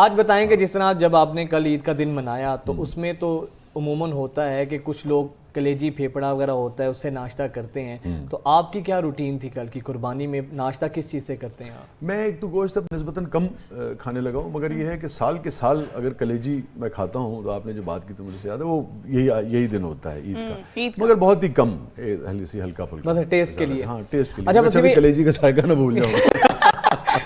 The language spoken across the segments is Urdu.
آج بتائیں کہ جس طرح جب آپ نے کل عید کا دن منایا تو اس میں تو عموماً ہوتا ہے کہ کچھ لوگ کلیجی پھیپڑا وغیرہ ہوتا ہے اس سے ناشتہ کرتے ہیں, تو آپ کی کیا روٹین تھی کل کی قربانی میں, ناشتہ کس چیز سے کرتے ہیں آپ؟ میں ایک تو گوشت اب نسبتاً کم کھانے لگا ہوں, مگر یہ ہے کہ سال کے سال اگر کلیجی میں کھاتا ہوں, تو آپ نے جو بات کی تو مجھے سے یاد ہے وہ یہی دن ہوتا ہے عید کا, مگر بہت ہی کم, ہلکا پھلکا, بس ٹیسٹ کے لیے. ہاں ٹیسٹ کے لیے. اچھا کلیجی کا ذائقہ نہ بھول جاؤ,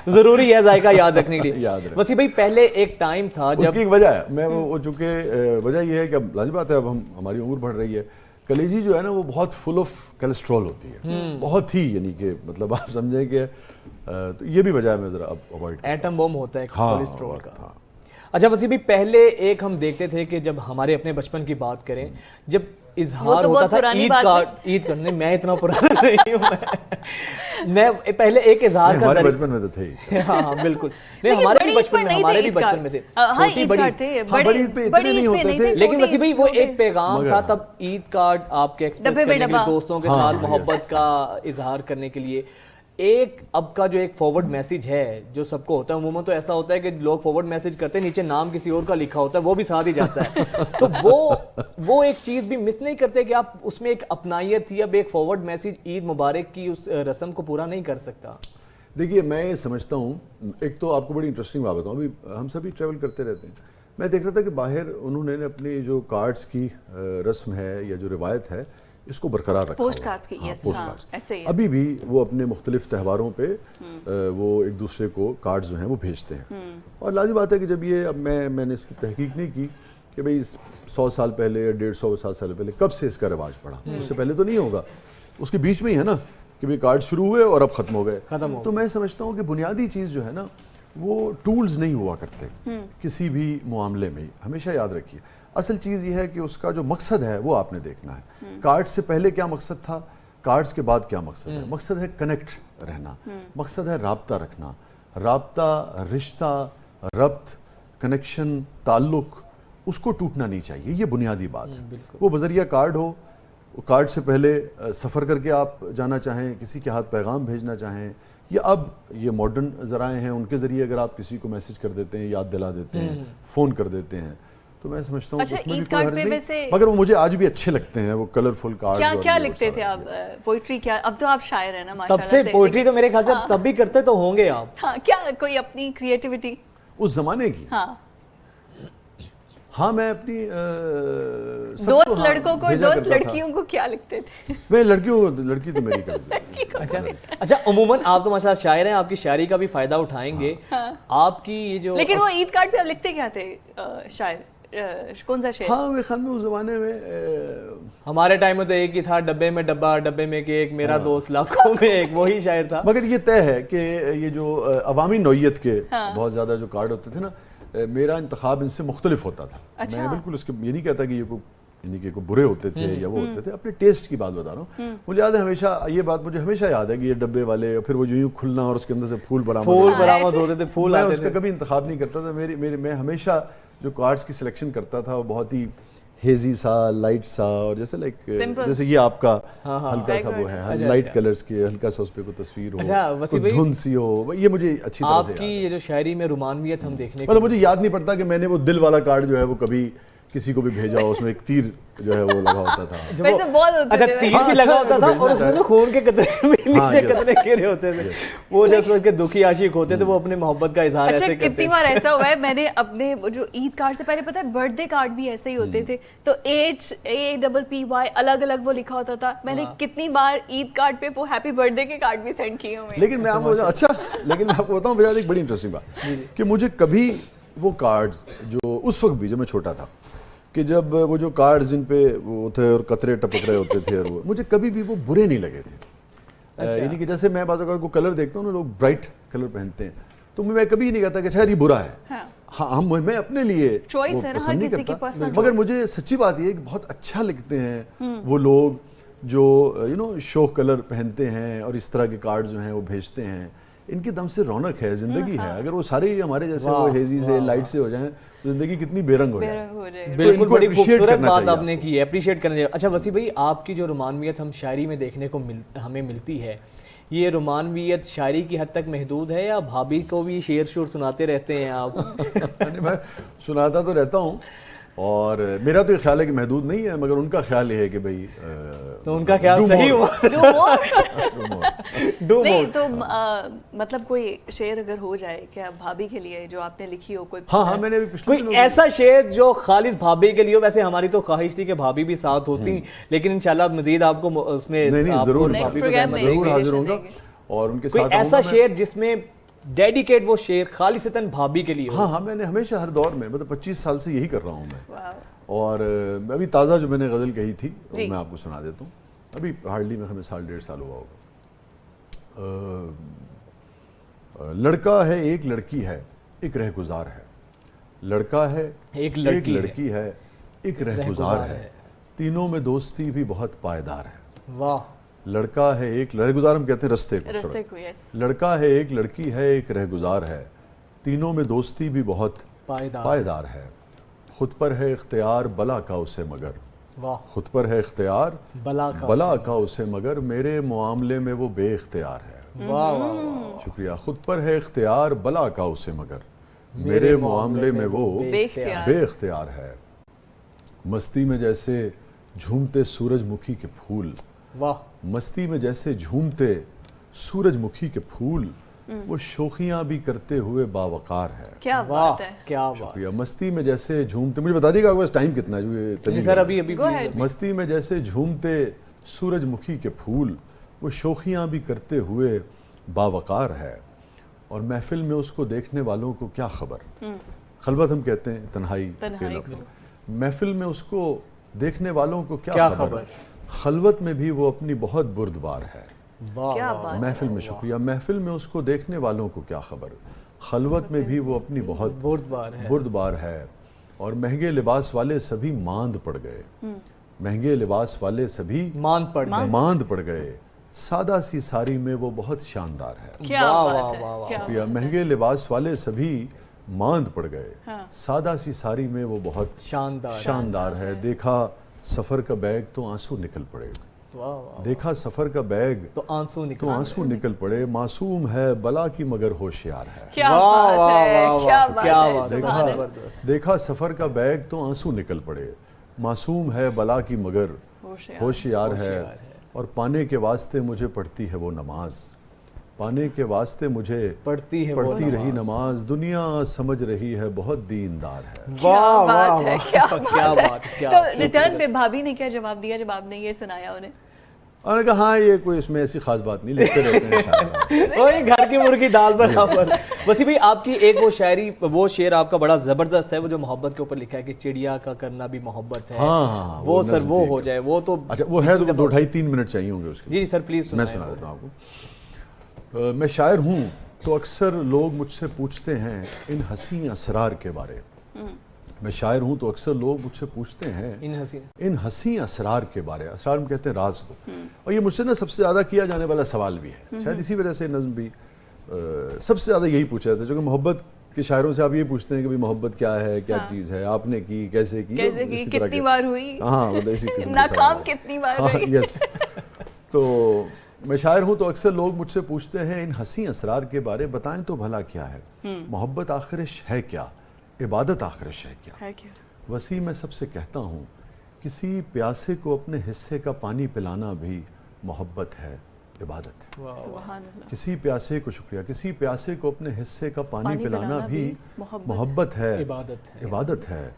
ضروری ہے ذائقہ یاد رکھنے کے لیے. وسیع بھائی پہلے ایک ٹائم تھا اس کی ایک وجہ ہے, میں وہ چونکہ وجہ یہ ہے کہ اب لازم بات ہے اب ہماری عمر بڑھ رہی ہے, کلیجی جو ہے نا وہ بہت فل آف کولیسٹرول ہوتی ہے, بہت ہی, یعنی کہ مطلب آپ سمجھیں کہ تو یہ بھی وجہ ہے میں ذرا اوائڈ, ایٹم بوم ہوتا ہے کولیسٹرول کا. اچھا وسیع بھائی پہلے ایک ہم دیکھتے تھے کہ جب ہمارے اپنے بچپن کی بات کریں, جب اظہار ہوتا تھا عید کرنے, میں اتنا پرانا نہیں ہوں, میں پہلے ایک اظہار کا ہمارے بچپن میں تو تھے, ہاں بالکل, نہیں ہمارے بھی بچپن میں تھے, چھوٹی بڑی اتنے نہیں ہوتے تھے, لیکن وسیع بھائی وہ ایک پیغام تھا تب عید کارڈ آپ کے ایکسپریس کرنے کے لیے, دوستوں کے ساتھ محبت کا اظہار کرنے کے لیے. ایک اب کا جو ایک فارورڈ میسج ہے جو سب کو ہوتا ہے, عموماً تو ایسا ہوتا ہے کہ لوگ فارورڈ میسج کرتے ہیں, نیچے نام کسی اور کا لکھا ہوتا ہے, وہ بھی ساتھ ہی جاتا ہے, تو وہ ایک چیز بھی مس نہیں کرتے کہ آپ اس میں ایک اپنائیت تھی, اب ایک فارورڈ میسج عید مبارک کی اس رسم کو پورا نہیں کر سکتا؟ دیکھیے میں یہ سمجھتا ہوں, ایک تو آپ کو بڑی انٹرسٹنگ بات بتاؤں, ابھی ہم سبھی ٹریول کرتے رہتے ہیں, میں دیکھ رہا تھا کہ باہر انہوں نے اپنی جو کارڈز کی رسم ہے یا جو روایت ہے اس کو برقرار رکھا, پوسٹ کارڈز کی, پوسٹ کارڈز ابھی بھی وہ اپنے مختلف تہواروں پہ وہ ایک دوسرے کو کارڈز جو ہیں وہ بھیجتے ہیں. اور لازمی بات ہے کہ جب یہ, اب میں نے اس کی تحقیق نہیں کی کہ بھئی 100 سال پہلے یا 150 سال پہلے کب سے اس کا رواج پڑا, اس سے پہلے تو نہیں ہوگا, اس کے بیچ میں ہی ہے نا کہ بھئی کارڈ شروع ہوئے اور اب ختم ہو گئے. تو میں سمجھتا ہوں کہ بنیادی چیز جو ہے نا وہ ٹولز نہیں ہوا کرتے کسی بھی معاملے میں, ہمیشہ یاد رکھیے اصل چیز یہ ہے کہ اس کا جو مقصد ہے وہ آپ نے دیکھنا ہے. کارڈ سے پہلے کیا مقصد تھا, کارڈز کے بعد کیا مقصد ہے. مقصد ہے کنیکٹ رہنا, مقصد ہے رابطہ رکھنا, رابطہ, رشتہ, ربط, کنیکشن, تعلق, اس کو ٹوٹنا نہیں چاہیے, یہ بنیادی بات ہے. وہ بذریعہ کارڈ ہو, کارڈ سے پہلے سفر کر کے آپ جانا چاہیں, کسی کے ہاتھ پیغام بھیجنا چاہیں, یا اب یہ ماڈرن ذرائع ہیں ان کے ذریعے اگر آپ کسی کو میسج کر دیتے ہیں, یاد دلا دیتے ہیں, فون کر دیتے ہیں, تو میں سمجھتا ہوں اس میں بھی کوئی حرج نہیں, مگر وہ مجھے آج بھی اچھے لگتے ہیں وہ کلرفل کارڈ. کیا لکھتے تھے آپ, پوئٹری کیا, اب تو آپ شاعر ہیں نا ماشاءاللہ, تب سے پوئٹری تو میرے خیال سے تب بھی کرتے تو ہوں گے آپ, ہاں کیا کوئی اپنی کریٹیوٹی اس زمانے کی؟ ہاں میں اپنی دوست لڑکوں کو, دوست لڑکیوں کو کیا لکھتے تھے؟ میں لڑکی تو میری کر. اچھا عموماً آپ تو ماشاءاللہ شاعر ہیں, آپ کی شاعری کا بھی فائدہ اٹھائیں گے. آپ کی یہ جو, لیکن وہ عید کارڈ پہ آپ لکھتے کیا تھے شاعر, کون سا شعر؟ ہاں میرے خیال میں اس زمانے میں ہمارے ٹائم میں تو ایک ہی تھا, ڈبے میں ڈبہ, ڈبے میں ایک, میرا دوست لاکھوں میں ایک, وہی شاعر تھا. مگر یہ طے ہے کہ یہ جو عوامی نوعیت کے بہت زیادہ جو کارڈ ہوتے تھے نا, میرا انتخاب ان سے مختلف ہوتا تھا. میں بالکل اس کے یہ نہیں کہتا کہ یہ کوئی برے ہوتے تھے یا وہ ہوتے تھے, اپنے ٹیسٹ کی بات بتا رہا ہوں. مجھے یاد ہے ہمیشہ, یہ بات مجھے ہمیشہ یاد ہے کہ یہ ڈبے والے, پھر وہ جو یوں کھلنا اور اس کے اندر سے پھول برآمد ہوتے تھے, پھول میں اس کا کبھی انتخاب نہیں کرتا تھا. میں ہمیشہ جو کارڈز کی سلیکشن کرتا تھا وہ بہت ہی ہیزی سا, لائٹ سا, اور جیسے لائک جیسے یہ آپ کا ہلکا سا وہ ہے, لائٹ کلرز کے, ہلکا سا اس پہ کوئی تصویر ہو, کوئی دھن سی ہو, یہ مجھے اچھی طرح سے. آپ کی یہ جو شاعری میں رومانویت ہم دیکھنے مطلب مجھے یاد نہیں پڑتا کہ میں نے وہ دل والا کارڈ جو ہے وہ کبھی کسی کو بھی بھیجا ہو, اس میں ایک تیر جو ہے وہ لگا ہوتا تھا. اچھا تیر بھی لگا ہوتا تھا اور اس میں خون کے قطرے نیچے قطرے گرے ہوتے تھے, وہ جب اس کے دکھی عاشق ہوتے تھے وہ اپنے محبت کا اظہار ایسے کرتے. کتنی بار ایسا ہوا ہے, میں نے اپنے جو عید کارڈ سے پہلے پتا ہے برتھ ڈے کارڈ بھی ایسے ہی ہوتے تھے, تو HAPPY الگ الگ وہ لکھا ہوتا تھا. میں نے کتنی بار عید کارڈ پہ وہ ہیپی برتھ ڈے کے کارڈ بھی سینڈ کیے ہوئے. لیکن میں آپ کو بتاؤں بجائے ایک بڑی انٹرسٹنگ بات کہ مجھے کبھی وہ کارڈ جو اس وقت بھی جب میں چھوٹا تھا, کہ جب وہ جو کارڈز جن پہ وہ تھے اور قطرے ٹپک رہے ہوتے تھے, اور وہ مجھے کبھی بھی وہ برے نہیں لگے تھے. یعنی کہ جیسے میں بعض اوقات کو کلر دیکھتا ہوں نا, لوگ برائٹ کلر پہنتے ہیں, تو میں کبھی نہیں کہتا کہ اچھا یہ برا ہے. ہاں میں اپنے لیے پسند نہیں کرتا, مگر مجھے سچی بات یہ ہے کہ بہت اچھا لگتے ہیں وہ لوگ جو شوخ کلر پہنتے ہیں اور اس طرح کے کارڈ جو ہیں وہ بھیجتے ہیں. ان کے دم سے رونق ہے, زندگی ہے. اگر وہ سارے ہی ہمارے جیسے وہ ہیزی سے, لائٹ سے ہو جائیں, زندگی کتنی بے رنگ ہو جائے. بالکل بڑی خوبصورت بات آپ نے کی ہے, اپریشیٹ کرنا چاہیے. اچھا وسیع بھائی, آپ کی جو رومانویت ہم شاعری میں دیکھنے کو ہمیں ملتی ہے, یہ رومانویت شاعری کی حد تک محدود ہے یا بھابھی کو بھی شعر شور سناتے رہتے ہیں آپ؟ میں سناتا تو رہتا ہوں، اور میرا تو یہ خیال ہے کہ محدود نہیں ہے، مگر ان کا خیال یہ ہے کہ بھئی تو ان کا خیال صحیح ہوا. نہیں تو مطلب کوئی شعر اگر ہو جائے کیا بھابھی کے لیے جو آپ نے لکھی ہو کوئی؟ ہاں میں نے بھی پچھلے کوئی ایسا شعر جو خالص بھابھی کے لیے ہو. ویسے ہماری تو خواہش تھی کہ بھابھی بھی ساتھ ہوتی، لیکن انشاءاللہ مزید آپ کو اس میں ضرور حاضر ہوں گا اور ان کے ساتھ ایسا شعر جس میں ڈیڈیکیٹ وہ شعر خالصتاً بھابھی کے لیے ہو. ہاں میں نے ہمیشہ ہر دور میں، مطلب 25 سال سے یہی کر رہا ہوں میں. اور ابھی تازہ جو میں نے غزل کہی تھی وہ میں آپ کو سنا دیتا ہوں. ابھی ہارڈلی میں ہمیں سال ڈیڑھ سال ہوا ہوگا. لڑکا ہے ایک لڑکی ہے ایک رہ گزار ہے، لڑکا ہے ایک لڑکی ہے ایک رہ گزار ہے، تینوں میں دوستی بھی بہت پائیدار ہے. واہ. لڑکا ہے ایک رہ گزار ہم کہتے ہیں رستے کو. لڑکا ہے ایک لڑکی ہے ایک رہ گزار ہے، تینوں میں دوستی بھی بہت پائیدار ہے. خود پر ہے اختیار بلا کا اسے مگر، خود پر ہے اختیار بلا کا اسے مگر، میرے معاملے میں وہ بے اختیار ہے. شکریہ. خود پر ہے اختیار بلا کا اسے مگر، میرے معاملے میں وہ بے اختیار ہے. مستی میں جیسے جھومتے سورج مکھی کے پھول، مستی میں جیسے جھومتے سورج مکھی کے پھول، وہ شوخیاں بھی کرتے ہوئے باوقار ہے. کیا بات ہے، کیا بات. شکریہ. مستی میں جیسے جھومتے، مجھے بتا دیے گا آپ کے پاس ٹائم کتنا ہے سر؟ ابھی مستی میں جیسے جھومتے سورج مکھی کے پھول، وہ شوخیاں بھی کرتے ہوئے باوقار ہے. اور محفل میں اس کو دیکھنے والوں کو کیا خبر، خلوت ہم کہتے ہیں تنہائی اکیلا. محفل میں اس کو دیکھنے والوں کو کیا خبر، خلوت میں بھی وہ اپنی بہت بردبار ہے. محفل میں شکریہ. محفل میں اس کو دیکھنے والوں کو کیا خبر، خلوت میں بھی وہ اپنی بہت بردبار ہے. اور مہنگے لباس والے سبھی ماند پڑ گئے، مہنگے لباس والے سبھی ماند پڑ گئے، سادہ سی ساری میں وہ بہت شاندار ہے. شکریہ. مہنگے لباس والے سبھی ماند پڑ گئے، سادہ سی ساری میں وہ بہت شاندار ہے. دیکھا سفر کا بیگ تو آنسو نکل پڑے، دیکھا سفر کا بیگ تو آنسو نکل پڑے، معصوم ہے بلا کی مگر ہوشیار ہے. دیکھا سفر کا بیگ تو آنسو نکل پڑے، معصوم ہے بلا کی مگر ہوشیار ہے. اور پانے کے واسطے مجھے پڑھتی ہے وہ نماز، پانے کے واسطے مجھے پڑھتی رہی نماز، دنیا سمجھ رہی ہے بہت دیندار ہے. کیا بات. تو ریٹرن پہ بھابھی نے کیا جواب دیا جب آپ نے یہ سنایا انہیں؟ انہوں نے کہا ہاں یہ کوئی اس میں ایسی خاص بات نہیں، لکھتے رہتے ہیں انشاءاللہ. وہی گھر کی مرغی دال برابر. وسیم بھائی آپ کی ایک وہ شاعری، وہ شعر آپ کا بڑا زبردست ہے، وہ جو محبت کے اوپر لکھا ہے کہ چڑیا کا کرنا بھی محبت ہے. ہاں وہ سر وہ ہو جائے وہ تو اچھا وہ ہے تو 2-2.5-3 منٹ چاہیے ہوں گے اس کے. جی سر پلیز میں سنا دیتا ہوں آپ کو. میں شاعر ہوں تو اکثر لوگ مجھ سے پوچھتے ہیں ان حسین اسرار کے بارے. میں شاعر ہوں تو اکثر لوگ مجھ سے پوچھتے ہیں ان حسین اسرار کے بارے. اسرار ہم کہتے ہیں راز کو. اور یہ مجھ سے نا سب سے زیادہ کیا جانے والا سوال بھی ہے، شاید اسی وجہ سے نظم بھی سب سے زیادہ یہی پوچھا جاتا ہے. جو کہ محبت کے شاعروں سے آپ یہ پوچھتے ہیں کہ بھئی محبت کیا ہے، کیا چیز ہے، آپ نے کی، کیسے کی، کتنی بار ہوئی، ہاں اسی قسم ناکام کتنی بار ہوئی. یس. تو میں شاعر ہوں تو اکثر لوگ مجھ سے پوچھتے ہیں ان حسین اسرار کے بارے، بتائیں تو بھلا کیا ہے، محبت آخرش ہے کیا، عبادت آخرش ہے کیا. وسیع میں سب سے کہتا ہوں کسی پیاسے کو اپنے حصے کا پانی پلانا بھی محبت ہے، عبادت ہے. کسی پیاسے کو شکریہ کسی پیاسے کو اپنے حصے کا پانی پلانا بھی محبت ہے، عبادت ہے.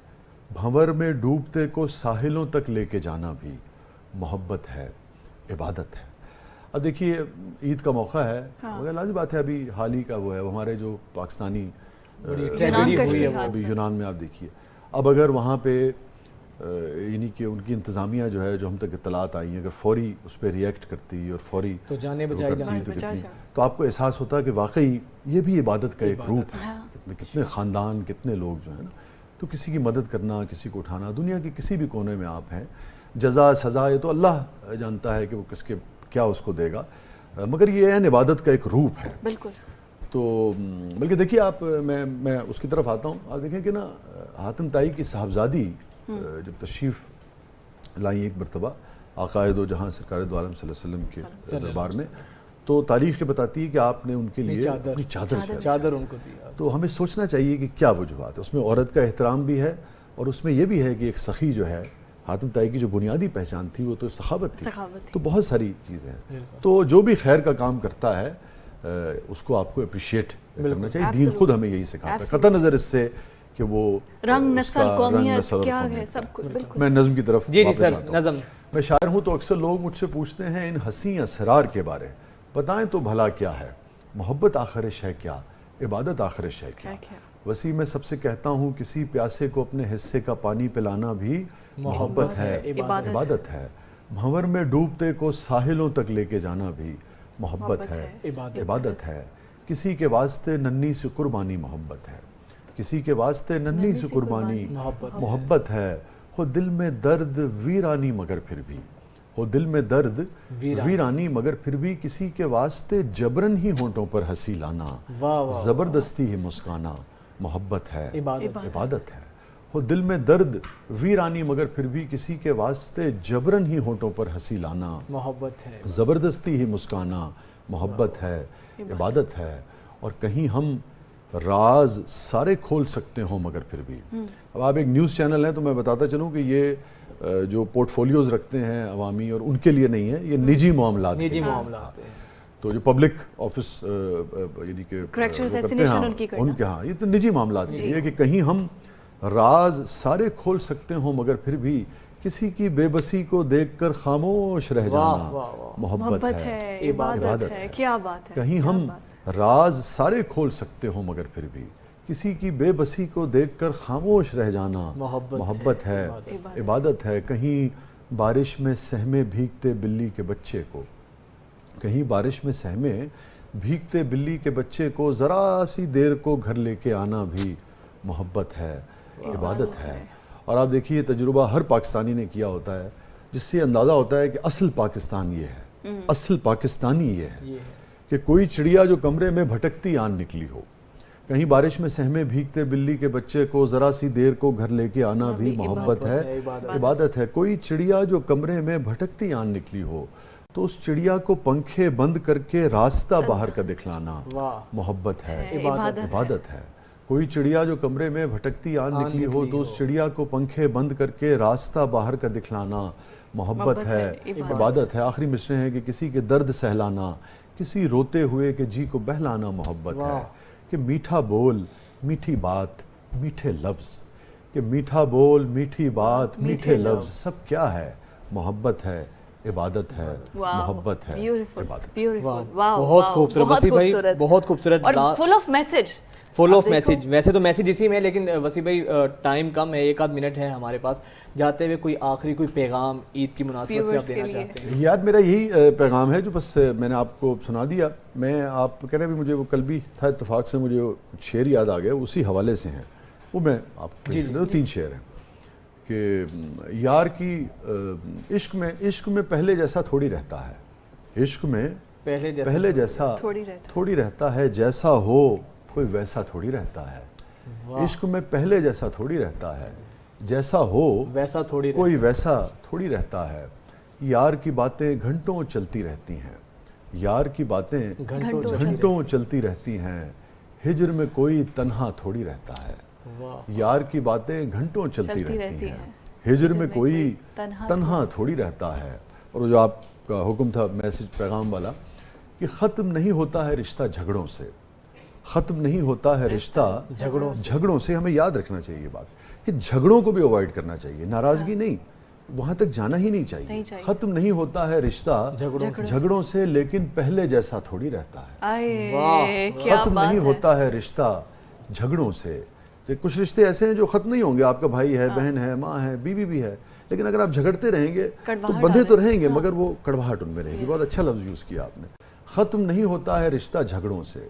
بھنور میں ڈوبتے کو ساحلوں تک لے کے جانا بھی محبت ہے، عبادت ہے. اب دیکھیے عید کا موقع ہے، مگر لازم بات ہے ابھی حال ہی کا وہ ہے ہمارے جو پاکستانی ابھی یونان میں. آپ دیکھیے اب اگر وہاں پہ یعنی کہ ان کی انتظامیہ جو ہے جو ہم تک اطلاعات آئی ہیں، اگر فوری اس پہ ریئیکٹ کرتی اور فوری تو جانیں بچائی جاتی تو آپ کو احساس ہوتا ہے کہ واقعی یہ بھی عبادت کا ایک روپ ہے. کتنے خاندان، کتنے لوگ جو ہیں نا، تو کسی کی مدد کرنا، کسی کو اٹھانا، دنیا کے کسی بھی کونے میں آپ ہیں، جزا سزا یہ تو اللہ جانتا ہے کہ وہ کس کے کیا اس کو دے گا، مگر یہ ہے عبادت کا ایک روپ ہے. بالکل. تو بلکہ دیکھیے آپ میں اس کی طرف آتا ہوں. آپ دیکھیں کہ نا حاتم طائی کی صاحبزادی جب تشریف لائیں ایک مرتبہ آقا دو جہاں سرکار دو عالم صلی اللہ علیہ وسلم کے دربار میں، تو تاریخ یہ بتاتی ہے کہ آپ نے ان کے لیے اپنی چادر ان کو دیا. تو ہمیں سوچنا چاہیے کہ کیا وجوہات ہے. اس میں عورت کا احترام بھی ہے اور اس میں یہ بھی ہے کہ ایک سخی جو ہے, حاتم طائی کی جو بنیادی پہچان تھی وہ تو سخاوت تھی. تو بہت ساری چیزیں ہیں. تو جو بھی خیر کا کام کرتا ہے اس کو آپ کو اپریشیٹ کرنا چاہیے. دین خود ہمیں یہی سکھاتا ہے, قطع نظر اس سے کہ وہ رنگ نسل قومیت کیا ہے سب کچھ. بالکل. میں نظم کی طرف جی واپس سر, آتا ہوں. نظم. میں شاعر ہوں تو اکثر لوگ مجھ سے پوچھتے ہیں ان حسین اسرار کے بارے, بتائیں تو بھلا کیا ہے, محبت آخرش ہے کیا, عبادت آخرش ہے کیا. وسیع میں سب سے کہتا ہوں کسی پیاسے کو اپنے حصے کا پانی پلانا بھی محبت ہے, عبادت ہے. بھنور میں ڈوبتے کو ساحلوں تک لے کے جانا بھی محبت ہے, عبادت ہے. کسی کے واسطے ننھی سی قربانی محبت ہے, کسی کے واسطے ننھی سی قربانی محبت ہے. ہو دل میں درد ویرانی مگر پھر بھی, ہو دل میں درد ویرانی مگر پھر بھی کسی کے واسطے جبرن ہی ہونٹوں پر ہنسی لانا, زبردستی ہی مسکانا محبت ہے, عبادت ہے. ہو دل میں درد ویرانی مگر پھر بھی کسی کے واسطے جبرن ہی ہونٹوں پر ہنسی لانا محبت ہے, زبردستی ہی مسکانا محبت ہے, عبادت ہے. اور کہیں ہم راز سارے کھول سکتے ہوں مگر پھر بھی. اب آپ ایک نیوز چینل ہیں تو میں بتاتا چلوں کہ یہ جو پورٹ فولیوز رکھتے ہیں عوامی اور ان کے لیے نہیں ہے, یہ نجی معاملات ہیں. تو جو پبلک آفس یعنی کہ ان کے ہاں یہ تو نجی معاملات ہیں. یہ کہ کہیں ہم راز سارے کھول سکتے ہوں مگر پھر بھی کسی کی بے بسی کو دیکھ کر خاموش رہ جانا محبت ہے, عبادت ہے. کیا بات ہے. کہیں ہم راز سارے کھول سکتے ہوں مگر پھر بھی کسی کی بے بسی کو دیکھ کر خاموش رہ جانا محبت ہے, عبادت ہے. کہیں بارش میں سہمے بھیگتے بلی کے بچے کو, کہیں بارش میں سہمے بھیگتے بلی کے بچے کو ذرا سی دیر کو گھر لے کے آنا بھی محبت ہے, عبادت ہے. اور آپ دیکھیے تجربہ ہر پاکستانی نے کیا ہوتا ہے جس سے اندازہ ہوتا ہے کہ اصل پاکستان یہ ہے, اصل پاکستانی یہ ہے کہ کوئی چڑیا جو کمرے میں بھٹکتی آن نکلی ہو, کہیں بارش میں سہمے بھیگتے بلی کے بچے کو ذرا سی دیر کو گھر لے کے آنا بھی محبت ہے, عبادت ہے. کوئی چڑیا جو کمرے میں بھٹکتی آن نکلی ہو تو اس چڑیا کو پنکھے بند کر کے راستہ باہر کا دکھلانا محبت ہے, عبادت ہے. کوئی چڑیا جو کمرے میں بھٹکتی آن نکلی ہو تو اس چڑیا کو پنکھے بند کر کے راستہ باہر کا دکھلانا محبت ہے, عبادت ہے. آخری مصرے ہیں کہ کسی کے درد سہلانا, کسی روتے ہوئے کہ جی کو بہلانا محبت ہے. کہ میٹھا بول میٹھی بات میٹھے لفظ, کہ میٹھا بول میٹھی بات میٹھے لفظ سب کیا ہے, محبت ہے, عبادت ہے, محبت ہے, عبادت. بہت خوبصورت وسیع بھائی, بہت خوبصورت, اور full of message, full of message. ویسے تو میسج اسی میں ہے لیکن وسیع بھائی ٹائم کم ہے, ایک آدھ منٹ ہے ہمارے پاس. جاتے ہوئے کوئی آخری کوئی پیغام عید کی مناسبت سے آپ دینا چاہتے ہیں؟ یار میرا یہی پیغام ہے جو بس میں نے آپ کو سنا دیا. میں آپ کہہ رہے ہیں مجھے وہ کل بھی تھا اتفاق سے مجھے کچھ شعر یاد آ گیا, اسی حوالے سے ہیں وہ, میں آپ کو 3 شعر ہیں کہ یار کی عشق میں پہلے جیسا تھوڑی رہتا ہے, عشق میں پہلے جیسا تھوڑی رہتا ہے, جیسا ہو کوئی ویسا تھوڑی رہتا ہے. عشق میں پہلے جیسا تھوڑی رہتا ہے, جیسا ہو ویسا تھوڑی کوئی ویسا تھوڑی رہتا ہے. یار کی باتیں گھنٹوں چلتی رہتی ہیں, یار کی باتیں گھنٹوں چلتی رہتی ہیں, ہجر میں کوئی تنہا تھوڑی رہتا ہے. یار کی باتیں گھنٹوں چلتی رہتی ہیں, ہجر میں کوئی تنہا تھوڑی رہتا ہے. اور جو آپ کا حکم تھا میسج پیغام والا کہ ختم نہیں ہوتا ہے رشتہ جھگڑوں سے, ختم نہیں ہوتا ہے رشتہ جھگڑوں سے. ہمیں یاد رکھنا چاہیے یہ بات کہ جھگڑوں کو بھی اوائڈ کرنا چاہیے, ناراضگی نہیں, وہاں تک جانا ہی نہیں چاہیے. ختم نہیں ہوتا ہے رشتہ جھگڑوں سے لیکن پہلے جیسا تھوڑی رہتا ہے. ختم نہیں ہوتا ہے رشتہ جھگڑوں سے. کچھ رشتے ایسے ہیں جو ختم نہیں ہوں گے, آپ کا بھائی ہے, بہن ہے, ماں ہے, بیوی بھی ہے, لیکن اگر آپ جھگڑتے رہیں گے تو بندھے تو رہیں گے مگر وہ کڑواہٹ ان میں رہے گی. بہت اچھا لفظ یوز کیا آپ نے. ختم نہیں ہوتا ہے رشتہ جھگڑوں سے,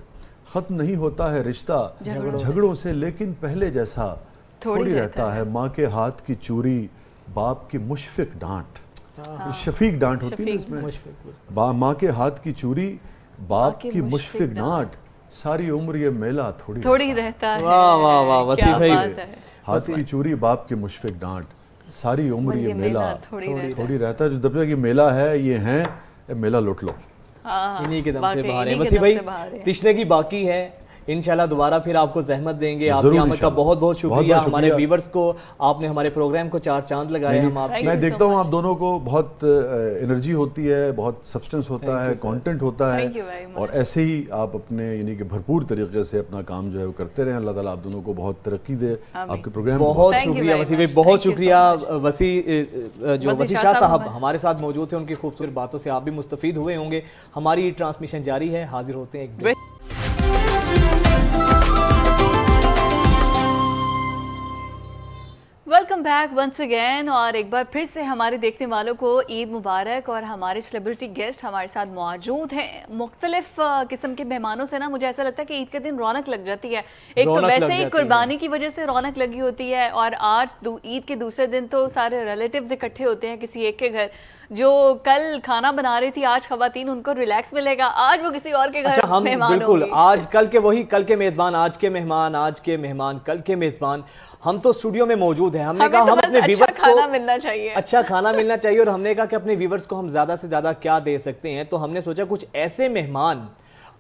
ختم نہیں ہوتا ہے رشتہ جھگڑوں سے لیکن پہلے جیسا تھوڑی رہتا ہے. ماں کے ہاتھ کی چوری باپ کی مشفق ڈانٹ, شفیق ڈانٹ ہوتی ہے اس میں, ماں کے ہاتھ کی چوری باپ کی مشفق ڈانٹ, ساری عمر یہ میلہ تھوڑی رہتا ہے. واہ واہ واہ وسیع بھائی, ہاتھ کی چوری باپ کی مشفق ڈانٹ, ساری عمر یہ میلہ تھوڑی رہتا ہے. جو دب تک یہ میلہ ہے یہ ہیں, میلہ لوٹ لو. ہاں، انہی کے دم سے واقعی باہر ہے. انہی کے وسیع دم بھائی سے باہر ہے. تشنے کی باقی ہے, انشاءاللہ دوبارہ پھر آپ کو زحمت دیں گے. آپ ضرور کی آمد کا انشاءاللہ. بہت بہت شکریہ. بہت ہمارے شکریہ. ویورز کو آپ نے ہمارے پروگرام کو چار چاند لگائے. ہم آپ Thank میں you so دیکھتا ہوں much. آپ دونوں کو بہت انرجی ہوتی ہے, بہت سبسٹنس ہوتا ہے, کانٹینٹ ہوتا ہے, Thank you very much. اور ایسے ہی آپ اپنے یعنی کہ بھرپور طریقے سے اپنا کام جو ہے وہ کرتے رہیں. اللہ تعالیٰ آپ دونوں کو بہت ترقی دے. آپ کے پروگرام بہت Thank you شکریہ very وسیع بھائی, much. بہت Thank you so شکریہ. much. وسیع شاہ صاحب ہمارے ساتھ موجود تھے, ان کی خوبصورت باتوں سے آپ بھی مستفید ہوئے ہوں گے. ہماری ٹرانسمیشن جاری ہے, حاضر ہوتے ہیں ایک break. Welcome back once again, اور ایک بار پھر سے ہمارے دیکھنے والوں کو عید مبارک. اور ہمارے سیلیبریٹی گیسٹ ہمارے ساتھ موجود ہیں. مختلف قسم کے مہمانوں سے نا مجھے ایسا لگتا ہے کہ عید کے دن رونق لگ جاتی ہے. ایک تو ویسے ہی قربانی کی وجہ سے رونق لگی ہوتی ہے, اور آج عید کے دوسرے دن تو سارے ریلیٹیوز اکٹھے ہوتے ہیں کسی ایک کے گھر. جو کل کھانا بنا رہی تھی آج خواتین, ان کو ریلیکس ملے گا, آج وہ کسی اور کے گھر مہمان ہوں گی. بالکل, آج کل کے وہی کل کے میزبان, آج کے مہمان کل کے میزبان. ہم تو اسٹوڈیو میں موجود ہیں. ہم نے کہا ہم اپنے ویورز کو کھانا ملنا چاہیے, اچھا کھانا ملنا چاہیے, اور ہم نے کہا کہ اپنے ویورز کو ہم زیادہ سے زیادہ کیا دے سکتے ہیں. تو ہم نے سوچا کچھ ایسے مہمان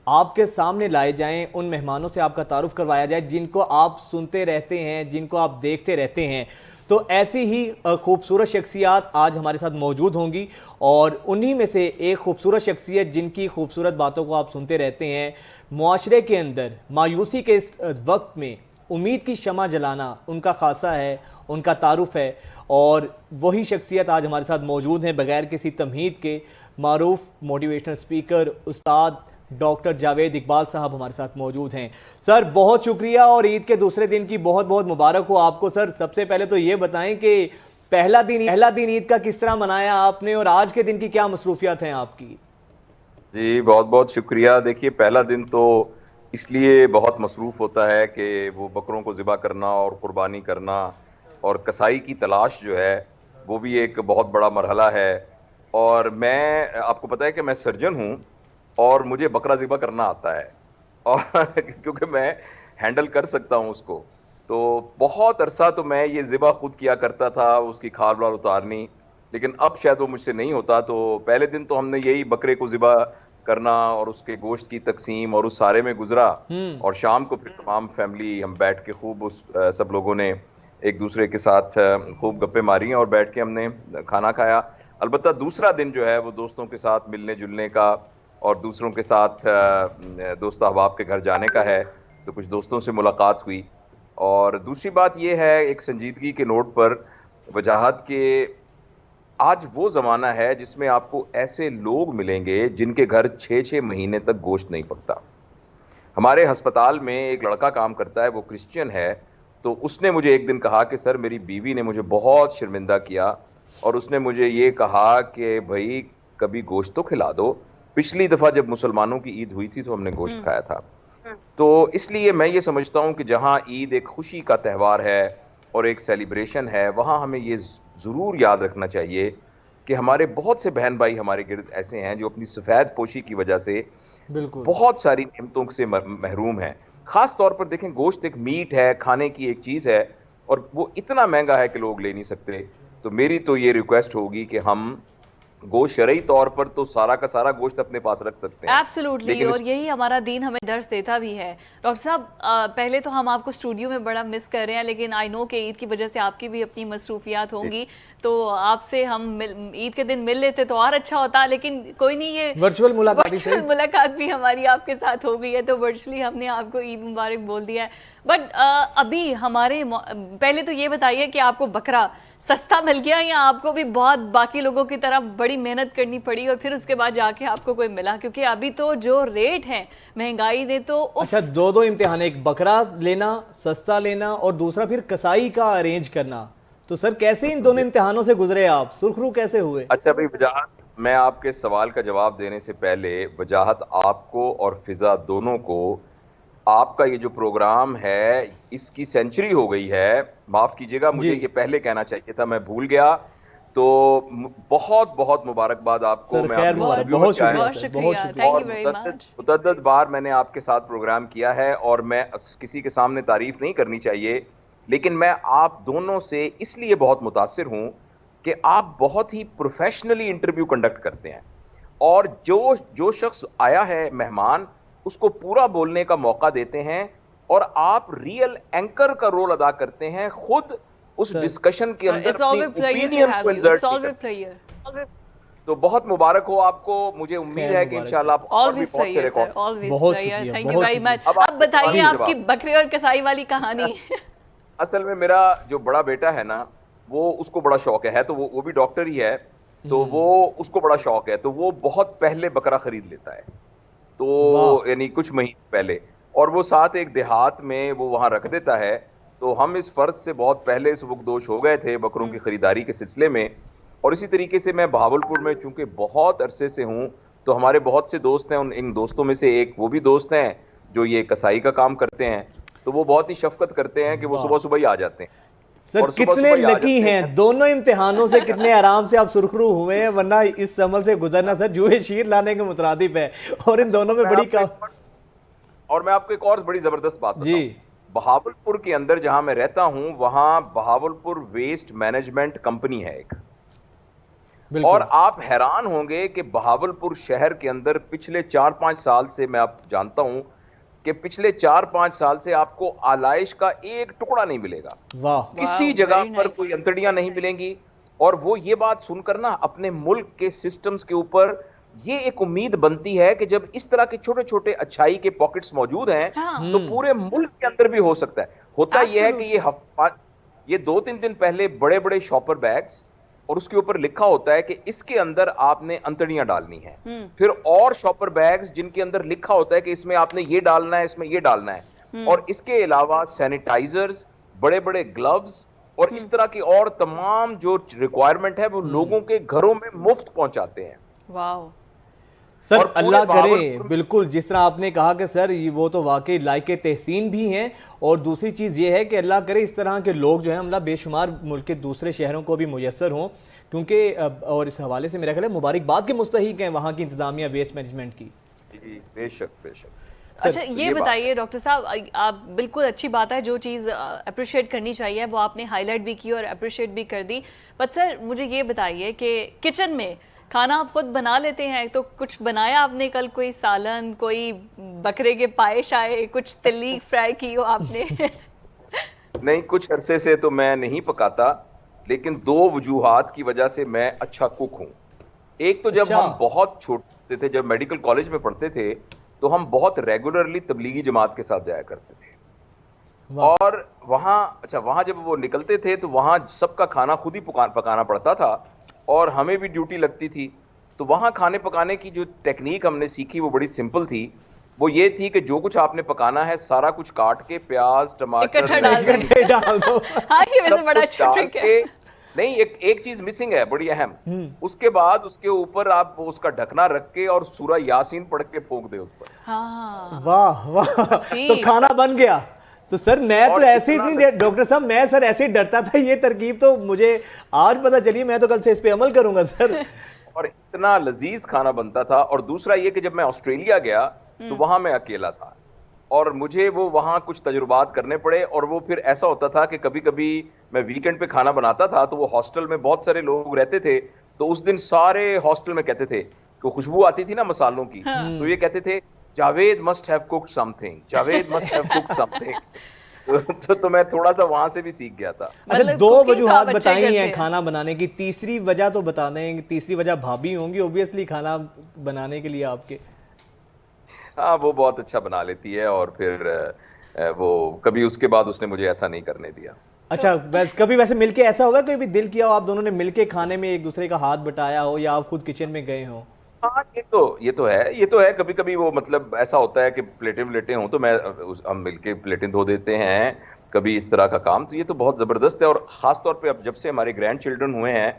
آپ کے سامنے لائے جائیں, ان مہمانوں سے آپ کا تعارف کروایا جائے جن کو آپ سنتے رہتے ہیں, جن کو آپ دیکھتے رہتے ہیں. تو ایسی ہی خوبصورت شخصیات آج ہمارے ساتھ موجود ہوں گی, اور انہی میں سے ایک خوبصورت شخصیت جن کی خوبصورت باتوں کو آپ سنتے رہتے ہیں. معاشرے کے اندر مایوسی کے اس وقت میں امید کی شمع جلانا ان کا خاصہ ہے, ان کا تعارف ہے. اور وہی شخصیت آج ہمارے ساتھ موجود ہیں بغیر کسی تمہید کے. معروف موٹیویشنل اسپیکر استاد ڈاکٹر جاوید اقبال صاحب ہمارے ساتھ موجود ہیں. سر بہت شکریہ, اور عید کے دوسرے دن کی بہت بہت مبارک ہو آپ کو. سر سب سے پہلے تو یہ بتائیں کہ پہلا دن عید کا کس طرح منایا آپ نے, اور آج کے دن کی کیا مصروفیات ہیں آپ کی؟ جی بہت بہت شکریہ. دیکھیے پہلا دن تو اس لیے بہت مصروف ہوتا ہے کہ وہ بکروں کو ذبح کرنا اور قربانی کرنا اور کسائی کی تلاش جو ہے وہ بھی ایک بہت بڑا مرحلہ ہے. اور میں آپ کو پتہ ہے کہ میں سرجن ہوں اور مجھے بکرا ذبح کرنا آتا ہے, اور کیونکہ میں ہینڈل کر سکتا ہوں اس کو. تو بہت عرصہ تو میں یہ ذبح خود کیا کرتا تھا, اس کی کھال وال اتارنی, لیکن اب شاید وہ مجھ سے نہیں ہوتا. تو پہلے دن تو ہم نے یہی بکرے کو ذبح کرنا اور اس کے گوشت کی تقسیم اور اس سارے میں گزرا, اور شام کو پھر تمام فیملی ہم بیٹھ کے خوب سب لوگوں نے ایک دوسرے کے ساتھ خوب گپے ماری اور بیٹھ کے ہم نے کھانا کھایا. البتہ دوسرا دن جو ہے وہ دوستوں کے ساتھ ملنے جلنے کا اور دوسروں کے ساتھ دوست احباب کے گھر جانے کا ہے. تو کچھ دوستوں سے ملاقات ہوئی. اور دوسری بات یہ ہے ایک سنجیدگی کے نوٹ پر وجاہت کہ آج وہ زمانہ ہے جس میں آپ کو ایسے لوگ ملیں گے جن کے گھر 6 مہینے تک گوشت نہیں پکتا. ہمارے ہسپتال میں ایک لڑکا کام کرتا ہے, وہ کرسچین ہے. تو اس نے مجھے ایک دن کہا کہ سر میری بیوی نے مجھے بہت شرمندہ کیا, اور اس نے مجھے یہ کہا کہ بھائی کبھی گوشت تو کھلا دو. پچھلی دفعہ جب مسلمانوں کی عید ہوئی تھی تو ہم نے گوشت کھایا تھا. تو اس لیے میں یہ سمجھتا ہوں کہ جہاں عید ایک خوشی کا تہوار ہے اور ایک سیلیبریشن ہے, وہاں ہمیں یہ ضرور یاد رکھنا چاہیے کہ ہمارے بہت سے بہن بھائی ہمارے گرد ایسے ہیں جو اپنی سفید پوشی کی وجہ سے بالکل بہت ساری نعمتوں سے محروم ہیں. خاص طور پر دیکھیں گوشت ایک میٹ ہے, کھانے کی ایک چیز ہے, اور وہ اتنا مہنگا ہے کہ لوگ لے نہیں سکتے. تو میری تو یہ ریکویسٹ ہوگی کہ ہم گوشت شرعی طور پر تو سارا کا سارا گوشت اپنے پاس رکھ سکتے ہیں. ایبسولوٹلی, اور یہی ہمارا دین ہمیں درس دیتا بھی ہے. ڈاکٹر صاحب پہلے تو ہم آپ کو اسٹوڈیو میں بڑا مس کر رہے ہیں, لیکن آئی نو کہ عید کی وجہ سے آپ کی بھی اپنی مصروفیات ہوں گی, تو آپ سے ہم عید کے دن مل لیتے تو اور اچھا ہوتا. لیکن کوئی نہیں, یہ ورچوئل ملاقات بھی ہماری آپ کے ساتھ ہو گئی ہے, تو ورچولی ہم نے آپ کو عید مبارک بول دیا ہے. بٹ ابھی ہمارے پہلے تو یہ بتائیے کہ آپ کو بکرا سستا مل گیا یا آپ کو بھی بہت باقی لوگوں کی طرح بڑی محنت کرنی پڑی اور پھر اس کے بعد جا کے آپ کو کوئی ملا؟ کیونکہ ابھی تو جو ریٹ ہیں مہنگائی نے تو اچھا دو امتحان, ایک بکرا لینا سستا لینا اور دوسرا پھر کسائی کا ارینج کرنا. تو سر کیسے ان دونوں امتحانوں سے گزرے آپ, سرخرو کیسے ہوئے؟ اچھا بھائی وجاہت, میں آپ کے سوال کا جواب دینے سے پہلے وجاہت آپ کو اور فضا دونوں کو, آپ کا یہ جو پروگرام ہے اس کی سینچری ہو گئی ہے. معاف کیجیے گا, مجھے یہ پہلے کہنا چاہیے تھا, میں بھول گیا. تو بہت بہت مبارکباد آپ کو. میں متعدد بار میں نے آپ کے ساتھ پروگرام کیا ہے اور میں کسی کے سامنے تعریف نہیں کرنی چاہیے, لیکن میں آپ دونوں سے اس لیے بہت متاثر ہوں کہ آپ بہت ہی پروفیشنلی انٹرویو کنڈکٹ کرتے ہیں. اور جو شخص آیا ہے مہمان اس کو پورا بولنے کا موقع دیتے ہیں اور آپ ریئل اینکر کا رول ادا کرتے ہیں, خود اس ڈسکشن کے اندر اپنی اوپینین کو انسرٹ کرتے. تو بہت مبارک ہو آپ کو, مجھے امید ہے کہ انشاءاللہ آپ اور بھی بہت سے ریکارڈ. اب بتائیے آپ کی بکرے اور کسائی والی کہانی. اصل میں میرا جو بڑا بیٹا ہے نا, وہ اس کو بڑا شوق ہے تو وہ بھی ڈاکٹر ہی ہے, تو وہ اس کو بڑا شوق ہے, تو وہ بہت پہلے بکرا خرید لیتا ہے, تو یعنی کچھ مہینے پہلے, اور وہ ساتھ ایک دیہات میں وہ وہاں رکھ دیتا ہے. تو ہم اس فرض سے بہت پہلے سبکدوش ہو گئے تھے بکروں کی خریداری کے سلسلے میں. اور اسی طریقے سے میں بہاولپور میں چونکہ بہت عرصے سے ہوں, تو ہمارے بہت سے دوست ہیں, ان دوستوں میں سے ایک وہ بھی دوست ہیں جو یہ کسائی کا کام کرتے ہیں, تو وہ بہت ہی شفقت کرتے ہیں کہ وہ صبح صبح ہی آ جاتے ہیں. سر کتنے لکی ہیں, دونوں امتحانوں سے کتنے آرام سے آپ سرخرو ہوئے ہیں, ورنہ اس عمل سے گزرنا سر جوئے شیر لانے کے مترادف ہے, اور ان دونوں میں بڑی اور میں آپ کو ایک اور بڑی زبردست بات بتاؤں, بہاولپور کے اندر جہاں میں رہتا ہوں وہاں بہاولپور ویسٹ مینجمنٹ کمپنی ہے ایک, اور آپ حیران ہوں گے کہ بہاولپور شہر کے اندر پچھلے 4-5 سال سے, میں آپ جانتا ہوں کہ پچھلے 4-5 سال سے آپ کو آلائش کا ایک ٹکڑا نہیں ملے گا, کسی جگہ پر کوئی انتڑیاں نہیں ملیں گی. اور وہ یہ بات سن کر نا اپنے ملک کے سسٹمز کے اوپر یہ ایک امید بنتی ہے کہ جب اس طرح کے چھوٹے چھوٹے اچھائی کے پاکٹس موجود ہیں تو پورے ملک کے اندر بھی ہو سکتا ہے. ہوتا یہ ہے کہ یہ 2-3 دن پہلے بڑے بڑے شاپر بیگز, اور اس کے اوپر لکھا ہوتا ہے کہ اس کے اندر آپ نے انتڑیاں ڈالنی ہیں, پھر اور شاپر بیگز جن کے اندر لکھا ہوتا ہے کہ اس میں آپ نے یہ ڈالنا ہے, اس میں یہ ڈالنا ہے, اور اس کے علاوہ سینیٹائزرز, بڑے بڑے گلوز, اور اس طرح کی اور تمام جو ریکوائرمنٹ ہے وہ لوگوں کے گھروں میں مفت پہنچاتے ہیں. واو سر اللہ کرے, بالکل جس طرح آپ نے کہا کہ سر وہ تو واقعی لائق تحسین بھی ہیں, اور دوسری چیز یہ ہے کہ اللہ کرے اس طرح کے لوگ جو ہیں اللہ بے شمار ملک کے دوسرے شہروں کو بھی میسر ہوں, کیونکہ اور اس حوالے سے میرا خیال ہے مبارکباد کے مستحق ہیں وہاں کی انتظامیہ ویسٹ مینجمنٹ کی. جی بے شک بے شک. اچھا یہ بتائیے ڈاکٹر صاحب, آپ بالکل اچھی بات ہے, جو چیز اپریشیٹ کرنی چاہیے وہ آپ نے ہائی لائٹ بھی کی اور اپریشیٹ بھی کر دی, بٹ سر مجھے یہ بتائیے کہ کچن میں کھانا آپ خود بنا لیتے ہیں, تو کچھ بنایا آپ نے کل, کوئی سالن, کوئی بکرے کے پائے شائے, کچھ تلی فرائی کی ہو آپ نے؟ نہیں, کچھ عرصے سے تو میں نہیں پکاتا, لیکن 2 وجوہات کی وجہ سے میں اچھا کوک ہوں. ایک تو جب ہم بہت چھوٹے تھے, جب میڈیکل کالج میں پڑھتے تھے, تو ہم بہت ریگولرلی تبلیغی جماعت کے ساتھ جایا کرتے تھے, اور وہاں جب وہ نکلتے تھے تو وہاں سب کا کھانا خود ہی پکانا پڑتا تھا, اور ہمیں بھی ڈیوٹی لگتی تھی. تو وہاں کھانے پکانے کی جو ٹیکنیک ہم نے سیکھی وہ بڑی سمپل تھی. وہ یہ تھی کہ جو کچھ آپ نے پکانا ہے سارا کچھ کاٹ کے, پیاز, ٹماٹر ڈال دو. نہیں, ایک چیز مسنگ ہے بڑی اہم, اس کے بعد اس کے اوپر آپ اس کا ڈھکنا رکھ کے اور سورہ یاسین پڑھ کے پھونک دے اس پر. واہ واہ, تو کھانا بن گیا. تو سر میں تو ایسے ہی نہیں, ڈاکٹر صاحب میں سر ایسے ہی ڈرتا تھا, یہ ترکیب تو مجھے آج پتہ چلی, میں تو کل سے اس پہ عمل کروں گا سر. اور اتنا لذیذ کھانا بنتا تھا. اور دوسرا یہ کہ جب میں آسٹریلیا گیا تو وہاں میں اکیلا تھا, اور مجھے وہ وہاں کچھ تجربات کرنے پڑے, اور وہ پھر ایسا ہوتا تھا کہ کبھی کبھی میں ویکینڈ پہ کھانا بناتا تھا, تو وہ ہاسٹل میں بہت سارے لوگ رہتے تھے, تو اس دن سارے ہاسٹل میں کہتے تھے کہ خوشبو آتی تھی نا مسالوں کی, تو یہ کہتے تھے Javed must have cooked something, Javed must have cooked something. تو میں تھوڑا سا وہاں سے بھی سیکھ گیا تھا. اچھا 2 وجوہات بتائی ہیں کھانا بنانے کی, تیسری وجہ تو بتا دیں. تیسری وجہ بھابھی ہوں گی اوبیسلی کھانا بنانے کے لیے آپ کے. ہاں وہ بہت اچھا بنا لیتی ہے, اور پھر وہ کبھی اس کے بعد اس نے مجھے ایسا نہیں کرنے دیا. اچھا کبھی ویسے مل کے ایسا ہوگا, کوئی بھی دل کیا ہو آپ دونوں نے مل کے کھانے میں ایک دوسرے کا ہاتھ بٹایا ہو, یا آپ خود کچن میں گئے ہوں؟ ہاں یہ تو ہے. کبھی کبھی وہ مطلب ایسا ہوتا ہے کہ پلیٹیں ہوں تو ہم مل کے پلیٹیں دھو دیتے ہیں, کبھی اس طرح کا کام. تو یہ تو بہت زبردست ہے, اور خاص طور پہ اب جب سے ہمارے گرینڈ چلڈرن ہوئے ہیں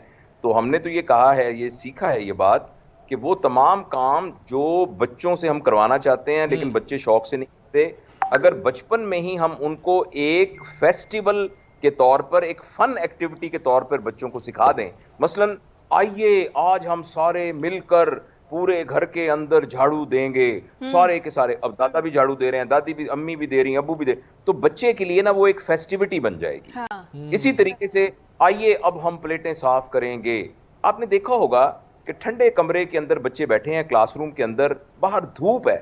تو ہم نے تو یہ کہا ہے, یہ سیکھا ہے یہ بات کہ وہ تمام کام جو بچوں سے ہم کروانا چاہتے ہیں لیکن بچے شوق سے نہیں کرتے, اگر بچپن میں ہی ہم ان کو ایک فیسٹیول کے طور پر, ایک فن ایکٹیویٹی کے طور پر بچوں کو سکھا دیں. مثلاً آئیے آج ہم سارے مل کر پورے گھر کے اندر جھاڑو دیں گے, سارے کے سارے, اب دادا بھی جھاڑو دے رہے ہیں, دادی بھی, امی بھی دے رہی ہیں, ابو بھی دے, تو بچے کے لیے نا وہ ایک فیسٹیوٹی بن جائے گی. اسی طریقے سے آئیے اب ہم پلیٹیں صاف کریں گے. آپ نے دیکھا ہوگا کہ کہ ٹھنڈے کمرے کے اندر بچے بیٹھے ہیں کلاس روم کے اندر, باہر دھوپ ہے,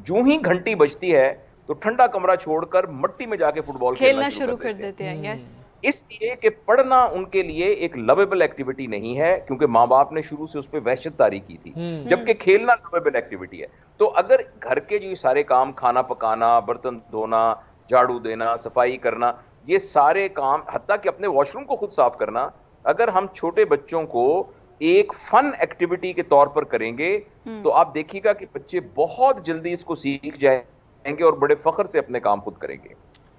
جو ہی گھنٹی بجتی ہے تو ٹھنڈا کمرہ چھوڑ کر مٹی میں جا کے فٹ بال کھیلنا شروع کر دیتے ہیں. یس, اس لیے کہ پڑھنا ان کے لیے ایک لویبل ایکٹیویٹی نہیں ہے, کیونکہ ماں باپ نے شروع سے اس پہ وحشت طاری کی تھی, جبکہ کھیلنا لویبل ایکٹیویٹی ہے. تو اگر گھر کے جو سارے کام, کھانا پکانا, برتن دھونا, جھاڑو دینا, صفائی کرنا, یہ سارے کام, حتیٰ کہ اپنے واش روم کو خود صاف کرنا, اگر ہم چھوٹے بچوں کو ایک فن ایکٹیویٹی کے طور پر کریں گے تو آپ دیکھیے گا کہ بچے بہت جلدی اس کو سیکھ جائیں گے اور بڑے فخر سے اپنے کام خود کریں گے.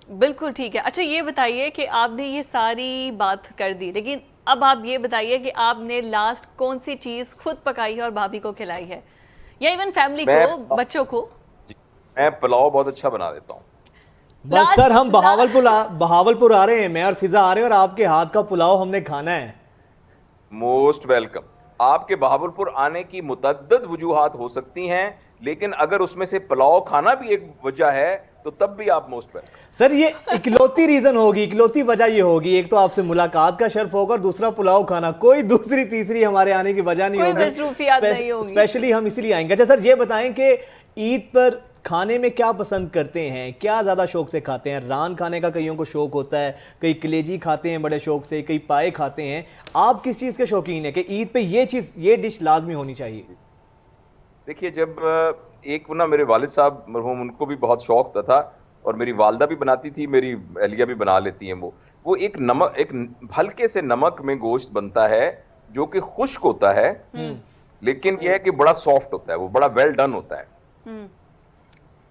بالکل ٹھیک ہے. اچھا یہ بتائیے کہ آپ نے یہ ساری بات کر دی, لیکن اب آپ یہ بتائیے کہ آپ نے لاسٹ کون سی چیز خود پکائی ہے اور بھابھی کو کھلائی ہے, یا ایون فیملی کو, بچوں کو؟ میں پلاؤ بہت اچھا بنا دیتا ہوں. بس سر ہم بہاولپور آ رہے ہیں, میں اور فضا آ رہے ہیں, اور آپ کے ہاتھ کا پلاؤ ہم نے کھانا ہے. Most welcome. آپ کے بہاولپور آنے کی متعدد وجوہات ہو سکتی ہیں, لیکن اگر اس میں سے پلاؤ کھانا بھی ایک وجہ ہے تو تب بھی آپ موسٹ ویلکم. سر یہ اکلوتی ریزن ہوگی, اکلوتی وجہ یہ ہوگی, ایک تو آپ سے ملاقات کا شرف ہوگا, اور دوسرا پلاؤ کھانا. کوئی دوسری تیسری ہمارے آنے کی وجہ نہیں ہوگی, کوئی مصروفیات نہیں ہوگی. اسپیشلی ہم اسی لیے آئیں گے. اچھا سر یہ بتائیں کہ عید پر کھانے میں کیا پسند کرتے ہیں, کیا زیادہ شوق سے کھاتے ہیں؟ ران کھانے کا کئیوں کو شوق ہوتا ہے, کئی کلیجی کھاتے ہیں بڑے شوق سے, کئی پائے کھاتے ہیں. آپ کس چیز کے شوقین ہیں کہ عید پہ یہ چیز, یہ ڈش لازمی ہونی چاہیے؟ دیکھیے, جب ایک نا میرے والد صاحب مرحوم, ان کو بھی بہت شوق تھا, اور میری والدہ بھی بناتی تھی, میری اہلیہ بھی بنا لیتی ہیں. وہ ایک نمک, ایک ہلکے سے نمک میں گوشت بنتا ہے جو کہ خشک ہوتا ہے, لیکن یہ ہے کہ بڑا سافٹ ہوتا ہے, وہ بڑا ویل ڈن ہوتا ہے.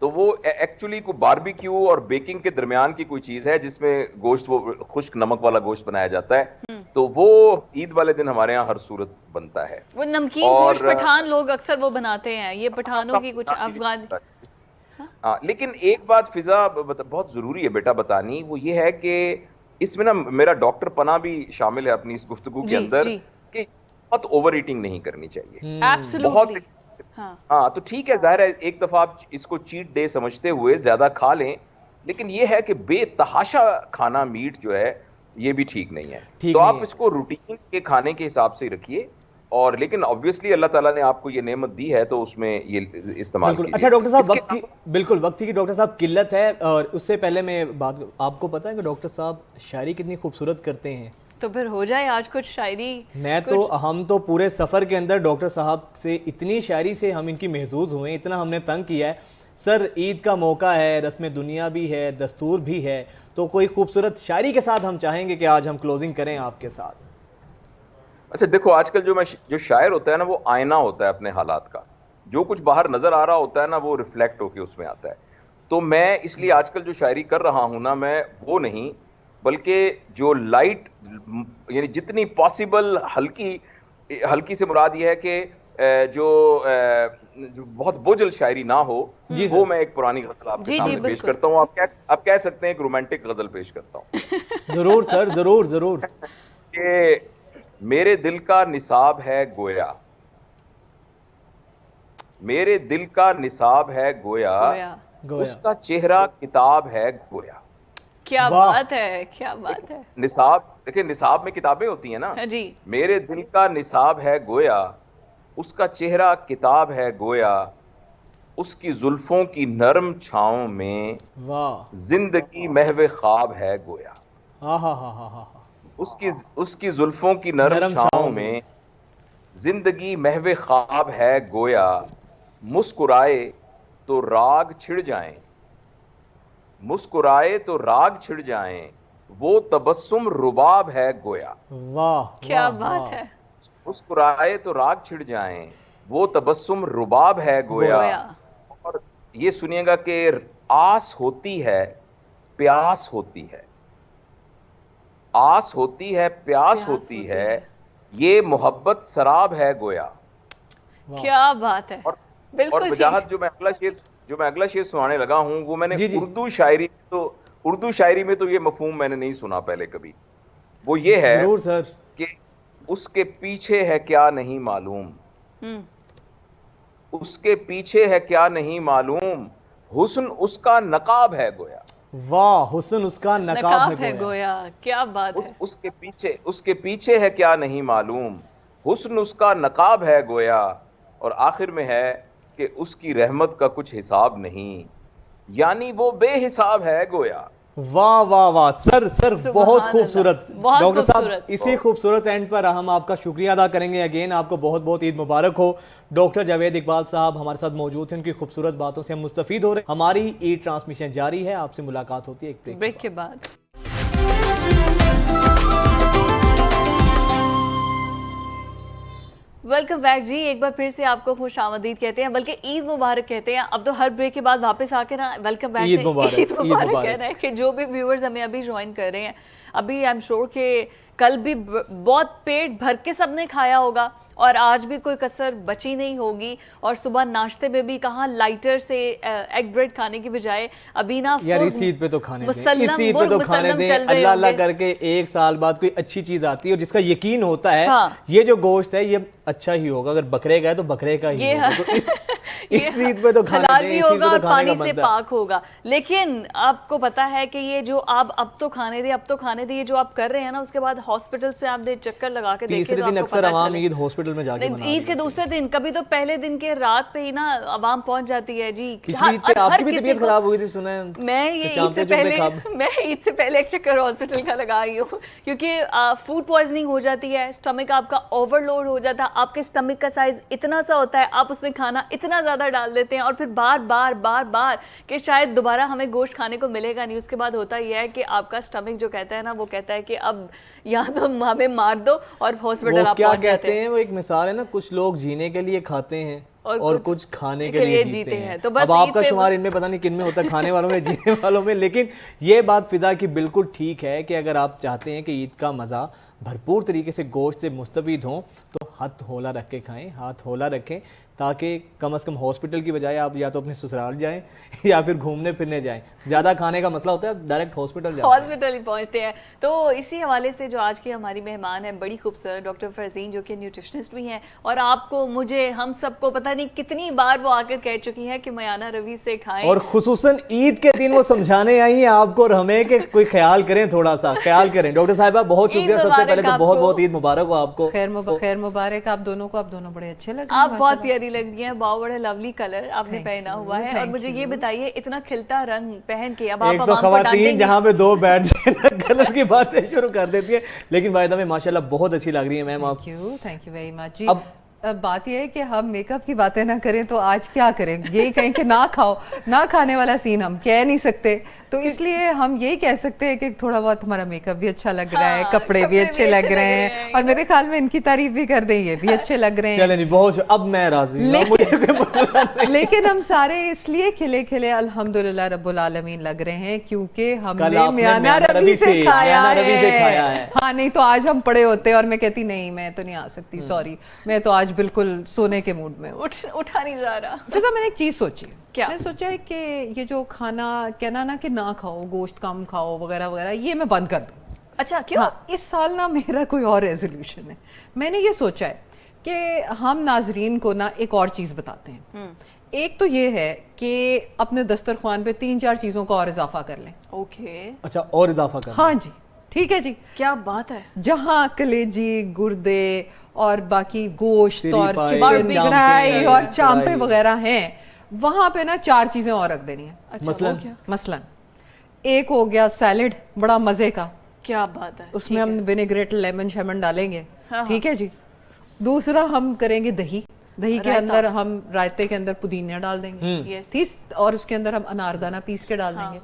تو وہ ایکچولی کو باربیکیو اور بیکنگ کے درمیان کی کوئی چیز ہے جس میں گوشت, وہ خشک نمک والا گوشت بنایا جاتا ہے. تو وہ عید والے دن ہمارے ہاں ہر صورت بنتا ہے. وہ نمکین گوشت پٹھان لوگ اکثر وہ بناتے ہیں, یہ پٹھانوں کی کچھ افغان. لیکن ایک بات فضا بہت ضروری ہے بیٹا بتانی, وہ یہ ہے کہ اس میں نا میرا ڈاکٹر پناہ بھی شامل ہے اپنی اس گفتگو کے اندر, کہ بہت اوور ایٹنگ نہیں کرنی چاہیے. بہت, ہاں تو ٹھیک ہے, ظاہر ہے ایک دفعہ آپ اس کو چیٹ ڈے سمجھتے ہوئے زیادہ کھا لیں, لیکن یہ ہے کہ بے تحاشا کھانا میٹ جو ہے یہ بھی ٹھیک نہیں ہے. تو آپ اس کو روٹین کے کھانے کے حساب سے رکھیے, اور لیکن obviously اللہ تعالیٰ نے آپ کو یہ نعمت دی ہے تو اس میں یہ استعمال کیجیے. اچھا ڈاکٹر صاحب, وقت کی بالکل وقت کی ڈاکٹر صاحب قلت ہے, اور اس سے پہلے میں بات, آپ کو پتہ ہے کہ ڈاکٹر صاحب شاعری کتنی خوبصورت کرتے ہیں, تو پھر ہو جائے آج کچھ شاعری. ہم تو پورے سفر کے اندر ڈاکٹر صاحب سے اتنی شاعری سے ہم ان کی محظوظ ہوئے, اتنا ہم نے تنگ کیا ہے. سر عید کا موقع ہے, رسم دنیا بھی ہے, دستور بھی ہے, تو کوئی خوبصورت شاعری کے ساتھ ہم چاہیں گے کہ آج ہم کلوزنگ کریں آپ کے ساتھ. اچھا دیکھو, آج کل جو شاعر ہوتا ہے نا, وہ آئینہ ہوتا ہے اپنے حالات کا. جو کچھ باہر نظر آ رہا ہوتا ہے نا, وہ ریفلیکٹ ہو کے اس میں آتا ہے. تو میں اس لیے آج کل جو شاعری کر رہا ہوں نا, میں وہ نہیں, بلکہ جو لائٹ, یعنی جتنی پاسبل ہلکی سے مراد یہ ہے کہ جو بہت بوجھل شاعری نہ ہو, وہ میں ایک پرانی غزل آپ کے سامنے پیش کرتا ہوں. آپ کہہ سکتے ہیں ایک رومانٹک غزل پیش کرتا ہوں. ضرور سر, ضرور. کہ میرے دل کا نصاب ہے گویا, میرے دل کا نصاب ہے گویا, اس کا چہرہ کتاب ہے گویا. کیا بات ہے, کیا بات ہے. نصاب, دیکھیں نصاب میں کتابیں ہوتی ہیں نا. جی. میرے دل کا نصاب ہے گویا, اس کا چہرہ کتاب ہے گویا, اس کی زلفوں کی نرم چھاؤں میں زندگی محو خواب ہے گویا. اس کی زلفوں کی نرم چھاؤں میں زندگی محو خواب ہے گویا, مسکرائے تو راگ چھڑ جائیں, مسکرائے تو راگ چھڑ جائیں, وہ تبسم رباب ہے گویا. واہ, کیا بات ہے. مسکرائے تو راگ چھڑ جائیں, وہ تبسم رباب ہے گویا. اور یہ سنیے گا کہ آس ہوتی ہے پیاس ہوتی ہے, آس ہوتی ہے پیاس ہوتی ہے, یہ محبت سراب ہے گویا. کیا بات ہے. اور وجاہت جو میں اگلا شعر سنانے لگا ہوں, وہ میں نے اردو شاعری میں تو یہ مفہوم میں نے نہیں سنا پہلے کبھی. وہ یہ ہے کہ اس کے پیچھے ہے کیا نہیں معلوم, اس کے پیچھے ہے کیا نہیں معلوم, حسن اس کا نقاب ہے گویا. واہ, حسن اس کا نقاب ہے گویا. کیا بات ہے. اس کے پیچھے ہے کیا نہیں معلوم, حسن اس کا نقاب ہے گویا، اور آخر میں ہے کہ اس کی رحمت کا کچھ حساب نہیں، یعنی وہ بے حساب ہے گویا۔ واہ واہ واہ سر بہت سبحان خوبصورت اللہ، بہت ڈاکٹر صاحب، خوبصورت۔ اسی خوبصورت اینڈ پر ہم آپ کا شکریہ ادا کریں گے اگین، آپ کو بہت بہت عید مبارک ہو۔ ڈاکٹر جاوید اقبال صاحب ہمارے ساتھ موجود ہیں، ان کی خوبصورت باتوں سے ہم مستفید ہو رہے ہیں۔ ہماری عید ٹرانسمیشن جاری ہے، آپ سے ملاقات ہوتی ہے ایک بریک کے بعد۔ ویلکم بیک جی، ایک بار پھر سے آپ کو خوش آمدید کہتے ہیں، بلکہ عید مبارک کہتے ہیں۔ اب تو ہر بریک کے بعد واپس آ کے نا ویلکم بیک عید مبارک کہنا ہے کہ جو بھی ویورز ہمیں ابھی جوائن کر رہے ہیں، ابھی آئی ایم شیور کہ کل بھی بہت پیٹ بھر کے سب نے کھایا ہوگا اور آج بھی کوئی کسر بچی نہیں ہوگی، اور صبح ناشتے میں بھی کہاں لائٹر سے ایگ بریڈ کھانے کی بجائے ابھی نا یار اس عید پہ تو کھانے دیں، مسلم اس عید پہ تو کھانے دیں، اللہ اللہ کر کے ایک سال بعد کوئی اچھی چیز آتی ہے اور جس کا یقین ہوتا ہے یہ جو گوشت ہے یہ اچھا ہی ہوگا، اگر بکرے کا ہے تو بکرے کا ہی ہوگا، اس عید پہ تو حلال بھی ہوگا اور پانی سے پاک ہوگا۔ لیکن آپ کو پتا ہے کہ یہ جو آپ اب تو کھانے دے یہ جو آپ کر رہے ہیں نا، اس کے بعد ہاسپٹلز پہ آپ نے چکر لگا کے دیکھیں تیسرے دن اکثر عوام عید ہاسپٹل میں جا کے مناتے ہیں، عید کے دوسرے دن، کبھی تو پہلے دن کے رات پہ ہی نا عوام پہنچ جاتی ہے جی۔ پچھلی عید پہ آپ کی بھی طبیعت خراب ہوئی تھی سنا ہے، میں عید سے پہلے ایک چکر ہاسپٹل کا لگائی ہوں، کیونکہ فوڈ پوائزننگ ہو جاتی ہے، اسٹمک آپ کا اوور لوڈ ہو جاتا ہے، آپ کے اسٹمک کا سائز اتنا سا ہوتا ہے، آپ اس میں کھانا اتنا زیادہ ڈال دیتے ہیں اور پھر بار بار کہ شاید دوبارہ ہمیں گوشت کھانے کو ملے گا نہیں۔ اس کے بعد ہوتا یہ ہے کہ آپ کا اسٹمک جو کہتا ہے نا، وہ کہتا ہے کہ اب یا تو ہمیں مار دو اور ہاسپٹل آپ پہنچ جاتے ہیں۔ وہ ایک مثال ہے نا، کچھ لوگ جینے کے لیے کھاتے ہیں اور کچھ کھانے کے لیے جیتے ہیں۔ تو اب آپ کا شمار ان میں پتہ نہیں کن میں ہوتا ہے، کھانے والوں میں جینے والوں میں۔ لیکن یہ بات فضا کی بالکل ٹھیک ہے کہ اگر آپ چاہتے ہیں کہ عید کا مزہ بھرپور طریقے سے گوشت سے مستفید ہوں تو ہاتھ ہولا رکھ کے کھائیں، ہاتھ ہولا رکھیں، تاکہ کم از کم ہاسپٹل کی بجائے آپ یا تو اپنے سسرال جائیں یا پھر گھومنے پھرنے جائیں۔ زیادہ کھانے کا مسئلہ ہوتا ہے ڈائریکٹ ہاسپٹل ہی پہنچتے ہیں۔ تو اسی حوالے سے جو آج کی ہماری مہمان ہے بڑی خوبصورت ڈاکٹر فرزین، جو کہ نیوٹریشنسٹ بھی ہیں، اور آپ کو مجھے ہم سب کو پتہ نہیں کتنی بار وہ آ کر کہہ چکی ہیں کہ میانہ روی سے کھائیں، اور خصوصاً عید کے دن وہ سمجھانے آئی ہیں آپ کو اور ہمیں کہ کوئی خیال کریں، تھوڑا سا خیال کریں۔ ڈاکٹر صاحبہ بہت شکریہ، سب سے پہلے تو بہت بہت عید مبارک ہو آپ کو۔ خیر مبارک آپ دونوں کو، آپ دونوں بڑے اچھے لگ رہے ہیں، آپ بہت پیاری لگ رہی ہیں، بہت بڑا لولی کلر آپ نے پہنا ہوا ہے۔ اور مجھے یہ بتائیے اتنا کھلتا رنگ پہن کے اب آپ خواتین جہاں پہ دو بیٹھ جائیں غلط کی باتیں شروع کر دیتی ہیں، لیکن واحدہ میں ماشاءاللہ بہت اچھی لگ رہی ہیں میم آپ۔ Thank you very much. اب بات یہ ہے کہ ہم میک اپ کی باتیں نہ کریں تو آج کیا کریں، یہی کہیں کہ نہ کھاؤ، نہ کھانے والا سین ہم کہہ نہیں سکتے، تو اس لیے ہم یہی کہہ سکتے ہیں کہ تھوڑا بہت ہمارا میک اپ بھی اچھا لگ رہا ہے، کپڑے بھی اچھے لگ رہے ہیں، اور میرے خیال میں ان کی تعریف بھی کر دیں، یہ بھی اچھے لگ رہے ہیں۔ چلیں جی بہت، اب میں راضی ہوں۔ لیکن ہم سارے اس لیے کھلے کھلے الحمدللہ رب العالمین لگ رہے ہیں کیونکہ ہم نے میانہ روی سے کھایا ہے۔ ہاں نہیں تو آج ہم پڑے ہوتے اور میں کہتی نہیں میں تو نہیں آ سکتی، سوری، میں تو آج بالکل سونے کے موڈ میں اٹھا نہیں جا رہا۔ فضا میں نے ایک چیز سوچی، کیا؟ میں نے سوچا ہے کہ یہ جو کھانا کہنا نا کہ نہ کھاؤ، گوشت کم کھاؤ وغیرہ وغیرہ، یہ میں بند کر دوں۔ اچھا کیوں؟ ہاں اس سال نا میرا کوئی اور ریزولوشن ہے، میں نے یہ سوچا ہے کہ ہم ناظرین کو نا ایک اور چیز بتاتے ہیں۔ ایک تو یہ ہے کہ اپنے دسترخوان پہ 3-4 چیزوں کا اور اضافہ کر لیں۔ اوکے، اچھا اور اضافہ کر، ہاں جی ٹھیک ہے جی، کیا بات ہے۔ جہاں کلیجی، گردے اور باقی گوشت اور چکن کڑھائی اور چامپے وغیرہ ہیں، وہاں پہ نا 4 چیزیں اور رکھ دینی ہیں۔ مثلاً ایک ہو گیا سیلڈ، بڑا مزے کا، کیا بات ہے، اس میں ہم ونیگریٹ لیمن شیمن ڈالیں گے، ٹھیک ہے جی۔ دوسرا ہم کریں گے دہی کے اندر ہم رائتے کے اندر پودینہ ڈال دیں گے، اور اس کے اندر ہم اناردانہ پیس کے ڈال دیں گے۔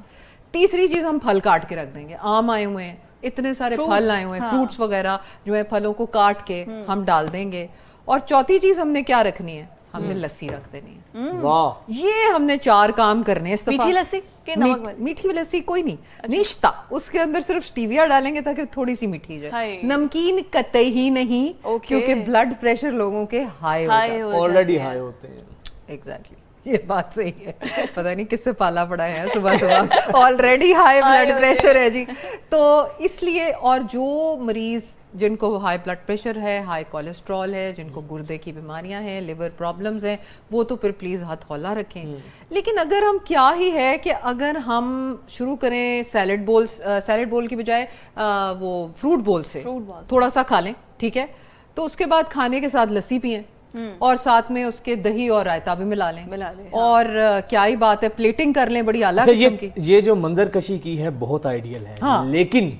تیسری چیز ہم پھل کاٹ کے رکھ دیں گے، آم آئے ہوئے ہیں، اتنے سارے پھل آئے ہوئے ہیں، فروٹس وغیرہ جو ہے پھلوں کو کاٹ کے ہم ڈال دیں گے۔ اور چوتھی چیز ہم نے کیا رکھنی ہے، ہم نے لسی رکھ دینی ہے۔ واہ، یہ ہم نے 4 کام کرنے ہیں۔ میٹھی لسی کہ نمک والی؟ میٹھی لسی کوئی نہیں، نشتا، اس کے اندر صرف اسٹیویا ڈالیں گے تاکہ تھوڑی سی میٹھی جائے، نمکین قطعی ہی نہیں، کیونکہ بلڈ پریشر لوگوں کے ہائی آلریڈی ہائی ہوتے ہیں۔ ایگزیکٹلی، یہ بات صحیح ہے، پتہ نہیں کس سے پالا پڑا ہے صبح صبح، آلریڈی ہائی بلڈ پریشر ہے جی۔ تو اس لیے، اور جو مریض جن کو ہائی بلڈ پریشر ہے، ہائی کولیسٹرول ہے، جن کو گردے کی بیماریاں ہیں، لیور پرابلمز ہیں، وہ تو پھر پلیز ہاتھ ہولا رکھیں۔ لیکن اگر ہم کیا ہی ہے کہ اگر ہم شروع کریں سیلڈ بول کی بجائے وہ فروٹ بول سے تھوڑا سا کھا لیں، ٹھیک ہے، تو اس کے بعد کھانے کے ساتھ لسی پئیں اور ساتھ میں اس کے دہی اور رائتا بھی ملا لیں اور کیا ہی بات ہے پلیٹنگ کر لیں بڑی اعلیٰ قسم کی. یہ جو منظر کشی کی ہے بہت آئیڈیل ہے, لیکن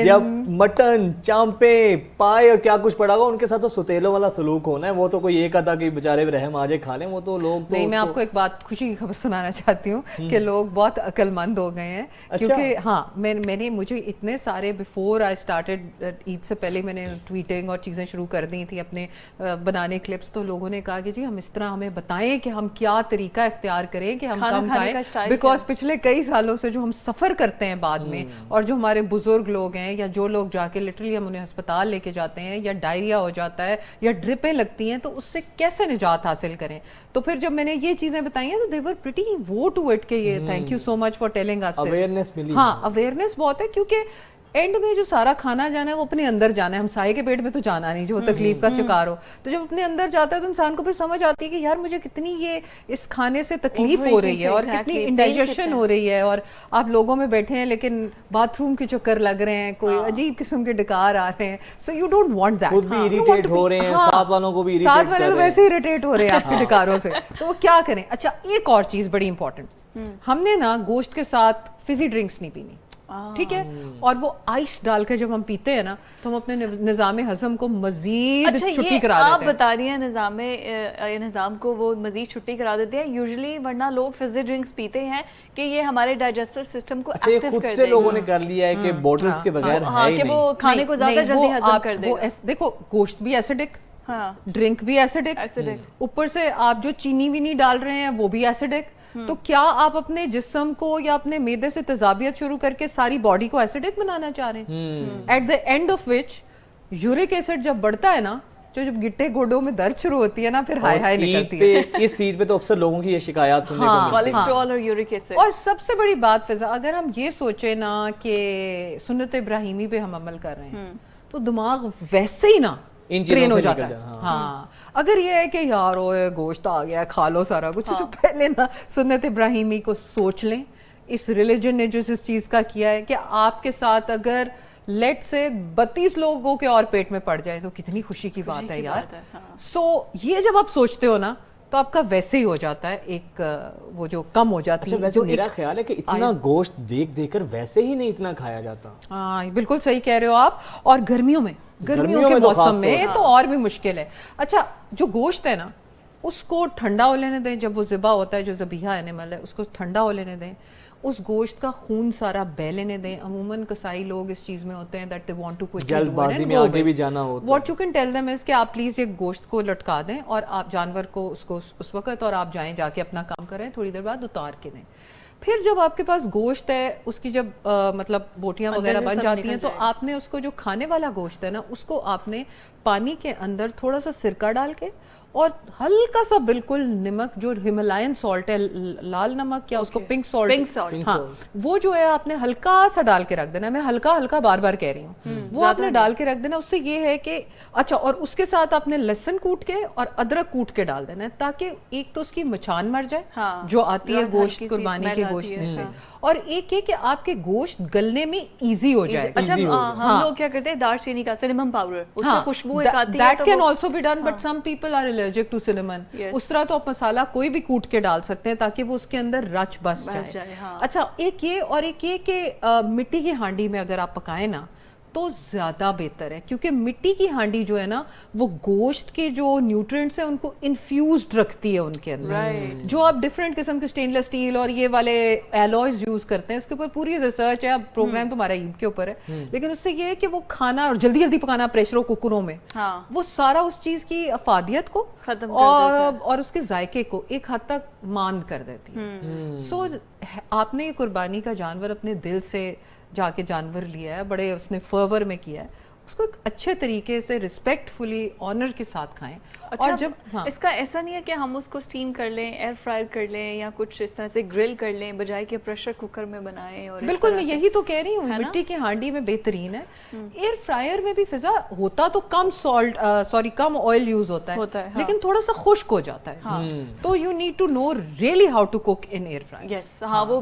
جب مٹن چامپے پائے اور کیا کچھ پڑا گا ان کے ساتھ تو ستیلوں والا سلوک ہونا ہے. وہ تو کوئی ایک آدھا کہ بیچارے رحم آ جائے کھا لیں, وہ تو لوگ تو. نہیں, میں آپ کو ایک بات خوشی کی خبر سنانا چاہتی ہوں کہ لوگ بہت عقل مند ہو گئے ہیں, کیونکہ ہاں میں نے مجھے اتنے سارے بیفور آئی اسٹارٹیڈ عید سے پہلے میں نے ٹویٹنگ اور چیزیں شروع کر دی تھی اپنے بنانے کلپس, تو لوگوں نے کہا کہ جی ہم اس طرح ہمیں بتائیں کہ ہم کیا طریقہ اختیار کریں کہ ہم کم کھائیں, بیکاز پچھلے کئی سالوں سے جو ہم سفر کرتے ہیں بعد میں, اور جو ہمارے بزرگ لوگ ہیں یا جو لوگ جا کے لٹرلی ہم انہیں ہسپتال لے کے جاتے ہیں یا ڈائریا ہو جاتا ہے یا ڈرپیں لگتی ہیں, تو اس سے کیسے نجات حاصل کریں. تو پھر جب میں نے یہ چیزیں بتائی ہیں تو they were pretty وہ ٹو اٹ کہ یہ thank you so much for telling us this. Awareness ملی. ہاں اویئرنیس بہت ہے, کیونکہ اینڈ میں جو سارا کھانا جانا ہے وہ اپنے اندر جانا ہے, ہم سائے کے پیٹ میں تو جانا نہیں جو تکلیف کا شکار ہو. تو جب اپنے اندر جاتا ہے تو انسان کو پھر سمجھ آتی ہے کہ یار مجھے کتنی یہ اس کھانے سے تکلیف ہو رہی ہے اور کتنی انڈائجیشن ہو رہی ہے, اور آپ لوگوں میں بیٹھے ہیں لیکن باتھ روم کے چکر لگ رہے ہیں, کوئی عجیب قسم کے ڈکار آ رہے ہیں, so you don't want that. خود بھی اریٹیٹ ہو رہے ہیں, ساتھ والوں کو بھی اریٹیٹ, ساتھ والے تو ویسے ہی اریٹیٹ ہو رہے ہیں آپ کے ڈکاروں سے, تو وہ کیا کریں. اچھا ایک اور چیز بڑی امپورٹنٹ, ہم نے نا گوشت کے ساتھ فزی ڈرنکس نہیں پینی, ٹھیک ہے, اور وہ آئس ڈال کے جب ہم پیتے ہیں نا تو ہم اپنے نظام ہضم کو مزید چھٹی کرا دیتے ہیں. آپ بتا رہی ہیں نظام کو وہ مزید چھٹی کرا دیتے ہیں یوزلی, ورنہ لوگ فزی ڈرنکس پیتے ہیں کہ یہ ہمارے ڈائجسٹو سسٹم کو ایکٹیو کر دے. خود سے لوگوں نے کر لیا ہے کہ بوٹلز کے بغیر ہے ہی کہ وہ کھانے کو زیادہ جلدی ہضم کر دے گا. دیکھو گوشت بھی ایسیڈک, ڈرنک بھی ایسیڈک, اوپر سے آپ جو چینی وینی ڈال رہے ہیں وہ بھی ایسیڈک, تو کیا آپ اپنے جسم کو یا اپنے معدے سے تذابیت شروع کر کے ساری باڈی کو ایسیڈک بنانا چاہ رہے ہیں, at the end of which uric acid جب بڑھتا ہے نا, جو گٹے گوڈوں میں درد شروع ہوتی ہے نا, پھر ہائی ہائی نکلتی ہے. اس چیز پہ تو اکثر لوگوں کی یہ شکایات سننے کو ملتی ہیں, کولیسٹرول اور یورک ایسڈ. اور سب سے بڑی بات فضا, اگر ہم یہ سوچیں نا کہ سنت ابراہیمی پہ ہم عمل کر رہے ہیں تو دماغ ویسے ہی نا ٹرین ہو جاتا ہے. ہاں اگر یہ ہے کہ یار گوشت آ گیا کھا لو سارا کچھ, تو پہلے نا سنت ابراہیمی کو سوچ لیں. اس ریلیجن نے جو اس چیز کا کیا ہے کہ آپ کے ساتھ اگر لیٹ سے 32 لوگوں کے اور پیٹ میں پڑ جائے تو کتنی خوشی کی بات ہے یار. سو یہ جب آپ سوچتے ہو نا تو آپ کا ویسے ہی ہو جاتا ہے, ایک وہ جو کم ہو جاتی ہے. جو میرا خیال ہے کہ اتنا گوشت دیکھ دیکھ کر ویسے ہی نہیں اتنا کھایا جاتا. ہاں بالکل صحیح کہہ رہے ہو آپ, اور گرمیوں کے موسم میں تو اور بھی مشکل ہے. اچھا جو گوشت ہے نا اس کو ٹھنڈا ہو لینے دیں, جب وہ ذبح ہوتا ہے جو ذبیحہ اینیمل ہے اس کو ٹھنڈا ہو لینے دیں, اس گوشت کا خون سارا بہ لینے دیں. عموماً کسائی لوگ اس چیز میں ہوتے ہیں that they want to quickly do it جلد بازی میں آگے بھی جانا ہوتا ہے. What you can tell them is کہ آپ پلیز یہ گوشت کو لٹکا دیں اور آپ جانور کو اس وقت, اور آپ جائیں جا کے اپنا کام کریں, تھوڑی دیر بعد اتار کے دیں. پھر جب آپ کے پاس گوشت ہے اس کی جب مطلب بوٹیاں وغیرہ بن جاتی ہیں تو آپ نے اس کو جو کھانے والا گوشت ہے نا اس کو آپ نے پانی کے اندر تھوڑا سا سرکہ ڈال کے اور ہلکا سا بالکل نمک, جو ہمالین سالٹ ہے, لال نمک یا اس کو پنک سالٹ, ہاں وہ جو ہے آپ نے ہلکا سا ڈال کے رکھ دینا. میں ہلکا ہلکا بار بار کہہ رہی ہوں, وہ آپ نے ڈال کے رکھ دینا. اس سے یہ ہے کہ اچھا, اور اس کے ساتھ آپ نے لہسن کوٹ کے اور ادرک کوٹ کے ڈال دینا ہے تاکہ ایک تو اس کی مچھان مر جائے جو آتی ہے گوشت قربانی کے گوشت میں سے, اور ایک ہے کہ آپ کے گوشت گلنے میں ایزی ہو جائے. اچھا ہم لوگ کیا کرتے ہیں دار چینی کا سینیمم پاؤڈر, اس سے خوشبو ایک آتی ہے, that can also be done but some people are allergic to cinnamon. اس طرح تو آپ مسالہ کوئی بھی کوٹ کے ڈال سکتے ہیں تاکہ وہ اس کے اندر رچ بس جائے. اچھا ایک یہ, اور ایک یہ کہ مٹی کی ہانڈی میں اگر آپ پکائیں نا تو زیادہ بہتر ہے, کیونکہ مٹی کی ہانڈی جو ہے نا وہ گوشت کے جو نیوٹرینٹس ہیں ان کو انفیوزڈ رکھتی ہے ان کے اندر. جو آپ ڈفرینٹ قسم کے اسٹینلیس اسٹیل اور یہ والے ایلوائز یوز کرتے ہیں, اس کے اوپر پوری ریسرچ ہے. اب پروگرام تو ہمارا عید کے اوپر ہے, لیکن اس سے یہ ہے کہ وہ کھانا اور جلدی جلدی پکانا پریشروں کوکروں میں, وہ سارا اس چیز کی افادیت کو اور اس کے ذائقے کو ایک حد تک ماند کر دیتی ہے. سو آپ نے یہ قربانی کا جانور اپنے دل سے جا کے جانور لیا ہے, بڑے اس نے فرور میں کیا ہے, اس کو ایک اچھے طریقے سے ریسپیکٹ فلی آنر کے ساتھ کھائیں. اور جب اس کا ایسا نہیں ہے کہ ہم اس کو اسٹیم کر لیں, ایئر فرائر کر لیں یا کچھ اس طرح سے گرل کر لیں بجائے کہ پریشر کوکر میں بنائیں. اور بالکل میں یہی تو کہہ رہی ہوں, مٹی کی ہانڈی میں بہترین ہے. ایئر فرائر میں بھی فضا ہوتا تو کم کم آئل یوز ہوتا ہے, لیکن تھوڑا سا خشک ہو جاتا ہے, تو you need to know really how to cook in air fryer. Yes ہاں, وہ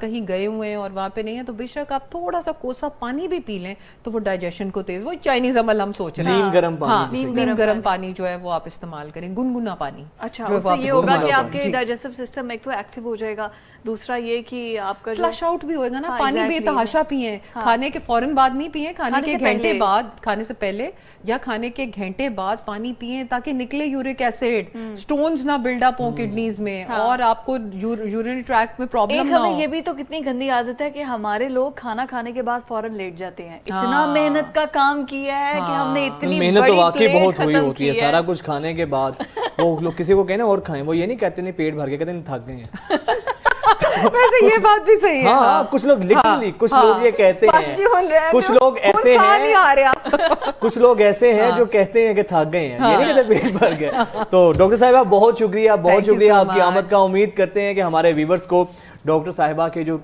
کہیں گئے ہوئے ہیں اور وہاں پہ نہیں ہے تو بے شک آپ تھوڑا سا کوسا پانی بھی پی لیں تو وہ ڈائجیشن کو تیز, وہ چائنیز عمل ہم سوچ رہے ہیں, نیم گرم پانی, نیم گرم پانی جو ہے وہ آپ استعمال کریں, گنگنا پانی. اچھا, اس سے یہ ہوگا کہ آپ کے ڈائجسٹو سسٹم ایک تو ایکٹیو ہو جائے گا, دوسرا یہ کہ آپ کا فلش آؤٹ بھی ہوئے گا نا. پانی بے تحاشا پیئیں, کھانے کے فوراً بعد نہیں پیئیں, کھانے کے گھنٹے بعد, کھانے سے پہلے یا کھانے کے گھنٹے بعد پانی پیئیں تاکہ نکلے یورک ایسڈ, سٹونز نہ بلڈ اپ ہوں کڈنیز میں اور آپ کو یورینری ٹریکٹ میں پرابلم نہ ہو. یہ بھی تو کتنی گندی عادت ہے کہ ہمارے لوگ کھانا کھانے کے بعد فوراً لیٹ جاتے ہیں. اتنا محنت کا کام کیا ہے کہ ہم نے اتنی محنت تو واقعی بہت ہوئی ہوتی ہے, سارا کچھ کھانے کے بعد وہ لوگ کسی کو کہیں نا اور کھائیں, وہ یہ نہیں کہتے نہیں پیٹ بھر کے, کہتے نہیں تھک گئے ہیں. ویسے یہ بات بھی صحیح ہے. ہاں, کچھ لوگ لٹرلی, کچھ لوگ یہ کہتے ہیں, کچھ لوگ ایسے ہیں, کچھ لوگ ایسے ہیں جو کہتے ہیں کہ تھک گئے ہیں, یہ نہیں کہتے پیٹ بھر گئے. تو ڈاکٹر صاحبہ بہت شکریہ, بہت شکریہ آپ کی آمد کا. امید کرتے ہیں کہ ہمارے ویورز کو ڈاکٹر صاحبہ کے جو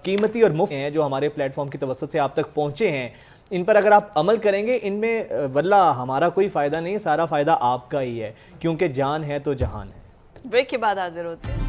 قیمتی اور مفت ہیں جو ہمارے پلیٹ فارم کی توسط سے آپ تک پہنچے ہیں, ان پر اگر آپ عمل کریں گے, ان میں واللہ ہمارا کوئی فائدہ نہیں, سارا فائدہ آپ کا ہی ہے, کیونکہ جان ہے تو جہان ہے. بریک کے بعد حاضر ہوتے ہیں.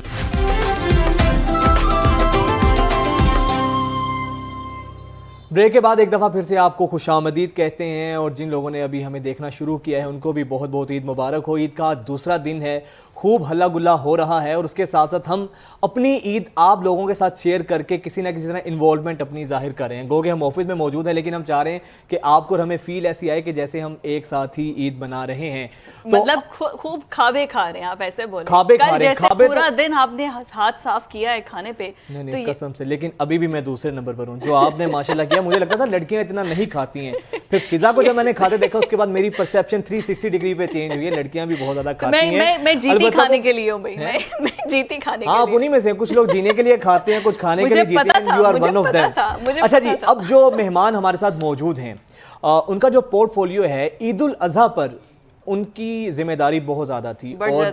بریک کے بعد ایک دفعہ پھر سے آپ کو خوش آمدید کہتے ہیں, اور جن لوگوں نے ابھی ہمیں دیکھنا شروع کیا ہے ان کو بھی بہت بہت عید مبارک ہو. عید کا دوسرا دن ہے, خوب ہلہ گلہ ہو رہا ہے, اور اس کے ساتھ ساتھ ہم اپنی عید آپ لوگوں کے ساتھ شیئر کر کے کسی نہ کسی طرح انوالومنٹ اپنی ظاہر کر رہے ہیں. گو کہ ہم آفس میں موجود ہیں لیکن ہم چاہ رہے ہیں کہ آپ کو ہمیں فیل ایسی آئے کہ جیسے ہم ایک ساتھ ہی عید بنا رہے ہیں. مطلب خوب کھابے کھا رہے ہیں آپ, ایسے بولیں کھابے کھا رہے ہیں, جیسے پورا دن آپ نے ہاتھ صاف کیا ہے کھانے پہ. نہیں قسم سے, لیکن ابھی بھی میں دوسرے نمبر پر ہوں. جو آپ نے ماشاءاللہ کیا, مجھے لگتا تھا لڑکیاں اتنا نہیں کھاتی ہیں, پھر فضا کو جب میں نے کھاتے دیکھا اس کے بعد میری پرسیپشن 360 ڈگری پہ چینج ہوئی ہے. لڑکیاں بھی بہت زیادہ کھاتی ہیں. میں جیتی کھانے کے لیے ہوں بھائی, میں جیتی کھانے کے لیے. آپ انہی میں سے, کچھ لوگ جینے کے لیے کھاتے ہیں, کچھ کھانے کے لیے جیتے ہیں. You are one of them. اچھا جی, اب جو مہمان ہمارے ساتھ موجود ہیں ان کا جو پورٹ فولیو ہے عید الاضحیٰ پر, ان کی ذمہ داری بہت زیادہ تھی, اور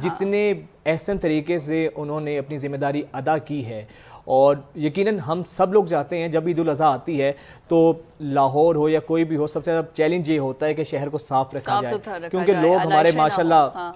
جتنے احسن طریقے سے انہوں نے اپنی ذمہ داری ادا کی ہے, اور یقیناً ہم سب لوگ چاہتے ہیں جب عید الاضحیٰ آتی ہے تو لاہور ہو یا کوئی بھی ہو, سب سے زیادہ چیلنج یہ ہوتا ہے کہ شہر کو صاف رکھا جائے, کیونکہ لوگ ہمارے ماشاءاللہ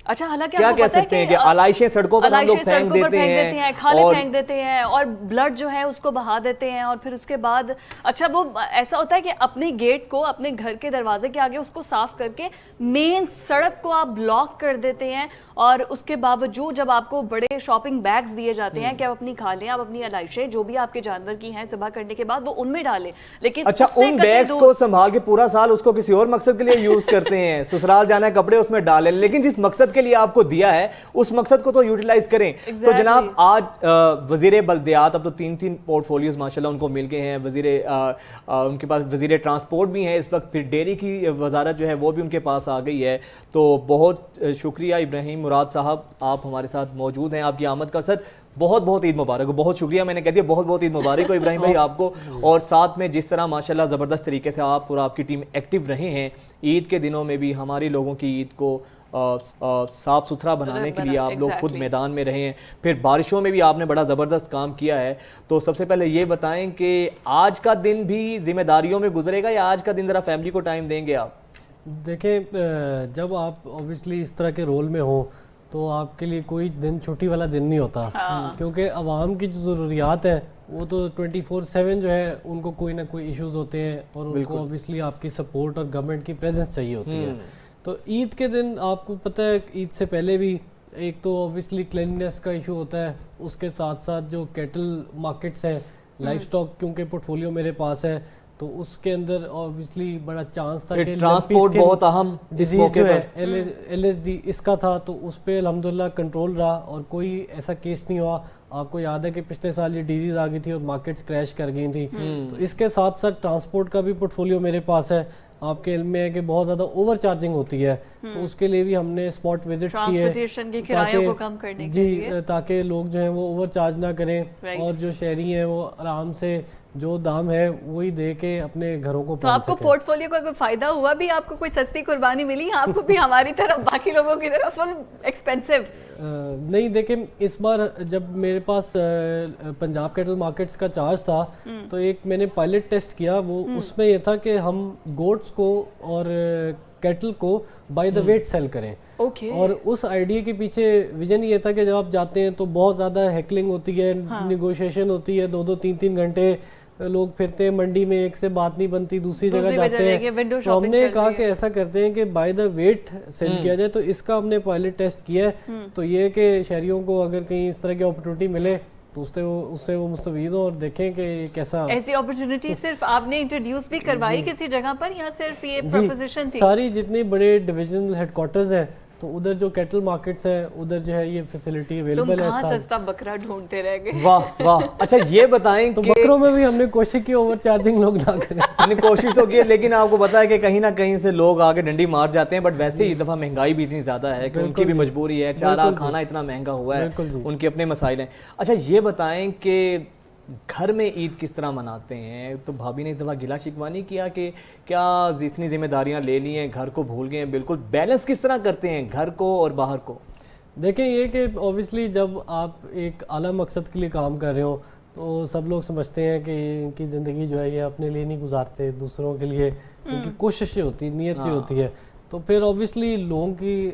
اچھا حالانکہ کیا کہہ سکتے ہیں کہ علائشیں سڑکوں پر ہم لوگ پھینک دیتے ہیں, کھالے پھینک دیتے ہیں, اور بلڈ جو ہے اس کو بہا دیتے ہیں, اور پھر اس کے بعد اچھا وہ ایسا ہوتا ہے کہ اپنے گیٹ کو, اپنے گھر کے دروازے کے آگے اس کو صاف کر کے مین سڑک کو آپ بلاک کر دیتے ہیں, اور اس کے باوجود جب آپ کو بڑے شاپنگ بیگز دیے جاتے ہیں کہ آپ اپنی کھالیں, آپ اپنی علائشیں جو بھی آپ کے جانور کی ہیں ذبح کرنے کے بعد وہ ان میں ڈالیں. لیکن اچھا ان بیگز کو سنبھال کے پورا سال اس کو کسی اور مقصد کے لیے یوز کرتے ہیں, سسرال جانا ہے کپڑے اس میں ڈالیں, لیکن جس مقصد کے لیے آپ کو دیا ہے اس مقصد کو تو یوٹیلائز کریں. تو جناب آج وزیر بلدیات, اب تو 3 پورٹ فولیوز ماشاءاللہ ان کو مل گئے ہیں, ان کے پاس وزیر ٹرانسپورٹ بھی ہیں اس وقت, پھر ڈیری کی وزارت جو ہے وہ بھی ان کے پاس آ گئی ہے. تو بہت شکریہ ابراہیم مراد صاحب, آپ ہمارے ساتھ موجود ہیں, آپ کی آمد کا. سر بہت بہت عید مبارک ہو, بہت شکریہ, میں نے کہہ دیا بہت بہت عید مبارک ہو ابراہیم بھائی آپ کو. اور ساتھ میں جس طرح ماشاءاللہ زبردست طریقے سے آپ اور آپ کی ٹیم ایکٹیو رہے ہیں عید کے دنوں میں بھی, ہماری لوگوں کی عید کو صاف ستھرا بنانے کے لیے آپ لوگ خود میدان میں رہے ہیں, پھر بارشوں میں بھی آپ نے بڑا زبردست کام کیا ہے. تو سب سے پہلے یہ بتائیں کہ آج کا دن بھی ذمہ داریوں میں گزرے گا یا آج کا دن ذرا فیملی کو ٹائم دیں گے آپ؟ دیکھیں جب آپ اوبیسلی اس طرح کے رول میں ہوں تو آپ کے لیے کوئی دن چھٹی والا دن نہیں ہوتا, کیونکہ عوام کی جو ضروریات ہیں وہ تو 24/7 جو ہے ان کو کوئی نہ کوئی ایشوز ہوتے ہیں, اور ان کو اوبیسلی آپ کی سپورٹ اور گورنمنٹ کی پریزنس چاہیے ہوتی ہے. تو عید کے دن آپ کو پتہ ہے عید سے پہلے بھی ایک تو اوبیسلی کلیننس کا ایشو ہوتا ہے, اس کے ساتھ ساتھ جو کیٹل مارکیٹس ہیں, لائف سٹاک کیونکہ پورٹ فولیو میرے پاس ہے تو اس کے اندر اوبیسلی بڑا چانس تھا کہ ٹرانسپورٹ بہت اہم ڈیزیز جو ہے LSD اس کا تھا, تو اس پہ الحمدللہ کنٹرول رہا اور کوئی ایسا کیس نہیں ہوا. آپ کو یاد ہے کہ پچھلے سال یہ ڈیزیز آ گئی تھی اور مارکیٹس کریش کر گئی تھی. تو اس کے ساتھ ساتھ ٹرانسپورٹ کا بھی پورٹ فولیو میرے پاس ہے. آپ کے علم میں ہے کہ بہت زیادہ اوور چارجنگ ہوتی ہے, تو اس کے لیے بھی ہم نے اسپاٹ وزٹس کیے جی, تاکہ لوگ جو ہیں وہ اوور چارج نہ کریں, اور جو شہری ہیں وہ آرام سے جو دام ہے وہی دے کے اپنے گھروں کو پہنچ سکیں. تو آپ کو پورٹ فولیو کا کوئی فائدہ ہوا بھی, آپ کو کوئی سستی قربانی ملی, آپ کو بھی ہماری طرح باقی لوگوں کی طرح فل ایکسپینسو؟ نہیں دیکھیں, اس بار جب میرے پاس پنجاب کیٹل مارکیٹس کا چارج تھا تو ایک میں نے پائلٹ ٹیسٹ کیا, وہ اس میں یہ تھا کہ ہم گوٹس کو اور کیٹل کو بائی دا ویٹ سیل کریں. اور اس آئیڈیا کے پیچھے ویژن یہ تھا کہ جب آپ جاتے ہیں تو بہت زیادہ ہیکلنگ ہوتی ہے, نیگوشیشن ہوتی ہے, 2-3 گھنٹے لوگ پھرتے ہیں منڈی میں, ایک سے بات نہیں بنتی, دوسری جگہ جاتے ہیں. تو ہم نے کہا کہ ایسا کرتے ہیں کہ بائی دا ویٹ سیل کیا جائے. تو اس کا ہم نے پائلٹ ٹیسٹ کیا ہے. تو یہ کہ شہریوں کو اگر کہیں اس طرح کی اپرچونٹی ملے تو اس سے وہ مستفید ہوں اور دیکھیں کہ کیسا. ایسی اپرچونٹی صرف آپ نے انٹروڈیوس بھی کروائی کسی جگہ پر یا صرف یہ پروپوزیشن تھی؟ ساری جتنے بڑے ڈویژنل ہیڈ کوارٹرز ہیں تو ادھر جو کیٹل مارکیٹس ہیں ادھر جو ہے یہ فیسلٹی اویلیبل ہے. تم کہاں سستا بکرا ڈھونڈتے رہ گئے. واہ واہ. اچھا یہ بتائیں تو بکروں میں بھی ہم نے کوشش کی اوور چارجنگ لوگ نہ کریں. ہم نے کوشش تو کی, لیکن آپ کو پتا ہے کہ کہیں نہ کہیں سے لوگ آگے ڈنڈی مار جاتے ہیں. بٹ ویسے اس دفعہ مہنگائی بھی اتنی زیادہ ہے کہ ان کی بھی مجبوری ہے, چارہ کھانا اتنا مہنگا ہوا ہے, ان کے اپنے مسائل ہیں. اچھا یہ بتائیں کہ گھر میں عید کس طرح مناتے ہیں؟ تو بھابھی نے اس دفعہ گلا شکوہ نہیں کیا کہ کیا اتنی ذمہ داریاں لے لی ہیں, گھر کو بھول گئے ہیں بالکل؟ بیلنس کس طرح کرتے ہیں گھر کو اور باہر کو؟ دیکھیں یہ کہ اوبیسلی جب آپ ایک اعلیٰ مقصد کے لیے کام کر رہے ہو تو سب لوگ سمجھتے ہیں کہ ان کی زندگی جو ہے یہ اپنے لیے نہیں گزارتے, دوسروں کے لیے ان کی کوشش یہ ہوتی ہے, نیت یہ ہوتی ہے. تو پھر اوبیسلی لوگوں کی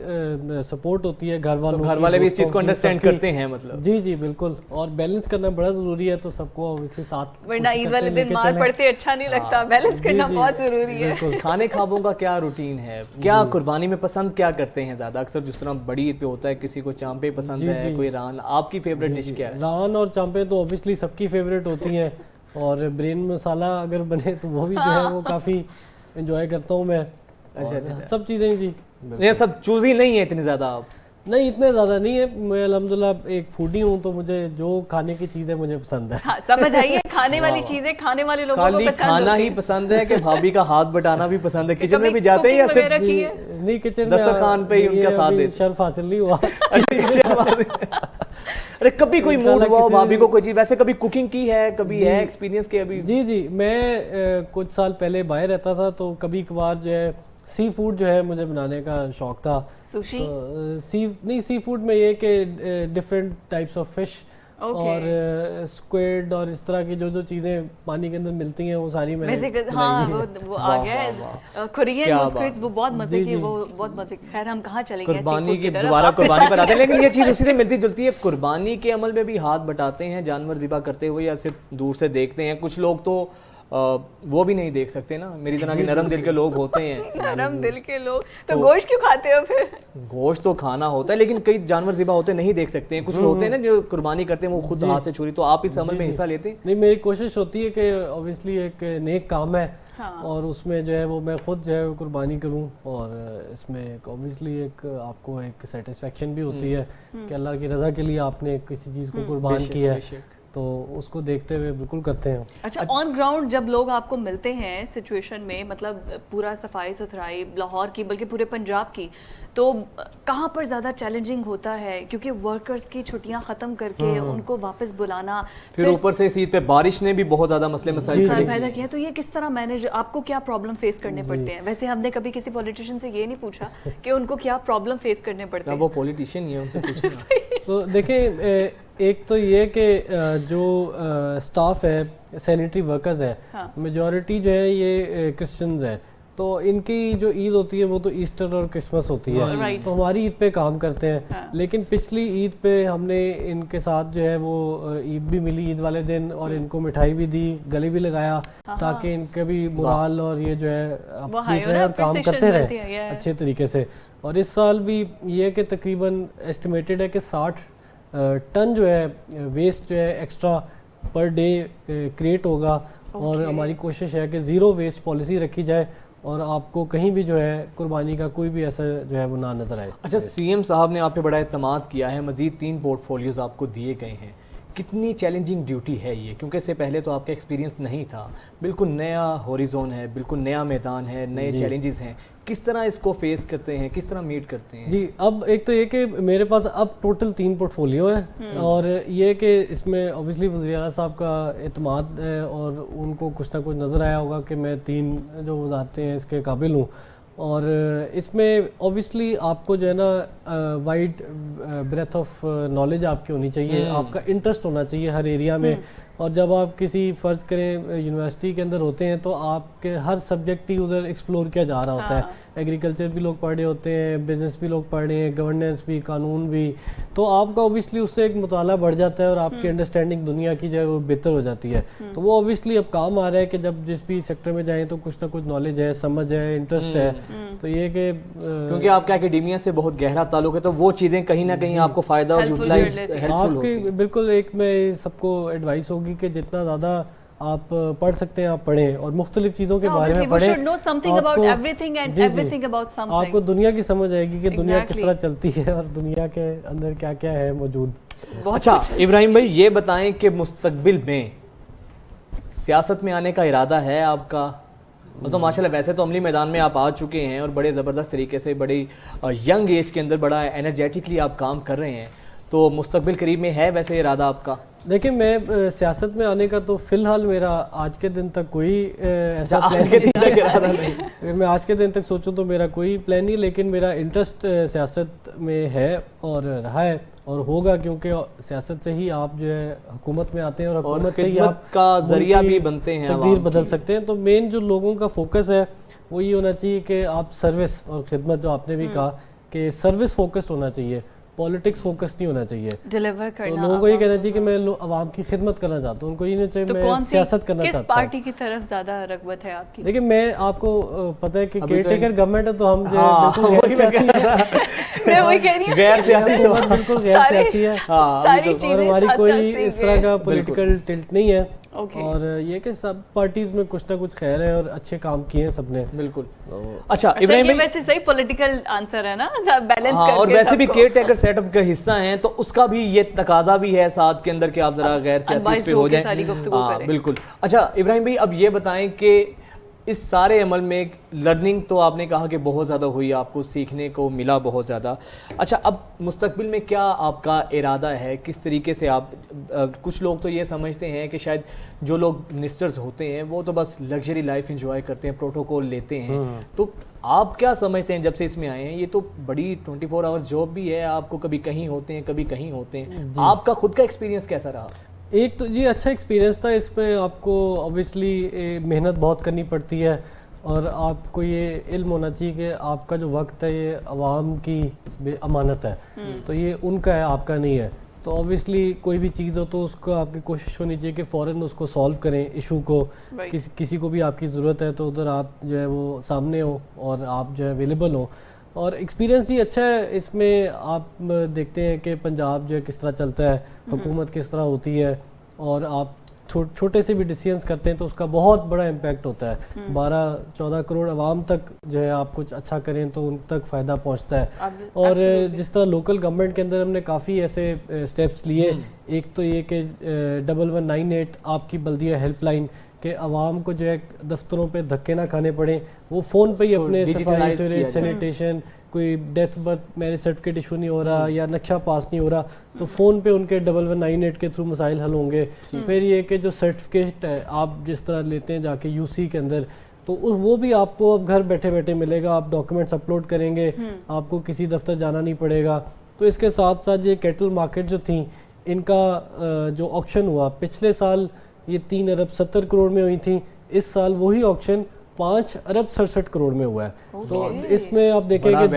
سپورٹ ہوتی ہے, گھر والوں کی, گھر والے بھی اس چیز کو انڈرسٹینڈ کرتے ہیں مطلب. جی جی بالکل. اور بیلنس کرنا بڑا ضروری ہے تو سب کو اوبیسلی ساتھ, ورنہ عید والے دن مار پڑتے اچھا نہیں لگتا. بیلنس کرنا بہت ضروری ہے. کھانے کھابوں کا کیا روٹین ہے؟ کیا قربانی میں پسند کیا کرتے ہیں زیادہ؟ اکثر جس طرح بڑی عید پہ ہوتا ہے کسی کو چانپے پسند ہے, کوئی ران. آپ کی فیوریٹ ڈش کیا ہے؟ ران اور چانپے تو اوبیسلی سب کی فیوریٹ ہوتی ہیں, اور برین مسالہ اگر بنے تو وہ بھی جو ہے وہ کافی انجوائے کرتا ہوں میں. سب چیزیں جی. یہ سب چوزی نہیں ہے اتنی زیادہ آپ؟ نہیں اتنے زیادہ نہیں ہے. میں الحمدللہ ایک فوڈی ہوں تو مجھے جو کھانے کی چیزیں مجھے پسند ہے. سمجھ آئیے, کھانے والی چیزیں کھانے والے لوگوں کو پسند کھانا ہی پسند ہے کہ بھابھی کا ہاتھ بٹانا بھی پسند ہے؟ کچن میں بھی جاتے ہیں یا صرف نہیں کچن دسترخوان پہ ہی ان کا ساتھ دیتے؟ شرف حاصل نہیں ہوا. ارے کبھی کوئی موڈ ہوا بھابھی کو کوئی چیز, ویسے کبھی کوکنگ کی ہے, کبھی ہے ایکسپیرینس کے؟ ابھی جی میں کچھ سال پہلے باہر رہتا تھا تو کبھی کبھار جو ہے سی فوڈ جو ہے مجھے بنانے کا شوق تھا. سوشی نہیں, سی فوڈ میں یہ کہ ڈفرینٹ ٹائپس آف فش اور اسکویڈ اور اس طرح کی جو چیزیں پانی کے اندر ملتی ہیں وہ ساری میں. ہاں وہ آ گیا کورین اسکویڈز, وہ بہت مزے کی, وہ بہت مزے. خیر ہم کہاں چلیں گے قربانی کی, دوبارہ قربانی پر آتے ہیں, لیکن یہ چیز اسی سے ملتی جلتی ہے. قربانی کے عمل میں بھی ہاتھ بٹاتے ہیں جانور ذبح کرتے ہوئے یا صرف دور سے دیکھتے ہیں؟ کچھ لوگ تو وہ بھی نہیں دیکھ سکتے نا, میری طرح کے نرم دل کے لوگ ہوتے ہیں. نرم دل کے لوگ تو گوشت کیوں کھاتے ہو پھر؟ گوشت تو کھانا ہوتا ہے لیکن کئی جانور ذبح ہوتے نہیں دیکھ سکتے ہیں. کچھ لوگ ہوتے ہیں نا جو قربانی کرتے ہیں وہ خود ہاتھ سے چھری. تو آپ اس عمل میں حصہ لیتے ہیں؟ نہیں, میری کوشش ہوتی ہے کہ اوبیسلی ایک نیک کام ہے اور اس میں جو ہے وہ میں خود جو ہے قربانی کروں, اور اس میں اوبیسلی ایک آپ کو ایک سیٹسفیکشن بھی ہوتی ہے کہ اللہ کی رضا کے لیے آپ نے کسی چیز کو قربان کیا ہے, تو اس کو دیکھتے ہوئے بالکل کرتے ہیں. اچھا آن گراؤنڈ جب لوگ آپ کو ملتے ہیں سچویشن میں, مطلب پورا صفائی ستھرائی لاہور کی بلکہ پورے پنجاب کی, تو کہاں پر زیادہ چیلنجنگ ہوتا ہے؟ کیونکہ ورکرز کی چھٹیاں ختم کر کے ان کو واپس بلانا, پھر اوپر سے اس عید پہ بارش نے بھی بہت زیادہ مسئلے مسائل پیدا کیا, تو یہ کس طرح مینیج, آپ کو کیا پرابلم فیس کرنے پڑتے ہیں؟ ویسے ہم نے کبھی کسی پولیٹیشین سے یہ نہیں پوچھا کہ ان کو کیا پرابلم فیس کرنے پڑتے ہیں. وہ پولیٹیشین ہی ہے, ان سے پوچھنا. تو دیکھیں ایک تو یہ کہ جو سٹاف ہے, سینیٹری ورکرز ہیں, میجورٹی جو ہے یہ کرسچنز ہیں, تو ان کی جو عید ہوتی ہے وہ تو ایسٹر اور کرسمس ہوتی ہے, تو ہماری عید پہ کام کرتے ہیں. لیکن پچھلی عید پہ ہم نے ان کے ساتھ جو ہے وہ عید بھی ملی عید والے دن, اور ان کو مٹھائی بھی دی, گلے بھی لگایا, تاکہ ان کا بھی مرال اور یہ جو ہے اپڈیٹ رہے اور کام کرتے رہے اچھے طریقے سے. اور اس سال بھی یہ کہ تقریباً ایسٹیمیٹڈ ہے کہ 60 ٹن جو ہے ویسٹ جو ہے ایکسٹرا پر ڈے کریٹ ہوگا, اور ہماری کوشش ہے کہ زیرو ویسٹ پالیسی رکھی جائے اور آپ کو کہیں بھی جو ہے قربانی کا کوئی بھی ایسا جو ہے وہ نہ نظر آئے. اچھا سی ایم صاحب نے آپ پہ بڑا اعتماد کیا ہے, مزید 3 پورٹ فولیوز آپ کو دیے گئے ہیں. کتنی چیلنجنگ ڈیوٹی ہے یہ؟ کیونکہ اس سے پہلے تو آپ کا ایکسپیرینس نہیں تھا, بالکل نیا ہوریزون ہے, بالکل نیا میدان ہے, نئے چیلنجز ہیں. کس طرح اس کو فیس کرتے ہیں, کس طرح میٹ کرتے ہیں؟ جی اب ایک تو یہ کہ میرے پاس اب ٹوٹل 3 پورٹ فولیو ہے, اور یہ کہ اس میں اوبیسلی وزیر اعلیٰ صاحب کا اعتماد ہے, اور ان کو کچھ نہ کچھ نظر آیا ہوگا کہ میں 3 جو وزارتیں ہیں اس کے قابل ہوں. اور اس میں اوبیسلی آپ کو جو ہے نا وائڈ بریتھ آف نالج آپ کی ہونی چاہیے, آپ کا انٹرسٹ ہونا چاہیے ہر ایریا میں, اور جب آپ کسی فرض کریں یونیورسٹی کے اندر ہوتے ہیں تو آپ کے ہر سبجیکٹ ہی ادھر ایکسپلور کیا جا رہا ہوتا ہے. ایگریکلچر بھی لوگ پڑھ رہے ہوتے ہیں, بزنس بھی لوگ پڑھ رہے ہیں, گورننس بھی, قانون بھی, تو آپ کا اوبیسلی اس سے ایک مطالعہ بڑھ جاتا ہے اور آپ کی انڈرسٹینڈنگ دنیا کی جو ہے وہ بہتر ہو جاتی ہے. تو وہ اوبیسلی اب کام آ رہا ہے کہ جب جس بھی سیکٹر میں جائیں تو کچھ نہ کچھ نالج ہے, سمجھ ہے, انٹرسٹ ہے. تو یہ کہ کیونکہ آپ کا اکیڈیمیا سے بہت گہرا تعلق ہے تو وہ چیزیں کہیں نہ کہیں آپ کو فائدہ اور یوٹیلائز آپ کی بالکل ایک میں سب کو ایڈوائس ہوگی کہ جتنا زیادہ آپ پڑھ سکتے ہیں آپ پڑھیں اور مختلف چیزوں کے بارے میں پڑھیں. آپ کو دنیا کی سمجھ آئے گی کہ دنیا کس طرح چلتی ہے اور دنیا کے اندر کیا کیا ہے موجود. اچھا ابراہیم بھائی یہ بتائیں کہ مستقبل میں سیاست میں آنے کا ارادہ ہے آپ کا؟ تو ماشاءاللہ ویسے تو عملی میدان میں آپ آ چکے ہیں اور بڑے زبردست طریقے سے بڑی ینگ ایج کے اندر بڑا انرجیٹکلی آپ کام کر رہے ہیں, تو مستقبل قریب میں ہے ویسے ارادہ آپ کا؟ دیکھیں میں سیاست میں آنے کا تو فی الحال میرا آج کے دن تک کوئی ایسا اگر میں آج کے دن تک سوچوں تو میرا کوئی پلان نہیں, لیکن میرا انٹرسٹ سیاست میں ہے اور رہا ہے اور ہوگا, کیونکہ سیاست سے ہی آپ جو ہے حکومت میں آتے ہیں اور حکومت سے ہی آپ کا ذریعہ بھی بنتے ہیں, تقدیر بدل سکتے ہیں. تو مین جو لوگوں کا فوکس ہے وہ یہ ہونا چاہیے کہ آپ سروس اور خدمت, جو آپ نے بھی کہا کہ سروس فوکسڈ ہونا چاہیے, پالیٹکس فوکس نہیں ہونا چاہیے. ڈیلیور کرنا, تو لوگوں کو یہ کہنا چاہیے کہ میں عوام کی خدمت کرنا چاہتا ہوں, ان کو یہ نہیں چاہیے میں سیاست کرنا چاہتا ہوں. کس پارٹی کی طرف زیادہ رغبت ہے آپ کی؟ دیکھیں میں آپ کو پتہ ہے کہ کیئر ٹیکر گورنمنٹ ہے تو ہم بالکل غیر سیاسی بالکل غیر سیاسی ہے اور ہماری کوئی اس طرح کا پولیٹیکل ٹلٹ نہیں ہے. اور یہ کہ سب پارٹیز میں کچھ نہ کچھ خیر ہے اور اچھے کام کیے ہیں سب نے. بالکل. اچھا ابراہیم بھائی ویسے صحیح پولیٹیکل آنسر ہے نا, بیلنس کر کے, اور ویسے بھی کیئر ٹیکر سیٹ اپ کا حصہ ہیں تو اس کا بھی یہ تقاضا بھی ہے ساتھ کے اندر کہ آپ ذرا غیر سیاسی پہ ہو جائیں. بالکل. اچھا ابراہیم بھائی اب یہ بتائیں کہ اس سارے عمل میں لرننگ تو آپ نے کہا کہ بہت زیادہ ہوئی, آپ کو سیکھنے کو ملا بہت زیادہ. اچھا اب مستقبل میں کیا آپ کا ارادہ ہے, کس طریقے سے آپ, کچھ لوگ تو یہ سمجھتے ہیں کہ شاید جو لوگ منسٹرز ہوتے ہیں وہ تو بس لگژری لائف انجوائے کرتے ہیں, پروٹوکول لیتے ہیں, تو آپ کیا سمجھتے ہیں جب سے اس میں آئے ہیں؟ یہ تو بڑی 24 آورز جاب بھی ہے, آپ کو کبھی کہیں ہوتے ہیں کبھی کہیں ہوتے ہیں, آپ کا خود کا ایکسپیرینس کیسا رہا؟ ایک تو یہ اچھا ایکسپیرینس تھا, اس میں آپ کو اوبیسلی محنت بہت کرنی پڑتی ہے اور آپ کو یہ علم ہونا چاہیے کہ آپ کا جو وقت ہے یہ عوام کی امانت ہے, تو یہ ان کا ہے, آپ کا نہیں ہے. تو اوبیسلی کوئی بھی چیز ہو تو اس کو آپ کی کوشش ہونی چاہیے کہ فوراً اس کو سالو کریں ایشو کو. کسی کو بھی آپ کی ضرورت ہے تو ادھر آپ جو ہے وہ سامنے ہو اور آپ جو ہے اویلیبل ہو. اور ایکسپیرینس جی اچھا ہے, اس میں آپ دیکھتے ہیں کہ پنجاب جو ہے کس طرح چلتا ہے, حکومت کس طرح ہوتی ہے, اور آپ چھوٹے سے بھی ڈیسیژنس کرتے ہیں تو اس کا بہت بڑا امپیکٹ ہوتا ہے. 12-14 کروڑ عوام تک جو ہے آپ کچھ اچھا کریں تو ان تک فائدہ پہنچتا ہے. اور جس طرح لوکل گورنمنٹ کے اندر ہم نے کافی ایسے اسٹیپس لیے, ایک تو یہ کہ 1198 آپ کی بلدیہ ہیلپ لائن, کہ عوام کو جو ہے دفتروں پہ دھکے نہ کھانے پڑیں, وہ فون پہ ہی اپنے صفائی سیوریج سینیٹیشن, کوئی death birth marriage certificate issue نہیں ہو رہا یا نقشہ پاس نہیں ہو رہا تو فون پہ ان کے 1198 کے تھرو مسائل حل ہوں گے. پھر یہ کہ جو سرٹیفکیٹ ہے آپ جس طرح لیتے ہیں جا کے یو سی کے اندر, تو وہ بھی آپ کو اب گھر بیٹھے بیٹھے ملے گا, آپ ڈاکیومنٹس اپلوڈ کریں گے, آپ کو کسی دفتر جانا نہیں پڑے گا. تو اس کے ساتھ ساتھ یہ کیٹل مارکیٹ جو تھیں ان کا جو آکشن ہوا پچھلے سال یہ 3 ارب 70 کروڑ میں ہوئی تھیں, اس سال وہی آکشن 5 ارب 67 کروڑ میں ہوا ہے. تو اس میں آپ دیکھیں کہ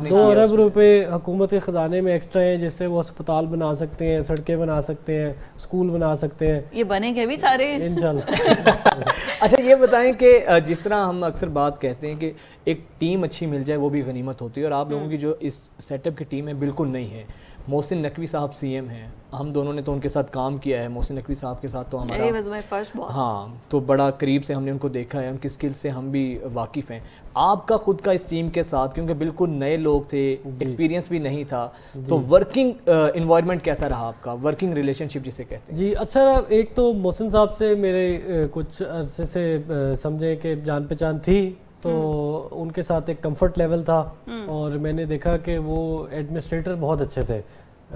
2 ارب روپے حکومت کے خزانے میں ایکسٹرا ہیں جس سے وہ اسپتال بنا سکتے ہیں, سڑکیں بنا سکتے ہیں, اسکول بنا سکتے ہیں. یہ بنے گے بھی سارے انشاءاللہ. اچھا یہ بتائیں کہ جس طرح ہم اکثر بات کہتے ہیں کہ ایک ٹیم اچھی مل جائے وہ بھی غنیمت ہوتی ہے, اور آپ لوگوں کی جو اس سیٹ اپ کی ٹیم ہے بالکل نہیں ہے. محسن نقوی صاحب سی ایم ہیں, ہم دونوں نے تو ان کے ساتھ کام کیا ہے. محسن نقوی صاحب کے ساتھ تو ہمارا ہاں تو بڑا قریب سے ہم نے ان کو دیکھا ہے, ان کی اسکل سے ہم بھی واقف ہیں. آپ کا خود کا اس ٹیم کے ساتھ, کیونکہ بالکل نئے لوگ تھے, ایکسپیرینس بھی نہیں تھا, تو ورکنگ انوائرمنٹ کیسا رہا آپ کا, ورکنگ ریلیشن شپ جسے کہتے ہیں؟ جی اچھا رہا. ایک تو محسن صاحب سے میرے کچھ عرصے سے سمجھیں کہ جان پہچان تھی, تو ان کے ساتھ ایک کمفرٹ لیول تھا, اور میں نے دیکھا کہ وہ ایڈمنسٹریٹر بہت اچھے تھے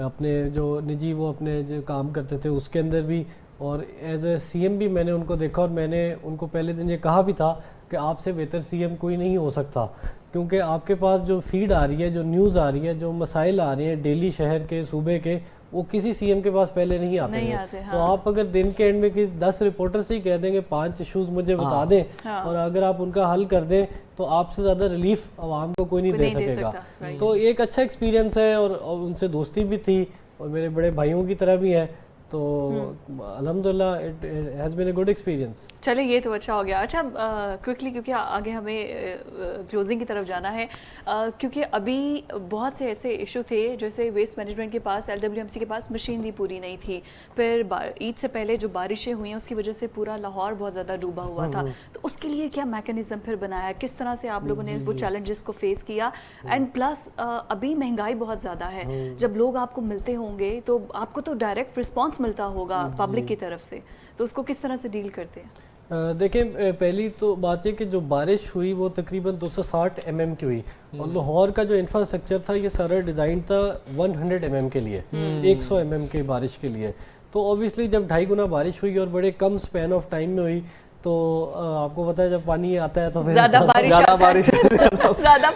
اپنے جو نجی وہ اپنے جو کام کرتے تھے اس کے اندر بھی, اور ایز اے سی ایم بھی میں نے ان کو دیکھا. اور میں نے ان کو پہلے دن یہ کہا بھی تھا کہ آپ سے بہتر سی ایم کوئی نہیں ہو سکتا, کیونکہ آپ کے پاس جو فیڈ آ رہی ہے, جو نیوز آ رہی ہے, جو مسائل آ رہے ہیں ڈیلی شہر کے صوبے کے, وہ کسی CM کے پاس پہلے نہیں آتے ہیں. تو آپ اگر دن کے اینڈ میں 10 رپورٹر سے ہی کہہ دیں کہ 5 ایشوز مجھے بتا دیں اور اگر آپ ان کا حل کر دیں تو آپ سے زیادہ ریلیف عوام کو کوئی نہیں دے سکے گا. تو ایک اچھا ایکسپیرینس ہے اور ان سے دوستی بھی تھی اور میرے بڑے بھائیوں کی طرح بھی ہے. تو الحمدللہ it has been a good experience. چلے یہ تو اچھا ہو گیا. اچھا کوئکلی کیونکہ آگے ہمیں کلوزنگ کی طرف جانا ہے, کیونکہ ابھی بہت سے ایسے ایشو تھے جیسے ویسٹ مینجمنٹ کے پاس LWMC کے پاس مشینری پوری نہیں تھی, پھر عید سے پہلے جو بارشیں ہوئی ہیں اس کی وجہ سے پورا لاہور بہت زیادہ ڈوبا ہوا تھا, تو اس کے لیے کیا میکینزم پھر بنایا, کس طرح سے آپ لوگوں نے وہ چیلنجز کو فیس کیا؟ اینڈ پلس ابھی مہنگائی بہت زیادہ ہے, جب لوگ آپ کو ملتے ہوں گے تو آپ کو تو ڈائریکٹ رسپانس ملتا ہوگا پبلک کی طرف سے, تو اس کو کس طرح سے ڈیل کرتے ہیں؟ دیکھیں پہلی تو بات یہ کہ جو بارش ہوئی وہ تقریباً 260 mm کی ہوئی, اور لاہور کا جو انفراسٹرکچر تھا یہ سارا ڈیزائن تھا 100 mm کے لیے, 100 mm کی بارش کے لیے. تو اوبیسلی جب 2.5 گنا بارش ہوئی اور بڑے کم سپین آف ٹائم میں ہوئی تو آپ کو پتہ ہے جب پانی آتا ہے تو پھر زیادہ بارش ہوتی ہے تو زیادہ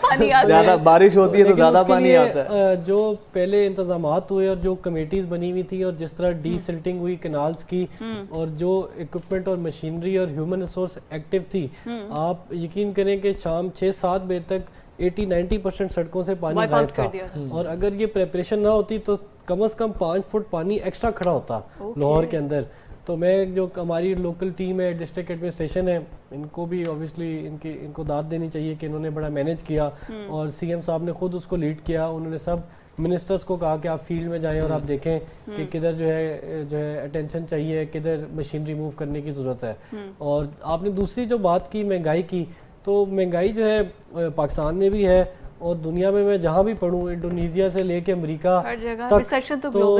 پانی آتا ہے. جو پہلے انتظامات ہوئے اور جو کمیٹیز بنی ہوئی تھی اور جس طرح ڈی سلٹنگ ہوئی کنالز کی, اور جو اکوپمنٹ اور مشینری اور ہیومن ریسورس ایکٹیو تھی, آپ یقین کریں کہ شام 6-7 بجے تک 80-90% سڑکوں سے پانی غائب تھا. اور اگر یہ پریپریشن نہ ہوتی تو کم از کم 5 فٹ پانی ایکسٹرا کھڑا ہوتا لاہور کے اندر. تو میں جو ہماری لوکل ٹیم ہے, ڈسٹرکٹ ایڈمنسٹریشن ہے, ان کو بھی اوبیسلی ان کو داد دینی چاہیے کہ انہوں نے بڑا مینیج کیا, اور CM صاحب نے خود اس کو لیڈ کیا. انہوں نے سب منسٹرز کو کہا کہ آپ فیلڈ میں جائیں اور آپ دیکھیں کہ کدھر جو ہے اٹینشن چاہیے, کدھر مشینری موو کرنے کی ضرورت ہے. اور آپ نے دوسری جو بات کی مہنگائی کی, تو مہنگائی جو ہے پاکستان میں بھی ہے اور دنیا میں جہاں بھی پڑھوں, انڈونیزیا سے لے کے امریکہ تک, تو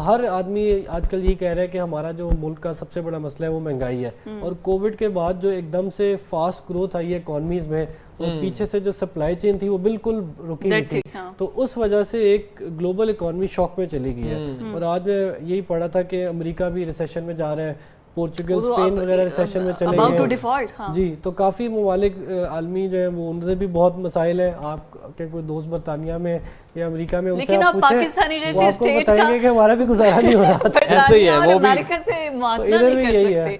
ہر آدمی آج کل یہ کہہ رہا ہے کہ ہمارا جو ملک کا سب سے بڑا مسئلہ ہے وہ مہنگائی ہے. اور کووڈ کے بعد جو ایک دم سے فاسٹ گروتھ آئی ہے اکانومیز میں, اور پیچھے سے جو سپلائی چین تھی وہ بالکل رکی ہوئی تھی, تو اس وجہ سے ایک گلوبل اکانومی شاک میں چلی گئی ہے. اور آج میں یہی پڑھا تھا کہ امریکہ بھی ریسیشن میں جا رہا ہے, پورچوگل اسپین وغیرہ ریسیشن میں چلے گئے جی. تو کافی ممالک عالمی جو ہیں وہ ان سے بھی بہت مسائل ہیں. آپ کے کوئی دوست برطانیہ میں یا امریکہ میں, ان سے آپ پوچھیں وہ آپ کو بتائیں گے کہ ہمارا بھی گزارا نہیں ہو رہا تھا. ایسے ہی ہے, وہ بھی امریکہ سے موازنہ نہیں کر سکتے.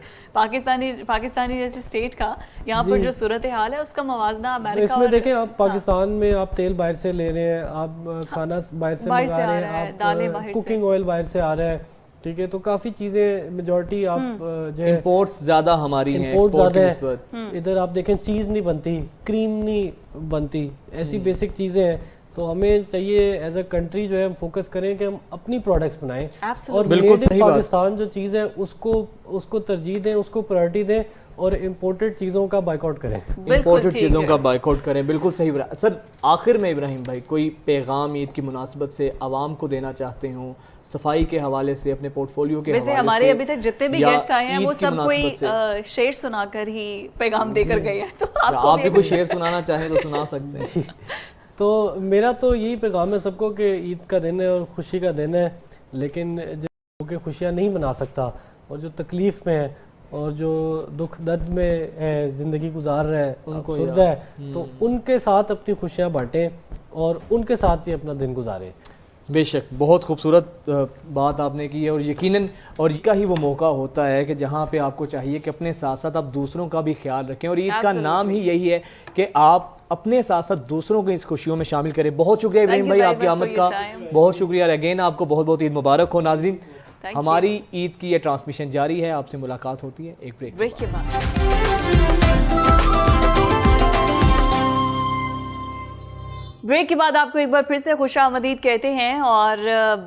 پاکستانی جیسے اسٹیٹ کا یہاں پر جو صورتحال ہے اس کا موازنہ امریکہ. اس میں دیکھیں آپ پاکستان میں آپ تیل باہر سے لے رہے ہیں, آپ کھانا باہر سے منگا رہے ہیں, آپ کوکنگ آئل باہر سے آ رہا ہے, ٹھیک ہے. تو کافی چیزیں میجورٹی آپ جو ہے امپورٹس زیادہ ہماری ہیں, امپورٹ زیادہ ہے. ادھر آپ دیکھیں چیز نہیں بنتی, کریم نہیں بنتی, ایسی بیسک چیزیں ہیں. تو ہمیں چاہیے ایز اے کنٹری جو ہے ہم فوکس کریں کہ ہم اپنی پروڈکٹس بنائیں, اور بالکل پاکستان جو چیز ہے اس کو ترجیح دیں, اس کو پرائرٹی دیں, اور امپورٹڈ چیزوں کا بائیکاٹ کریں, امپورٹڈ چیزوں کا بائیکاٹ کریں. بالکل صحیح. سر آخر میں ابراہیم بھائی کوئی پیغام عید کی مناسبت سے عوام کو دینا چاہتے ہوں, صفائی کے حوالے سے, اپنے پورٹ فولیو کے حوالے سے؟ ہمارے ابھی تک جتنے بھی گیسٹ آئے ہیں وہ سب کوئی شعر سنا کر ہی پیغام دے کر گئے ہیں, تو آپ بھی کوئی شعر سنانا چاہیں تو سنا سکتے ہیں. تو میرا تو یہی پیغام ہے سب کو کہ عید کا دن ہے اور خوشی کا دن ہے, لیکن جو کہ خوشیاں نہیں منا سکتا اور جو تکلیف میں ہے اور جو دکھ درد میں ہے, زندگی گزار رہا ہے, افسردہ ہے, تو ان کے ساتھ اپنی خوشیاں بانٹیں اور ان کے ساتھ ہی اپنا دن گزاریں. بے شک بہت خوبصورت بات آپ نے کی ہے, اور یقیناً اور کا ہی وہ موقع ہوتا ہے کہ جہاں پہ آپ کو چاہیے کہ اپنے ساتھ ساتھ آپ دوسروں کا بھی خیال رکھیں, اور عید کا نام ہی یہی ہے کہ آپ اپنے ساتھ ساتھ دوسروں کو اس خوشیوں میں شامل کریں. بہت شکریہ ابراہیم بھائی آپ کی آمد کا, بہت شکریہ اگین, آپ کو بہت بہت عید مبارک ہو. ناظرین ہماری عید کی یہ ٹرانسمیشن جاری ہے, آپ سے ملاقات ہوتی ہے ایک بریک کے بعد. بریک کے بعد آپ کو ایک بار پھر سے خوش آمدید کہتے ہیں, اور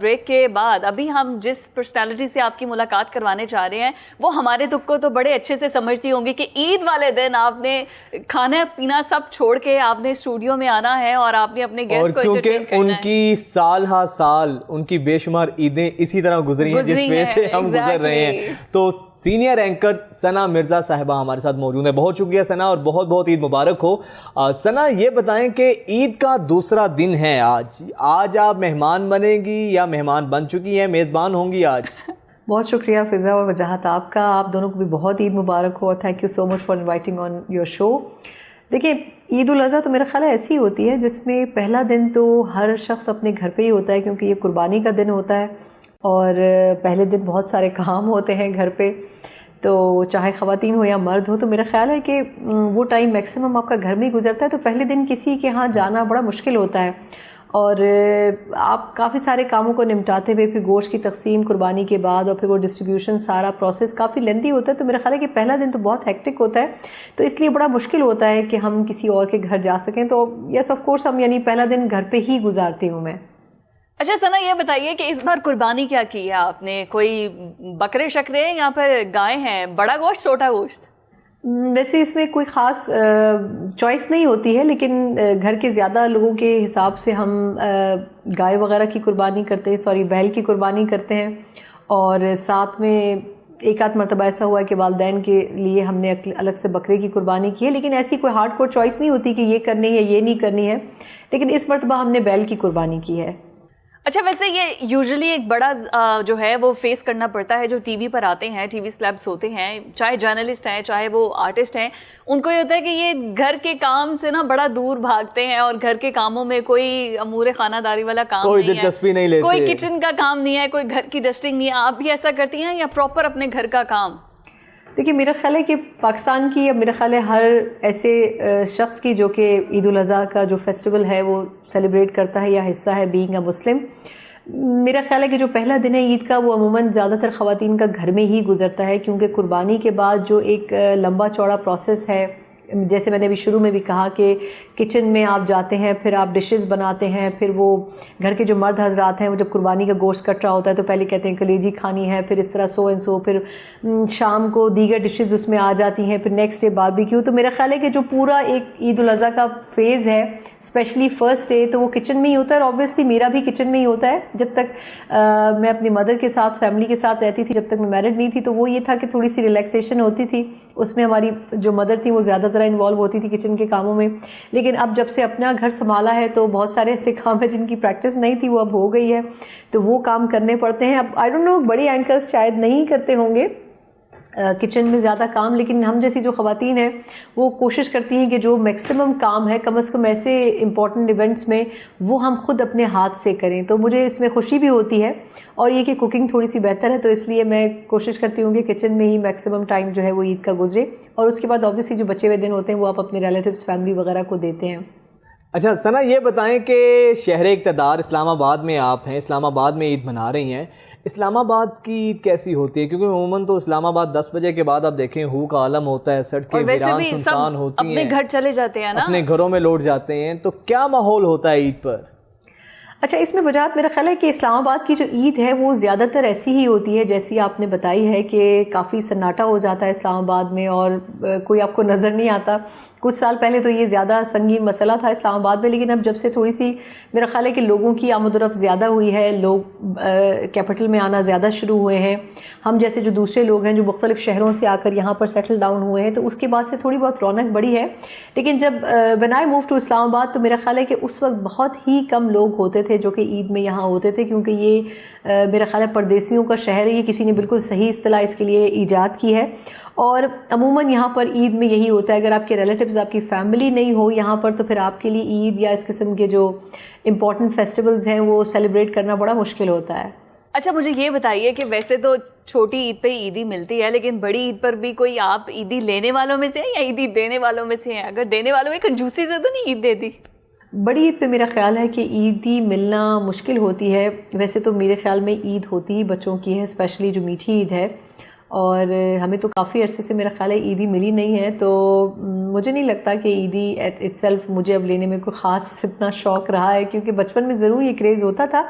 بریک کے بعد ابھی ہم جس پرسنالٹی سے آپ کی ملاقات کروانے جا رہے ہیں وہ ہمارے دکھ کو تو بڑے اچھے سے سمجھتی ہوں گی کہ عید والے دن آپ نے کھانا پینا سب چھوڑ کے آپ نے اسٹوڈیو میں آنا ہے اور آپ نے اپنے گیسٹ کو انٹرٹین کرنا ہے. ان کی سال ہا سال ان کی بے شمار عیدیں اسی طرح گزری ہیں جس وجہ سے ہم گزر رہے ہیں. تو سینئر اینکر ثنا مرزا صاحبہ ہمارے ساتھ موجود ہیں. بہت شکریہ ثنا, اور بہت بہت عید مبارک ہو. ثنا یہ بتائیں کہ عید کا دوسرا دن ہے آج آپ مہمان بنیں گی یا مہمان بن چکی ہیں, میزبان ہوں گی آج؟ بہت شکریہ فضا اور وجاہت آپ کا, آپ دونوں کو بھی بہت عید مبارک ہو, اور thank you so much for inviting on your show. دیکھیں عید الاضحیٰ تو میرا خیال ہے ایسی ہوتی ہے جس میں پہلا دن تو ہر شخص اپنے گھر پہ ہی ہوتا ہے، کیونکہ یہ قربانی کا دن ہوتا ہے اور پہلے دن بہت سارے کام ہوتے ہیں گھر پہ، تو چاہے خواتین ہو یا مرد ہو، تو میرا خیال ہے کہ وہ ٹائم میکسیمم آپ کا گھر میں ہی گزرتا ہے، تو پہلے دن کسی کے ہاں جانا بڑا مشکل ہوتا ہے اور آپ کافی سارے کاموں کو نمٹاتے ہوئے پھر گوشت کی تقسیم قربانی کے بعد اور پھر وہ ڈسٹریبیوشن سارا پروسیس کافی لینتھی ہوتا ہے، تو میرا خیال ہے کہ پہلا دن تو بہت ہیکٹک ہوتا ہے، تو اس لیے بڑا مشکل ہوتا ہے کہ ہم کسی اور کے گھر جا سکیں، تو یس آف کورس ہم یعنی پہلا دن گھر پہ ہی گزارتی ہوں میں۔ اچھا ثنا، یہ بتائیے کہ اس بار قربانی کیا کی ہے آپ نے؟ کوئی بکرے شکرے یا پھر گائے ہیں؟ بڑا گوشت، چھوٹا گوشت؟ ویسے اس میں کوئی خاص چوائس نہیں ہوتی ہے، لیکن گھر کے زیادہ لوگوں کے حساب سے ہم گائے وغیرہ کی قربانی کرتے ہیں، بیل کی قربانی کرتے ہیں، اور ساتھ میں ایک آدھ مرتبہ ایسا ہوا ہے کہ والدین کے لیے ہم نے الگ سے بکرے کی قربانی کی ہے، لیکن ایسی کوئی ہارڈ کور چوائس نہیں ہوتی کہ یہ کرنی ہے یہ نہیں کرنی ہے، لیکن اس مرتبہ ہم نے بیل کی قربانی کی ہے۔ اچھا، ویسے یہ یوزلی ایک بڑا جو ہے وہ فیس کرنا پڑتا ہے جو ٹی وی پر آتے ہیں، ٹی وی سلیبس ہوتے ہیں، چاہے جرنلسٹ ہیں چاہے وہ آرٹسٹ ہیں، ان کو یہ ہوتا ہے کہ یہ گھر کے کام سے نا بڑا دور بھاگتے ہیں اور گھر کے کاموں میں کوئی امور خانہ داری والا کام کوئی نہیں ہے، دلچسپی نہیں لیتے، کوئی کچن کا کام نہیں ہے، کوئی گھر کی ڈسٹنگ نہیں ہے۔ آپ بھی ایسا کرتی ہیں یا پراپر اپنے گھر کا کام؟ دیکھیے، میرا خیال ہے کہ پاکستان کی، یا میرا خیال ہے ہر ایسے شخص کی جو کہ عید الاضحیٰ کا جو فیسٹیول ہے وہ سیلیبریٹ کرتا ہے یا حصہ ہے بینگ اے مسلم، میرا خیال ہے کہ جو پہلا دن ہے عید کا وہ عموماً زیادہ تر خواتین کا گھر میں ہی گزرتا ہے، کیونکہ قربانی کے بعد جو ایک لمبا چوڑا پروسیس ہے، جیسے میں نے ابھی شروع میں بھی کہا کہ کچن میں آپ جاتے ہیں، پھر آپ ڈشز بناتے ہیں، پھر وہ گھر کے جو مرد حضرات ہیں وہ جب قربانی کا گوشت کٹ رہا ہوتا ہے تو پہلے کہتے ہیں کلیجی کھانی ہے، پھر اس طرح سو اینڈ سو، پھر شام کو دیگر ڈشز اس میں آ جاتی ہیں، پھر نیکسٹ ڈے باربیکیو۔ تو میرا خیال ہے کہ جو پورا ایک عید الاضحیٰ کا فیز ہے اسپیشلی فرسٹ ڈے، تو وہ کچن میں ہی ہوتا ہے، اور آبویسلی میرا بھی کچن میں ہی ہوتا ہے۔ جب تک میں اپنی مدر کے ساتھ، فیملی کے ساتھ رہتی تھی، جب تک میں میرڈ نہیں تھی، تو وہ یہ تھا کہ تھوڑی سی ریلیکسیشن ہوتی تھی، اس میں ہماری جو مدر تھی وہ زیادہ انوالو ہوتی تھی کچن کے کاموں میں، لیکن اب جب سے اپنا گھر سنبھالا ہے تو بہت سارے ایسے کام ہیں جن کی پریکٹس نہیں تھی، وہ اب ہو گئی ہے، تو وہ کام کرنے پڑتے ہیں۔ اب آئی ڈونٹ نو، بڑی اینکرز شاید نہیں کرتے ہوں گے کچن میں زیادہ کام، لیکن ہم جیسی جو خواتین ہیں وہ کوشش کرتی ہیں کہ جو میکسیمم کام ہے کم از کم ایسے امپورٹنٹ ایونٹس میں وہ ہم خود اپنے ہاتھ سے کریں، تو مجھے اس میں خوشی بھی ہوتی ہے، اور یہ کہ کوکنگ تھوڑی سی بہتر ہے، تو اس لیے میں کوشش کرتی ہوں کہ کچن میں ہی میکسیمم ٹائم جو ہے وہ عید کا گزرے، اور اس کے بعد آبویسلی جو بچے ہوئے دن ہوتے ہیں وہ آپ اپنے ریلیٹیوز، فیملی وغیرہ کو دیتے ہیں۔ اچھا ثنا، یہ بتائیں کہ شہر اقتدار اسلام آباد میں آپ ہیں، اسلام آباد میں عید منا رہی ہیں، اسلام آباد کی عید کیسی ہوتی ہے؟ کیونکہ عموماً تو اسلام آباد 10 بجے کے بعد آپ دیکھیں ہو کا عالم ہوتا ہے، سڑکیں ویران سنسان ہوتی ہیں، اپنے گھر چلے جاتے ہیں نا، اپنے گھروں میں لوٹ جاتے ہیں، تو کیا ماحول ہوتا ہے عید پر؟ اچھا، اس میں وجہات میرا خیال ہے کہ اسلام آباد کی جو عید ہے وہ زیادہ تر ایسی ہی ہوتی ہے جیسی آپ نے بتائی ہے، کہ کافی سناٹا ہو جاتا ہے اسلام آباد میں اور کوئی آپ کو نظر نہیں آتا۔ کچھ سال پہلے تو یہ زیادہ سنگین مسئلہ تھا اسلام آباد میں، لیکن اب جب سے تھوڑی سی میرا خیال ہے کہ لوگوں کی آمد و رفت زیادہ ہوئی ہے، لوگ کیپٹل میں آنا زیادہ شروع ہوئے ہیں، ہم جیسے جو دوسرے لوگ ہیں جو مختلف شہروں سے آ کر یہاں پر سیٹل ڈاؤن ہوئے ہیں، تو اس کے بعد سے تھوڑی بہت رونق بڑھی ہے۔ لیکن جب when I moved to اسلام آباد تو میرا خیال ہے کہ اس وقت بہت ہی کم لوگ ہوتے تھے جو کہ عید میں یہاں ہوتے تھے، کیونکہ یہ میرا خیال ہے پردیسیوں کا شہر ہے، یہ کسی نے بالکل صحیح اصطلاح اس کے لیے ایجاد کی ہے، اور عموماً یہاں پر عید میں یہی ہوتا ہے، اگر آپ کے ریلیٹیوز، آپ کی فیملی نہیں ہو یہاں پر، تو پھر آپ کے لیے عید یا اس قسم کے جو امپورٹنٹ فیسٹیولز ہیں وہ سیلیبریٹ کرنا بڑا مشکل ہوتا ہے۔ اچھا، مجھے یہ بتائیے کہ ویسے تو چھوٹی عید پہ عیدی ملتی ہے، لیکن بڑی عید پر بھی کوئی آپ عیدی لینے والوں میں سے ہیں یا عیدی دینے والوں میں سے ہیں؟ اگر دینے والوں میں کنجوسی سے تو نہیں عید دے دی؟ بڑی عید پہ میرا خیال ہے کہ عیدی ملنا مشکل ہوتی ہے، ویسے تو میرے خیال میں عید ہوتی ہی بچوں کی ہے، اسپیشلی جو میٹھی عید ہے، اور ہمیں تو کافی عرصے سے میرا خیال ہے عیدی ملی نہیں ہے، تو مجھے نہیں لگتا کہ عیدی ایٹ اٹ سیلف مجھے اب لینے میں کوئی خاص اتنا شوق رہا ہے، کیونکہ بچپن میں ضرور یہ کریز ہوتا تھا۔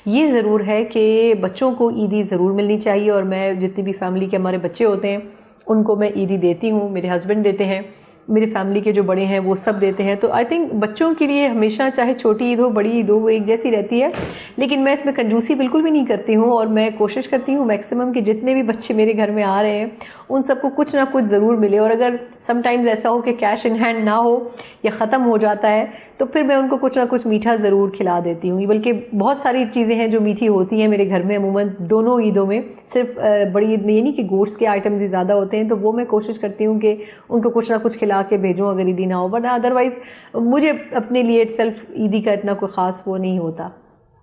یہ ضرور ہے کہ بچوں کو عیدی ضرور ملنی چاہیے، اور میں جتنی بھی فیملی کے ہمارے بچے ہوتے ہیں ان کو میں عیدی دیتی ہوں، میرے ہسبینڈ دیتے ہیں، میری فیملی کے جو بڑے ہیں وہ سب دیتے ہیں، تو آئی تھنک بچوں کے لیے ہمیشہ چاہے چھوٹی عید ہو بڑی عید ہو وہ ایک جیسی رہتی ہے، لیکن میں اس میں کنجوسی بالکل بھی نہیں کرتی ہوں، اور میں کوشش کرتی ہوں میکسیمم کہ جتنے بھی بچے میرے گھر میں آ رہے ہیں ان سب کو کچھ نہ کچھ ضرور ملے، اور اگر سم ٹائمز ایسا ہو کہ کیش ان ہینڈ نہ ہو یا ختم ہو جاتا ہے تو پھر میں ان کو کچھ نہ کچھ میٹھا ضرور کھلا دیتی ہوں، بلکہ بہت ساری چیزیں ہیں جو میٹھی ہوتی ہیں میرے گھر میں عموماً دونوں عیدوں میں، صرف بڑی عید میں یہ نہیں کہ گوشت کے آئٹمز ہی زیادہ ہوتے ہیں، تو وہ میں کوشش کرتی ہوں کہ ان کو کچھ نہ کچھ کھلا کھلا کے بھیجوں اگر عیدی نہ ہو, ورنہ ادروائز مجھے اپنے لیے سیلف عیدی کا اتنا کوئی خاص وہ نہیں ہوتا.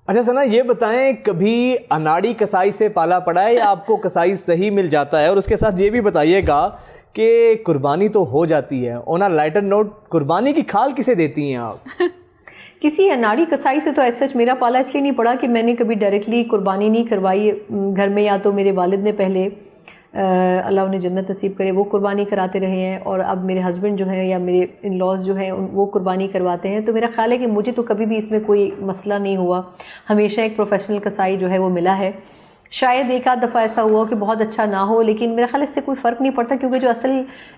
اچھا ثنا یہ بتائیں کبھی اناڑی کسائی سے پالا پڑا ہے یا آپ کو کسائی صحیح مل جاتا ہے؟ اور اس کے ساتھ یہ بھی بتائیے گا کہ قربانی تو ہو جاتی ہے, آن اے لائٹر نوٹ قربانی کی کھال کسے دیتی ہیں آپ؟ کسی اناڑی کسائی سے تو ایسا سچ میرا پالا اس لیے نہیں پڑا کہ میں نے کبھی ڈائریکٹلی قربانی نہیں کروائی گھر میں, یا تو میرے والد نے پہلے اللہ انہیں جنت نصیب کرے وہ قربانی کراتے رہے ہیں, اور اب میرے ہسبینڈ جو ہیں یا میرے ان لاز جو ہیں وہ قربانی کرواتے ہیں. تو میرا خیال ہے کہ مجھے تو کبھی بھی اس میں کوئی مسئلہ نہیں ہوا, ہمیشہ ایک پروفیشنل کسائی جو ہے وہ ملا ہے. شاید ایک آدھ دفعہ ایسا ہوا کہ بہت اچھا نہ ہو, لیکن میرا خیال اس سے کوئی فرق نہیں پڑتا, کیونکہ جو اصل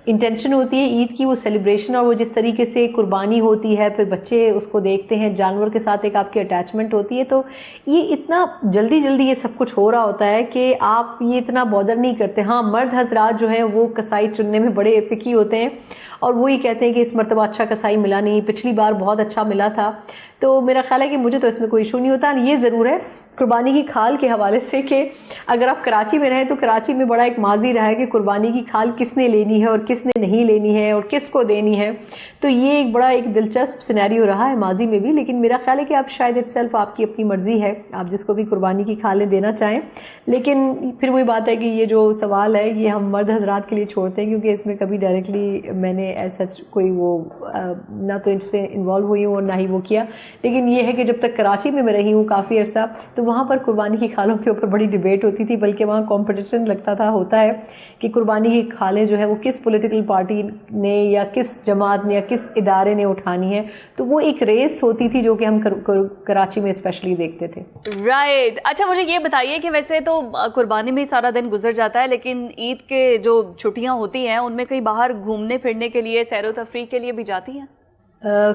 انٹینشن ہوتی ہے عید کی وہ سیلیبریشن, اور وہ جس طریقے سے قربانی ہوتی ہے, پھر بچے اس کو دیکھتے ہیں, جانور کے ساتھ ایک آپ کی اٹیچمنٹ ہوتی ہے. تو یہ اتنا جلدی یہ سب کچھ ہو رہا ہوتا ہے کہ آپ یہ اتنا بودر نہیں کرتے. ہاں مرد حضرات جو ہیں وہ کسائی چننے میں بڑے پکی ہوتے ہیں, اور وہی کہتے ہیں کہ اس مرتبہ اچھا کسائی ملا نہیں, پچھلی بار بہت اچھا ملا تھا. تو میرا خیال ہے کہ مجھے تو اس میں کوئی ایشو نہیں ہوتا. یہ ضرور ہے قربانی کی کھال کے حوالے سے کہ اگر آپ کراچی میں رہیں تو کراچی میں بڑا ایک ماضی رہا ہے کہ قربانی کی کھال کس نے لینی ہے اور کس نے نہیں لینی ہے اور کس کو دینی ہے. تو یہ ایک بڑا ایک دلچسپ سینیریو رہا ہے ماضی میں بھی, لیکن میرا خیال ہے کہ آپ شاید اٹ سیلف آپ کی اپنی مرضی ہے, آپ جس کو بھی قربانی کی کھالیں دینا چاہیں. لیکن پھر وہی بات ہے کہ یہ جو سوال ہے یہ ہم مرد حضرات کے لیے چھوڑتے ہیں, کیونکہ اس میں کبھی ڈائریکٹلی میں نے ایسا کوئی وہ نہ تو ان سے انوالو ہوئی ہوں اور نہ ہی وہ کیا. لیکن یہ ہے کہ جب تک کراچی میں رہی ہوں کافی عرصہ, تو وہاں پر قربانی کی کھالوں کے اوپر بڑی ڈیبیٹ ہوتی تھی, بلکہ وہاں کمپٹیشن ہوتا ہے کہ قربانی کی کھالیں جو ہے وہ کس پولیٹیکل پارٹی نے یا کس جماعت نے یا کس ادارے نے اٹھانی ہے. تو وہ ایک ریس ہوتی تھی جو کہ ہم کراچی میں اسپیشلی دیکھتے تھے. رائٹ. اچھا مجھے یہ بتائیے کہ ویسے تو قربانی میں سارا دن گزر جاتا ہے, لیکن عید کے جو چھٹیاں ہوتی ہیں ان میں کہیں باہر گھومنے پھرنے کے لیے, سیر و تفریح کے لیے بھی جاتی ہیں؟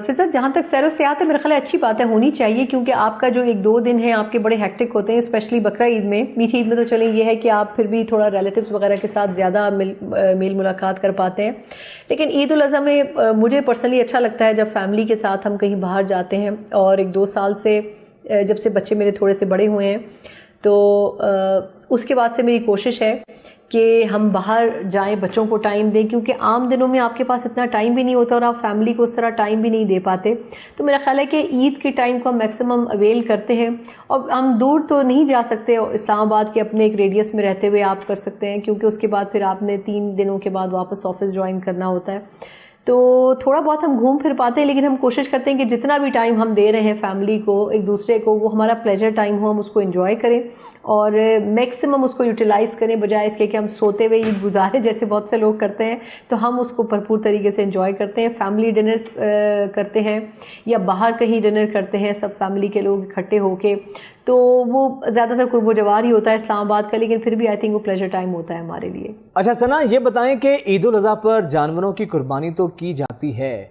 فضل جہاں تک سیر و سیاحت ہے میرے خیال اچھی باتیں ہونی چاہیے, کیونکہ آپ کا جو 1-2 دن ہے آپ کے بڑے ہیکٹک ہوتے ہیں, اسپیشلی بقرہ عید میں. میٹھی عید میں تو چلیں یہ ہے کہ آپ پھر بھی تھوڑا ریلیٹیوز وغیرہ کے ساتھ زیادہ میل ملاقات کر پاتے ہیں. لیکن عید الاضحیٰ میں مجھے پرسنلی اچھا لگتا ہے جب فیملی کے ساتھ ہم کہیں باہر جاتے ہیں. اور 1-2 سال سے جب سے بچے میرے تھوڑے سے بڑے ہوئے ہیں تو اس کے بعد سے میری کوشش ہے کہ ہم باہر جائیں, بچوں کو ٹائم دیں, کیونکہ عام دنوں میں آپ کے پاس اتنا ٹائم بھی نہیں ہوتا اور آپ فیملی کو اس طرح ٹائم بھی نہیں دے پاتے. تو میرا خیال ہے کہ عید کے ٹائم کو ہم میکسیمم اویل کرتے ہیں. اور ہم دور تو نہیں جا سکتے, اسلام آباد کے اپنے ایک ریڈیس میں رہتے ہوئے آپ کر سکتے ہیں, کیونکہ اس کے بعد پھر آپ نے 3 دنوں کے بعد واپس آفس جوائن کرنا ہوتا ہے. تو تھوڑا بہت ہم گھوم پھر پاتے ہیں, لیکن ہم کوشش کرتے ہیں کہ جتنا بھی ٹائم ہم دے رہے ہیں فیملی کو, ایک دوسرے کو, وہ ہمارا پلیجر ٹائم ہو, ہم اس کو انجوائے کریں اور میکسیمم اس کو یوٹیلائز کریں, بجائے اس کے کہ ہم سوتے ہوئے عید گزاریں جیسے بہت سے لوگ کرتے ہیں. تو ہم اس کو بھرپور طریقے سے انجوائے کرتے ہیں. فیملی ڈنرز کرتے ہیں یا باہر کہیں ڈنر کرتے ہیں سب فیملی کے لوگ اکٹھے ہو کے, تو وہ زیادہ تر قرب و جوار ہی ہوتا ہے اسلام آباد کا, لیکن پھر بھی آئی تھنک وہ پلیجر ٹائم ہوتا ہے ہمارے لیے. اچھا ثنا یہ بتائیں کہ عید الاضحیٰ پر جانوروں کی قربانی تو کی جاتی ہے,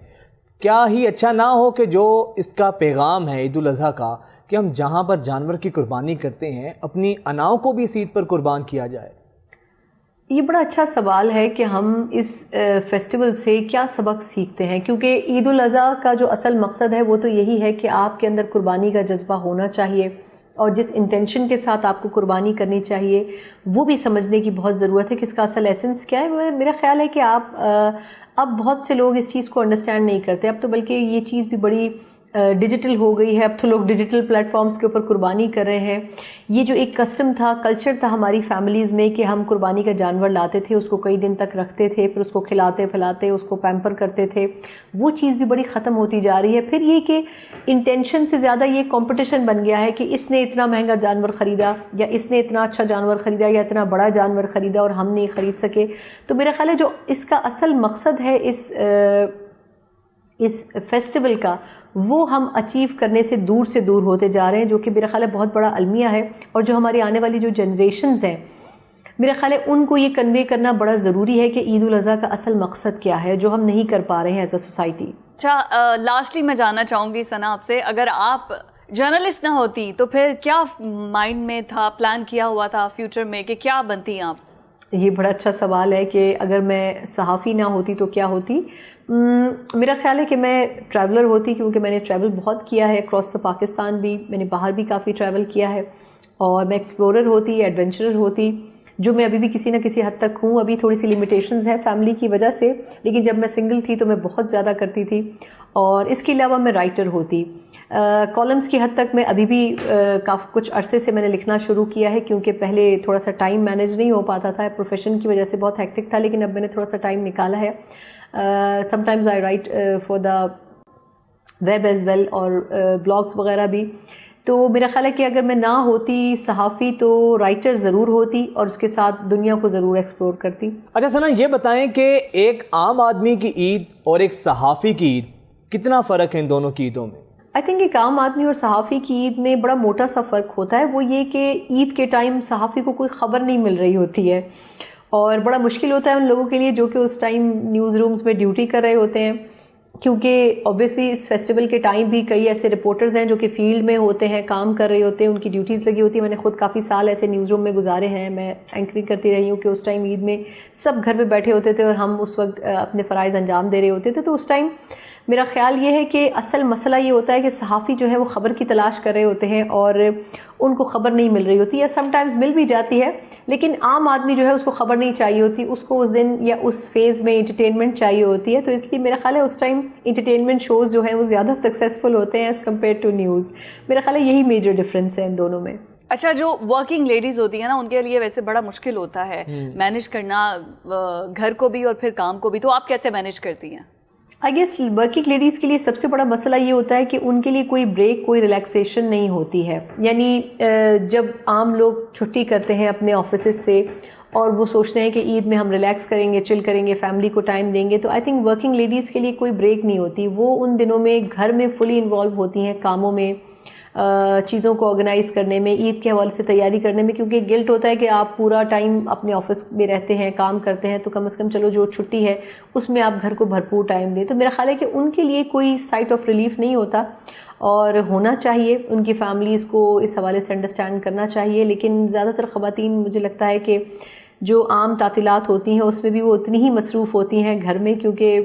کیا ہی اچھا نہ ہو کہ جو اس کا پیغام ہے عید الاضحیٰ کا کہ ہم جہاں پر جانور کی قربانی کرتے ہیں اپنی اناؤں کو بھی اس عید پر قربان کیا جائے؟ یہ بڑا اچھا سوال ہے کہ ہم اس فیسٹیول سے کیا سبق سیکھتے ہیں, کیونکہ عید الاضحیٰ کا جو اصل مقصد ہے وہ تو یہی ہے کہ آپ کے اندر قربانی کا جذبہ ہونا چاہیے, اور جس انٹینشن کے ساتھ آپ کو قربانی کرنی چاہیے وہ بھی سمجھنے کی بہت ضرورت ہے کہ اس کا اصل ایسنس کیا ہے. میرا خیال ہے کہ اب بہت سے لوگ اس چیز کو انڈرسٹینڈ نہیں کرتے. اب تو بلکہ یہ چیز بھی بڑی ڈیجیٹل ہو گئی ہے, اب تو لوگ ڈیجیٹل پلیٹ فارمز کے اوپر قربانی کر رہے ہیں. یہ جو ایک کسٹم تھا, کلچر تھا ہماری فیملیز میں کہ ہم قربانی کا جانور لاتے تھے, اس کو کئی دن تک رکھتے تھے, پھر اس کو کھلاتے پھلاتے اس کو پیمپر کرتے تھے, وہ چیز بھی بڑی ختم ہوتی جا رہی ہے. پھر یہ کہ انٹینشن سے زیادہ یہ کمپٹیشن بن گیا ہے کہ اس نے اتنا مہنگا جانور خریدا یا اس نے اتنا اچھا جانور خریدا یا اتنا بڑا جانور خریدا اور ہم نہیں خرید سکے. تو میرا خیال ہے جو اس کا اصل مقصد ہے اس فیسٹیول کا, وہ ہم اچیو کرنے سے دور ہوتے جا رہے ہیں, جو کہ میرا خیال ہے بہت بڑا المیہ ہے. اور جو ہماری آنے والی جو جنریشنز ہیں میرا خیال ہے ان کو یہ کنوے کرنا بڑا ضروری ہے کہ عید الاضحیٰ کا اصل مقصد کیا ہے, جو ہم نہیں کر پا رہے ہیں ایز اے سوسائٹی. اچھا لاسٹلی میں جاننا چاہوں گی ثنا آپ سے, اگر آپ جرنلسٹ نہ ہوتی تو پھر کیا مائنڈ میں تھا, پلان کیا ہوا تھا فیوچر میں کہ کیا بنتی آپ؟ یہ بڑا اچھا سوال ہے کہ اگر میں صحافی نہ ہوتی تو کیا ہوتی. میرا خیال ہے کہ میں ٹریولر ہوتی, کیونکہ میں نے ٹریول بہت کیا ہے اکراس دا پاکستان بھی, میں نے باہر بھی کافی ٹریول کیا ہے, اور میں ایکسپلورر ہوتی, ایڈونچرر ہوتی. جو میں ابھی بھی کسی نہ کسی حد تک ہوں. ابھی تھوڑی سی لمیٹیشنز ہیں فیملی کی وجہ سے, لیکن جب میں سنگل تھی تو میں بہت زیادہ کرتی تھی. اور اس کے علاوہ میں رائٹر ہوتی. کالمز کی حد تک میں ابھی بھی کافی کچھ عرصے سے میں نے لکھنا شروع کیا ہے, کیونکہ پہلے تھوڑا سا ٹائم مینیج نہیں ہو پاتا تھا, پروفیشن کی وجہ سے بہت ہیکٹک تھا, لیکن اب میں نے تھوڑا سا ٹائم نکالا ہے. Sometimes I write for the web as well, اور بلاگس وغیرہ بھی. تو میرا خیال ہے کہ اگر میں نہ ہوتی صحافی تو رائٹر ضرور ہوتی, اور اس کے ساتھ دنیا کو ضرور ایکسپلور کرتی. اچھا ثنا, یہ بتائیں کہ ایک عام آدمی کی عید اور ایک صحافی کی عید, کتنا فرق ہے ان دونوں کی عیدوں میں؟ آئی تھنک ایک عام آدمی اور صحافی کی عید میں بڑا موٹا سا فرق ہوتا ہے. وہ یہ کہ عید کے ٹائم صحافی کو کوئی خبر نہیں مل رہی ہوتی ہے, اور بڑا مشکل ہوتا ہے ان لوگوں کے لیے جو کہ اس ٹائم نیوز رومز میں ڈیوٹی کر رہے ہوتے ہیں, کیونکہ اوبیسلی اس فیسٹیول کے ٹائم بھی کئی ایسے رپورٹرز ہیں جو کہ فیلڈ میں ہوتے ہیں, کام کر رہے ہوتے ہیں, ان کی ڈیوٹیز لگی ہوتی ہیں. میں نے خود کافی سال ایسے نیوز روم میں گزارے ہیں, میں اینکرنگ کرتی رہی ہوں کہ اس ٹائم عید میں سب گھر پہ بیٹھے ہوتے تھے اور ہم اس وقت اپنے فرائض انجام دے رہے ہوتے تھے. تو اس ٹائم میرا خیال یہ ہے کہ اصل مسئلہ یہ ہوتا ہے کہ صحافی جو ہے وہ خبر کی تلاش کر رہے ہوتے ہیں اور ان کو خبر نہیں مل رہی ہوتی, یا سم ٹائمز مل بھی جاتی ہے, لیکن عام آدمی جو ہے اس کو خبر نہیں چاہیے ہوتی, اس کو اس دن یا اس فیز میں انٹرٹینمنٹ چاہیے ہوتی ہے. تو اس لیے میرا خیال ہے اس ٹائم انٹرٹینمنٹ شوز جو ہیں وہ زیادہ سکسیزفل ہوتے ہیں ایز کمپیئر ٹو نیوز. میرا خیال ہے یہی میجر ڈفرینس ہے ان دونوں میں. اچھا, جو ورکنگ لیڈیز ہوتی ہیں نا, ان کے لیے ویسے بڑا مشکل ہوتا ہے مینیج کرنا گھر کو بھی اور پھر کام کو بھی, تو آپ کیسے مینیج کرتی ہیں؟ آئی گیس ورکنگ لیڈیز کے لیے سب سے بڑا مسئلہ یہ ہوتا ہے کہ ان کے لیے کوئی بریک, کوئی ریلیکسیشن نہیں ہوتی ہے. یعنی جب عام لوگ چھٹی کرتے ہیں اپنے آفیسز سے اور وہ سوچتے ہیں کہ عید میں ہم ریلیکس کریں گے, چل کریں گے, فیملی کو ٹائم دیں گے, تو آئی تھنک ورکنگ لیڈیز کے لیے کوئی بریک نہیں ہوتی. وہ ان دنوں میں گھر میں فلی انوالو ہوتی ہیں, کاموں میں, چیزوں کو آرگنائز کرنے میں, عید کے حوالے سے تیاری کرنے میں, کیونکہ گلٹ ہوتا ہے کہ آپ پورا ٹائم اپنے آفس میں رہتے ہیں, کام کرتے ہیں, تو کم از کم چلو جو چھٹی ہے اس میں آپ گھر کو بھرپور ٹائم دیں. تو میرا خیال ہے کہ ان کے لیے کوئی سائٹ آف ریلیف نہیں ہوتا, اور ہونا چاہیے. ان کی فیملیز کو اس حوالے سے انڈرسٹینڈ کرنا چاہیے. لیکن زیادہ تر خواتین مجھے لگتا ہے کہ جو عام تعطیلات ہوتی ہیں اس میں بھی وہ اتنی ہی مصروف ہوتی ہیں گھر میں, کیونکہ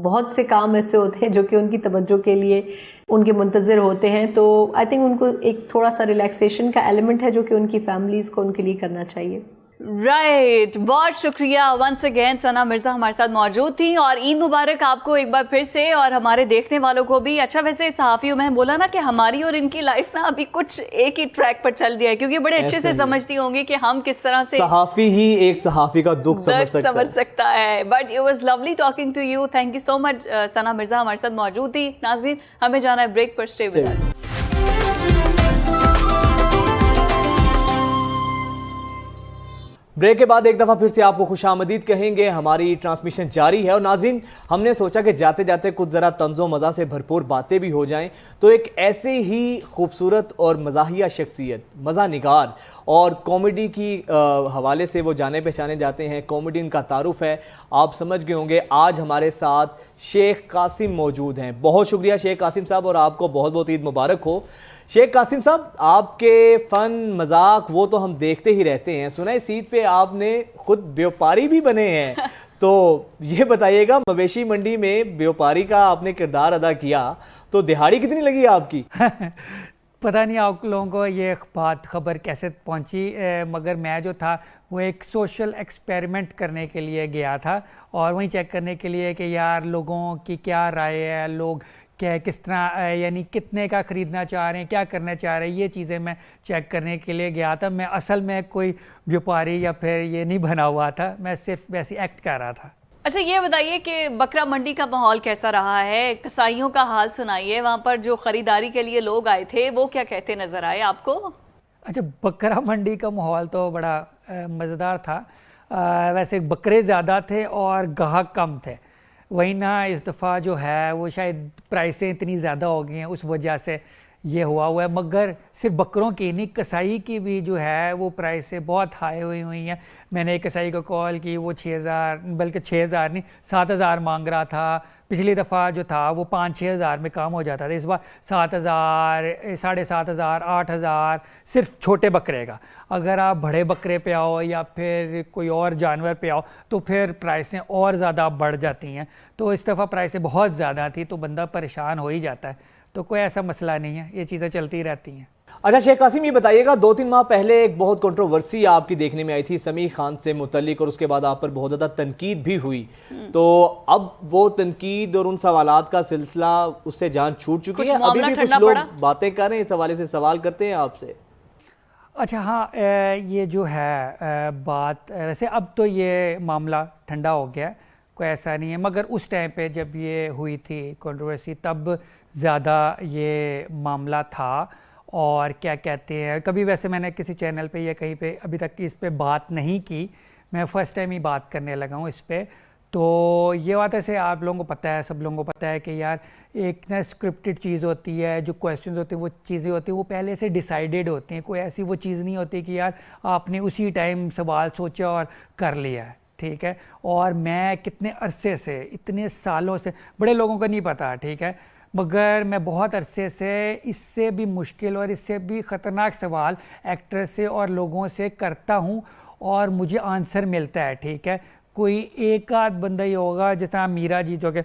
بہت سے کام ایسے ہوتے ہیں جو کہ ان کی توجہ کے لیے ان کے منتظر ہوتے ہیں. تو آئی تھنک ان کو ایک تھوڑا سا ریلیکسیشن کا ایلیمنٹ ہے جو کہ ان کی فیملیز کو ان کے لیے کرنا چاہیے. رائٹ, بہت شکریہ. ونس اگین ثنا مرزا ہمارے ساتھ موجود تھیں, اور عید مبارک آپ کو ایک بار پھر سے, اور ہمارے دیکھنے والوں کو بھی. اچھا, ویسے صحافیوں میں بولا نا کہ ہماری اور ان کی لائف نا ابھی کچھ ایک ہی ٹریک پر چل رہی ہے, کیونکہ بڑے اچھے سے سمجھتی ہوں گی کہ ہم کس طرح سے صحافی ہی ایک صحافی کا دکھ سمجھ سکتا ہے. But it was lovely talking to you. Thank you so much. Sana Mirza ہمارے ساتھ موجود تھی. ناظرین, ہمیں جانا ہے بریک پر, اسٹے ود اس. بریک کے بعد ایک دفعہ پھر سے آپ کو خوش آمدید کہیں گے. ہماری ٹرانسمیشن جاری ہے, اور ناظرین ہم نے سوچا کہ جاتے جاتے کچھ ذرا طنز و مزہ سے بھرپور باتیں بھی ہو جائیں. تو ایک ایسے ہی خوبصورت اور مزاحیہ شخصیت, مزہ نگار اور کامیڈی کی حوالے سے وہ جانے پہچانے جاتے ہیں, کامیڈین کا تعارف ہے, آپ سمجھ گئے ہوں گے. آج ہمارے ساتھ شیخ قاسم موجود ہیں. بہت شکریہ شیخ قاسم صاحب, اور آپ کو بہت بہت عید مبارک ہو. شیخ قاسم صاحب, آپ کے فن مذاق وہ تو ہم دیکھتے ہی رہتے ہیں. سنا ہے عید پہ آپ نے خود بیوپاری بھی بنے ہیں, تو یہ بتائیے گا, مویشی منڈی میں بیوپاری کا آپ نے کردار ادا کیا, تو دہاڑی کتنی لگی آپ کی؟ پتہ نہیں آپ لوگوں کو یہ بات خبر کیسے پہنچی, مگر میں جو تھا وہ ایک سوشل ایکسپیریمنٹ کرنے کے لیے گیا تھا, اور وہیں چیک کرنے کے لیے کہ یار لوگوں کی کیا رائے ہے, لوگ کہ کس طرح یعنی کتنے کا خریدنا چاہ رہے ہیں, کیا کرنا چاہ رہے ہیں, یہ چیزیں میں چیک کرنے کے لیے گیا تھا. میں اصل میں کوئی بیوپاری یا پھر یہ نہیں بنا ہوا تھا, میں صرف ویسے ایکٹ کر رہا تھا. اچھا, یہ بتائیے کہ بکرا منڈی کا ماحول کیسا رہا ہے, کسائیوں کا حال سنائیے. وہاں پر جو خریداری کے لیے لوگ آئے تھے وہ کیا کہتے نظر آئے آپ کو؟ اچھا, بکرا منڈی کا ماحول تو بڑا مزیدار تھا. ویسے بکرے زیادہ تھے اور گاہک کم تھے. وہی نا اس دفعہ جو ہے وہ شاید پرائسیں اتنی زیادہ ہو گئی ہیں, اس وجہ سے یہ ہوا ہے. مگر صرف بکروں کی نہیں, کسائی کی بھی جو ہے وہ پرائسیں بہت ہائی ہوئی ہیں. میں نے ایک کسائی کو کال کی, وہ 6,000 بلکہ 6,000 نہیں 7,000 مانگ رہا تھا. پچھلی دفعہ جو تھا وہ 5-6 ہزار میں کام ہو جاتا تھا, اس بار 7,000 7,500 8,000 صرف چھوٹے بکرے کا. اگر آپ بڑے بکرے پہ آؤ یا پھر کوئی اور جانور پہ آؤ تو پھر پرائسیں اور زیادہ بڑھ جاتی ہیں. تو اس دفعہ پرائسیں بہت زیادہ تھی, تو بندہ پریشان ہو ہی جاتا ہے. تو کوئی ایسا مسئلہ نہیں ہے, یہ چیزیں چلتی رہتی ہیں. اچھا شیخ قاسم یہ بتائیے گا 2-3 ماہ پہلے ایک بہت کنٹروورسی آپ کی دیکھنے میں آئی تھی سمیع خان سے متعلق, اور اس کے بعد آپ پر بہت زیادہ تنقید بھی ہوئی, تو اب وہ تنقید اور ان سوالات کا سلسلہ اس سے جان چھوٹ چکی ہے؟ ابھی بھی کچھ لوگ باتیں کر رہے ہیں اس حوالے سے, سوال کرتے ہیں آپ سے؟ اچھا ہاں, یہ جو ہے بات ویسے اب تو یہ معاملہ ٹھنڈا ہو گیا, کوئی ایسا نہیں ہے, مگر اس ٹائم پہ جب یہ ہوئی تھی کنٹروورسی تب زیادہ یہ معاملہ تھا. اور کیا کہتے ہیں, کبھی ویسے میں نے کسی چینل پہ یا کہیں پہ ابھی تک اس پہ بات نہیں کی, میں فرسٹ ٹائم ہی بات کرنے لگا ہوں اس پہ. تو یہ بات ایسے آپ لوگوں کو پتہ ہے, سب لوگوں کو پتہ ہے کہ یار ایک نا اسکرپٹڈ چیز ہوتی ہے, جو کویسچنز ہوتے ہیں وہ چیزیں ہوتی ہیں وہ پہلے سے ڈیسائیڈڈ ہوتی ہیں, کوئی ایسی وہ چیز نہیں ہوتی کہ یار آپ نے اسی ٹائم سوال سوچا اور کر لیا ہے, ٹھیک ہے. اور میں کتنے عرصے سے, اتنے سالوں سے, بڑے لوگوں کا نہیں پتہ, ٹھیک ہے, مگر میں بہت عرصے سے اس سے بھی مشکل اور اس سے بھی خطرناک سوال ایکٹر سے اور لوگوں سے کرتا ہوں اور مجھے آنسر ملتا ہے, ٹھیک ہے. کوئی ایک آدھ بندہ ہی ہوگا, جس طرح میرا جی جو کہ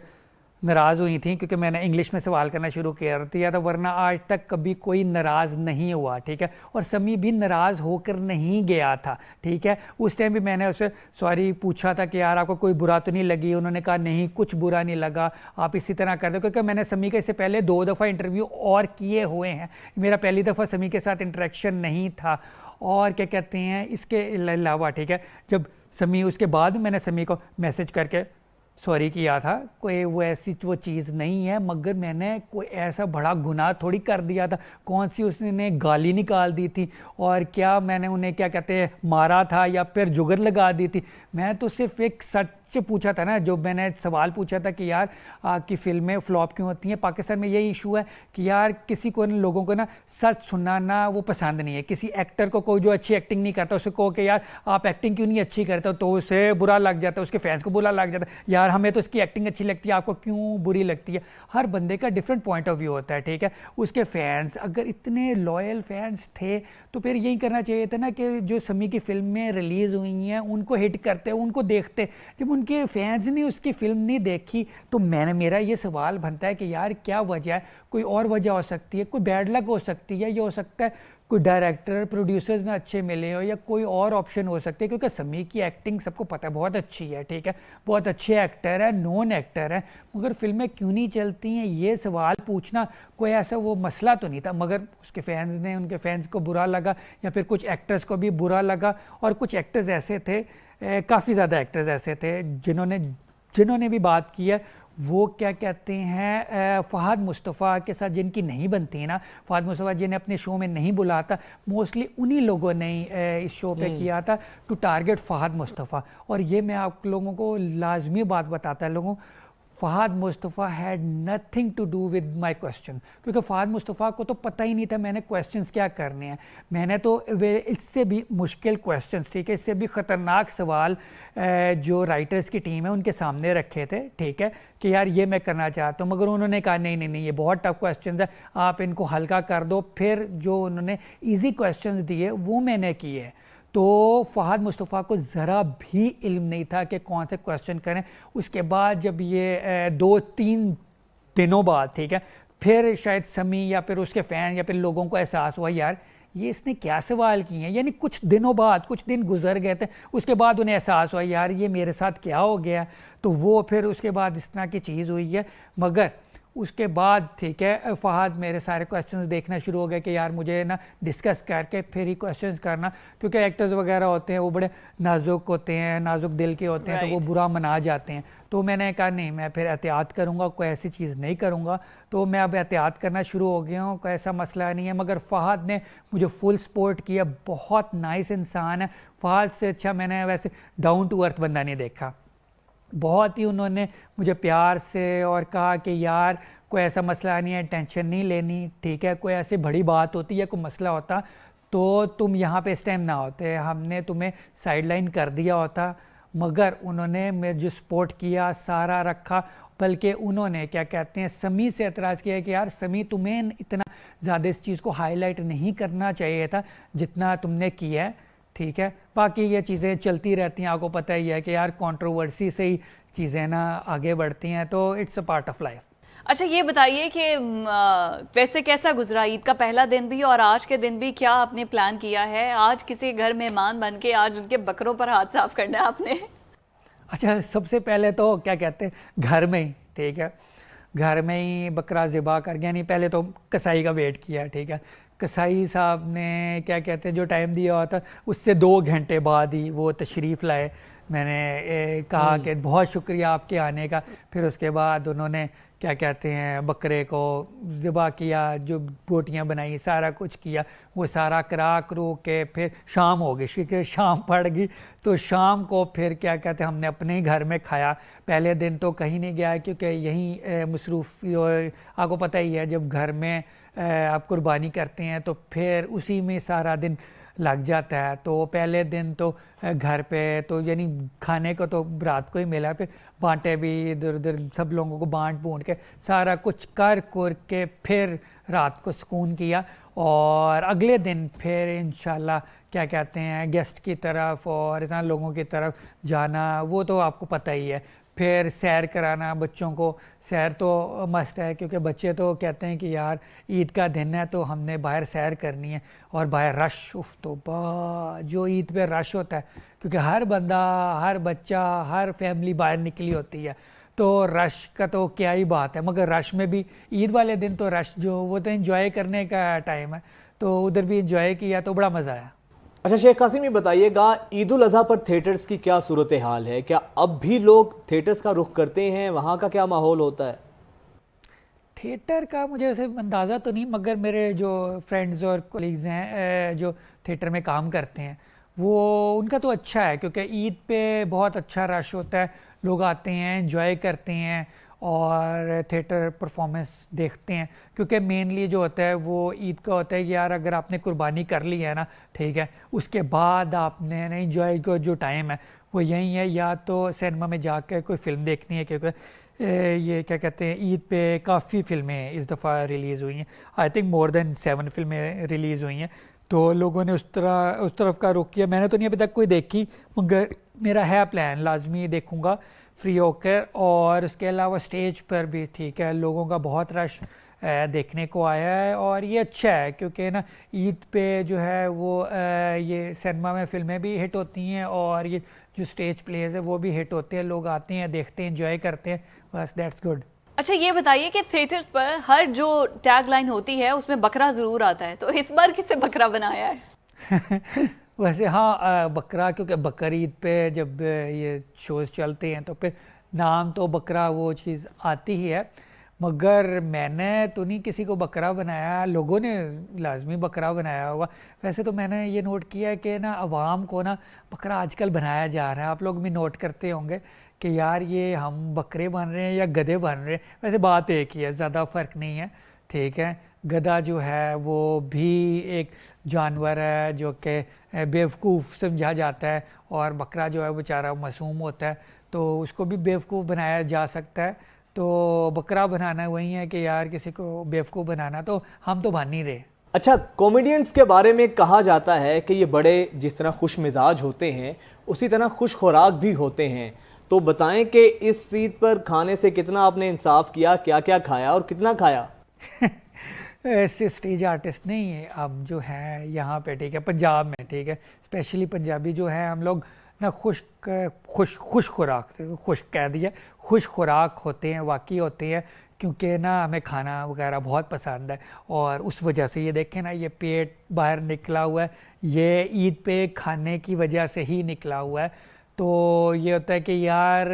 ناراض ہوئی تھیں کیونکہ میں نے انگلش میں سوال کرنا شروع کیا تھا, ورنہ آج تک کبھی کوئی ناراض نہیں ہوا, ٹھیک ہے. اور سمیع بھی ناراض ہو کر نہیں گیا تھا, ٹھیک ہے. اس ٹائم بھی میں نے اسے سوری پوچھا تھا کہ یار آپ کو کوئی برا تو نہیں لگی, انہوں نے کہا نہیں کچھ برا نہیں لگا, آپ اسی طرح کر دو, کیونکہ میں نے سمیع کے اس سے پہلے 2 دفعہ انٹرویو اور کیے ہوئے ہیں, میرا پہلی دفعہ سمیع کے ساتھ انٹریکشن نہیں تھا. اور کیا کہتے ہیں اس کے علاوہ, ٹھیک ہے, جب سمیع اس کے بعد میں نے سمیع کو میسج کر کے سوری کیا تھا, کوئی وہ ایسی وہ چیز نہیں ہے, مگر میں نے کوئی ایسا بڑا گناہ تھوڑی کر دیا تھا, کون سی اس نے گالی نکال دی تھی, اور کیا میں نے انہیں کیا کہتے ہیں مارا تھا یا پھر جگر لگا دی تھی. میں تو صرف ایک سچ پوچھا تھا نا, جو میں نے سوال پوچھا تھا کہ یار آپ کی فلمیں فلاپ کیوں ہوتی ہیں. پاکستان میں یہی ایشو ہے کہ یار کسی کو لوگوں کو نا سچ سننا نا وہ پسند نہیں ہے. کسی ایکٹر کو کوئی جو اچھی ایکٹنگ نہیں کرتا اسے کہو کہ یار آپ ایکٹنگ کیوں نہیں اچھی کرتے, تو اسے برا لگ جاتا ہے, اس کے فینس کو برا لگ جاتا ہے, یار ہمیں تو اس کی ایکٹنگ اچھی لگتی ہے آپ کو کیوں بری لگتی ہے. ہر بندے کا ڈفرینٹ پوائنٹ آف ویو ہوتا ہے, ٹھیک ہے. اس کے فینس اگر اتنے لائل فینس تھے تو پھر یہی کرنا چاہیے تھا نا کہ جو سمیع کی فلمیں ریلیز ہوئی ہیں ان کو ہٹ کرتے, ان کو دیکھتے. جب ان کے فینس نے اس کی فلم نہیں دیکھی تو میرا یہ سوال بنتا ہے کہ یار کیا وجہ ہے, کوئی اور وجہ ہو سکتی ہے, کوئی بیڈ لک ہو سکتی ہے, یہ ہو سکتا ہے کوئی ڈائریکٹر پروڈیوسرز نہ اچھے ملے ہو, یا کوئی اور آپشن ہو سکتے, کیونکہ سمیع کی ایکٹنگ سب کو پتہ ہے بہت اچھی ہے, ٹھیک ہے, بہت اچھے ایکٹر ہے, نون ایکٹر ہے, مگر فلمیں کیوں نہیں چلتی ہیں یہ سوال پوچھنا کوئی ایسا وہ مسئلہ تو نہیں تھا. مگر اس کے فینس نے, ان کے فینس کو برا لگا, یا پھر کچھ ایکٹرز کو بھی برا لگا. اور کچھ ایکٹرز ایسے تھے, کافی زیادہ ایکٹرز ایسے تھے جنہوں نے بھی بات کی ہے, وہ کیا کہتے ہیں فہد مصطفیٰ کے ساتھ جن کی نہیں بنتی نا, فہد مصطفیٰ جنہیں اپنے شو میں نہیں بلاتا, موسٹلی انہی لوگوں نے اس شو پہ کیا تھا ٹو ٹارگیٹ فہد مصطفیٰ. اور یہ میں آپ لوگوں کو لازمی بات بتاتا ہے لوگوں, Fahad Mustafa had nothing to do with my question, کیونکہ فہد مصطفیٰ کو تو پتہ ہی نہیں تھا میں نے کویسچنس کیا کرنے ہیں. میں نے تو اس سے بھی مشکل کویسچنس, ٹھیک ہے, اس سے بھی خطرناک سوال جو رائٹرز کی ٹیم ہے ان کے سامنے رکھے تھے, ٹھیک ہے, کہ یار یہ میں کرنا چاہتا ہوں, مگر انہوں نے کہا نہیں یہ بہت ٹف کویسچنز ہے, آپ ان کو ہلکا کر دو. پھر جو انہوں نے ایزی کویسچنز دیے وہ میں نے کیے. تو فہد مصطفیٰ کو ذرا بھی علم نہیں تھا کہ کون سے کویسچن کریں. اس کے بعد جب یہ 2-3 دنوں بعد, ٹھیک ہے, پھر شاید سمیع یا پھر اس کے فین یا پھر لوگوں کو احساس ہوا یار یہ اس نے کیا سوال کیے ہیں, یعنی کچھ دنوں بعد, کچھ دن گزر گئے تھے, اس کے بعد انہیں احساس ہوا یار یہ میرے ساتھ کیا ہو گیا. تو وہ پھر اس کے بعد اس طرح کی چیز ہوئی ہے. مگر اس کے بعد, ٹھیک ہے, فہد میرے سارے کویسچنز دیکھنا شروع ہو گئے کہ یار مجھے نا ڈسکس کر کے پھر ہی کویسچنز کرنا, کیونکہ ایکٹرز وغیرہ ہوتے ہیں وہ بڑے نازک ہوتے ہیں, نازک دل کے ہوتے ہیں, تو وہ برا منا جاتے ہیں. تو میں نے کہا نہیں, میں پھر احتیاط کروں گا, کوئی ایسی چیز نہیں کروں گا. تو میں اب احتیاط کرنا شروع ہو گیا ہوں, کوئی ایسا مسئلہ نہیں ہے. مگر فہد نے مجھے فل سپورٹ کیا, بہت نائس انسان ہے. فہد سے اچھا میں نے ویسے ڈاؤن ٹو ارتھ بندہ نہیں دیکھا. بہت ہی انہوں نے مجھے پیار سے اور کہا کہ یار کوئی ایسا مسئلہ نہیں ہے, ٹینشن نہیں لینی, ٹھیک ہے, کوئی ایسی بڑی بات ہوتی ہے, کوئی مسئلہ ہوتا تو تم یہاں پہ اس ٹائم نہ ہوتے, ہم نے تمہیں سائڈ لائن کر دیا ہوتا. مگر انہوں نے میں جو سپورٹ کیا سارا رکھا, بلکہ انہوں نے کیا کہتے ہیں سمیع سے اعتراض کیا کہ یار سمیع تمہیں اتنا زیادہ اس چیز کو ہائی لائٹ نہیں کرنا چاہیے تھا جتنا تم نے کیا ہے, ٹھیک ہے. باقی یہ چیزیں چلتی رہتی ہیں, آپ کو پتہ ہی ہے کہ یار کنٹروورسی سے ہی چیزیں نا آگے بڑھتی ہیں, تو it's a part of life. اچھا یہ بتائیے کہ ویسے کیسا گزرا عید کا پہلا دن بھی اور آج کے دن بھی؟ کیا آپ نے پلان کیا ہے آج کسی گھر مہمان بن کے آج ان کے بکروں پر ہاتھ صاف کرنا ہے آپ نے؟ اچھا سب سے پہلے تو کیا کہتے ہیں گھر میں ہی، ٹھیک ہے، گھر میں ہی بکرا ذبح کر گیا، نہیں پہلے تو کسائی کا ویٹ کیا، ٹھیک ہے، کسائی صاحب نے کیا کہتے ہیں جو ٹائم دیا ہوا تھا اس سے 2 گھنٹے بعد ہی وہ تشریف لائے. میں نے کہا کہ بہت شکریہ آپ کے آنے کا. پھر اس کے بعد انہوں نے کیا کہتے ہیں بکرے کو ذبح کیا، جو بوٹیاں بنائی، سارا کچھ کیا، وہ سارا کرا کرو کے پھر شام ہو گئی، کیونکہ شام پڑ گئی تو شام کو پھر کیا کہتے ہیں ہم نے اپنے ہی گھر میں کھایا. پہلے دن تو کہیں نہیں گیا کیونکہ یہیں مصروف، آپ کو پتہ ہی ہے جب گھر میں آپ قربانی کرتے ہیں تو پھر اسی میں سارا دن لگ جاتا ہے. تو پہلے دن تو گھر پہ تو یعنی کھانے کو تو رات کو ہی ملا، پھر بانٹے بھی ادھر ادھر سب لوگوں کو بانٹ بونٹ کے سارا کچھ کر کے پھر رات کو سکون کیا. اور اگلے دن پھر انشاءاللہ کیا کہتے ہیں گیسٹ کی طرف اور اتنا لوگوں کی طرف جانا، وہ تو آپ کو پتہ ہی ہے. پھر سیر کرانا بچوں کو، سیر تو مسٹ ہے کیونکہ بچے تو کہتے ہیں کہ یار عید کا دن ہے تو ہم نے باہر سیر کرنی ہے. اور باہر رش تو جو عید پہ رش ہوتا ہے کیونکہ ہر بندہ، ہر بچہ، ہر فیملی باہر نکلی ہوتی ہے تو رش کا تو کیا ہی بات ہے. مگر رش میں بھی عید والے دن تو رش جو وہ تو انجوائے کرنے کا ٹائم ہے تو ادھر بھی انجوائے کیا تو بڑا مزہ آیا. اچھا شیخ قاسم یہ بتائیے گا عید الاضحیٰ پر تھیٹرز کی کیا صورتحال ہے؟ کیا اب بھی لوگ تھیٹرز کا رخ کرتے ہیں؟ وہاں کا کیا ماحول ہوتا ہے؟ تھیٹر کا مجھے ایسے اندازہ تو نہیں، مگر میرے جو فرینڈز اور کولیگز ہیں جو تھیٹر میں کام کرتے ہیں وہ ان کا تو اچھا ہے کیونکہ عید پہ بہت اچھا رش ہوتا ہے، لوگ آتے ہیں انجوائے کرتے ہیں اور تھیٹر پرفارمنس دیکھتے ہیں. کیونکہ مینلی جو ہوتا ہے وہ عید کا ہوتا ہے کہ یار اگر آپ نے قربانی کر لی ہے نا، ٹھیک ہے، اس کے بعد آپ نے انجوائے کا جو ٹائم ہے وہ یہی ہے، یا تو سینما میں جا کے کوئی فلم دیکھنی ہے کیونکہ یہ کیا کہتے ہیں عید پہ کافی فلمیں اس دفعہ ریلیز ہوئی ہیں. آئی تھنک مور دین 7 فلمیں ریلیز ہوئی ہیں تو لوگوں نے اس طرف کا رخ کیا. میں نے تو نہیں ابھی تک کوئی دیکھی مگر میرا ہے پلان، لازمی دیکھوں گا فری ہو کر. اور اس کے علاوہ اسٹیج پر بھی ٹھیک ہے لوگوں کا بہت رش دیکھنے کو آیا ہے اور یہ اچھا ہے کیونکہ نا عید پہ جو ہے وہ یہ سینما میں فلمیں بھی ہٹ ہوتی ہیں اور یہ جو اسٹیج پلیز ہے وہ بھی ہٹ ہوتے ہیں، لوگ آتے ہیں دیکھتے ہیں انجوائے کرتے ہیں، بس دیٹس گڈ. اچھا یہ بتائیے کہ تھیٹرز پر ہر جو ٹیگ لائن ہوتی ہے اس میں بکرا ضرور آتا ہے، تو اس بار کسے بکرا بنایا ہے؟ ویسے ہاں بکرا، کیونکہ بقرعید پہ جب یہ شوز چلتے ہیں تو پھر نام تو بکرا وہ چیز آتی ہی ہے. مگر میں نے تو نہیں کسی کو بکرا بنایا، لوگوں نے لازمی بکرا بنایا ہوگا. ویسے تو میں نے یہ نوٹ کیا ہے کہ نا عوام کو نا بکرا آج کل بنایا جا رہا ہے. آپ لوگ بھی نوٹ کرتے ہوں گے کہ یار یہ ہم بکرے بن رہے ہیں یا گدھے بن رہے ہیں. ویسے بات ایک ہی ہے، زیادہ فرق نہیں ہے، ٹھیک ہے. گدھا جو ہے وہ بھی ایک جانور ہے جو کہ بیوقوف سمجھا جاتا ہے اور بکرا جو ہے بیچارہ معصوم ہوتا ہے تو اس کو بھی بیوقوف بنایا جا سکتا ہے. تو بکرا بنانا وہی ہے کہ یار کسی کو بیوقوف بنانا، تو ہم تو بن نہیں رہے. اچھا کامیڈینز کے بارے میں کہا جاتا ہے کہ یہ بڑے جس طرح خوش مزاج ہوتے ہیں اسی طرح خوش خوراک بھی ہوتے ہیں. تو بتائیں کہ اس عید پر کھانے سے کتنا آپ نے انصاف کیا، کیا کیا کھایا اور کتنا کھایا؟ ایسے اسٹیج آرٹسٹ نہیں ہے اب جو ہے یہاں پہ، ٹھیک ہے، پنجاب میں، ٹھیک ہے، اسپیشلی پنجابی جو ہے ہم لوگ نا خوش خوراک، خوش کہہ دیا، خوش خوراک ہوتے ہیں، واقعی ہوتے ہیں کیونکہ نا ہمیں کھانا وغیرہ بہت پسند ہے. اور اس وجہ سے یہ دیکھیں نا یہ پیٹ باہر نکلا ہوا ہے، یہ عید پہ کھانے کی وجہ سے ہی نکلا ہوا ہے. تو یہ ہوتا ہے کہ یار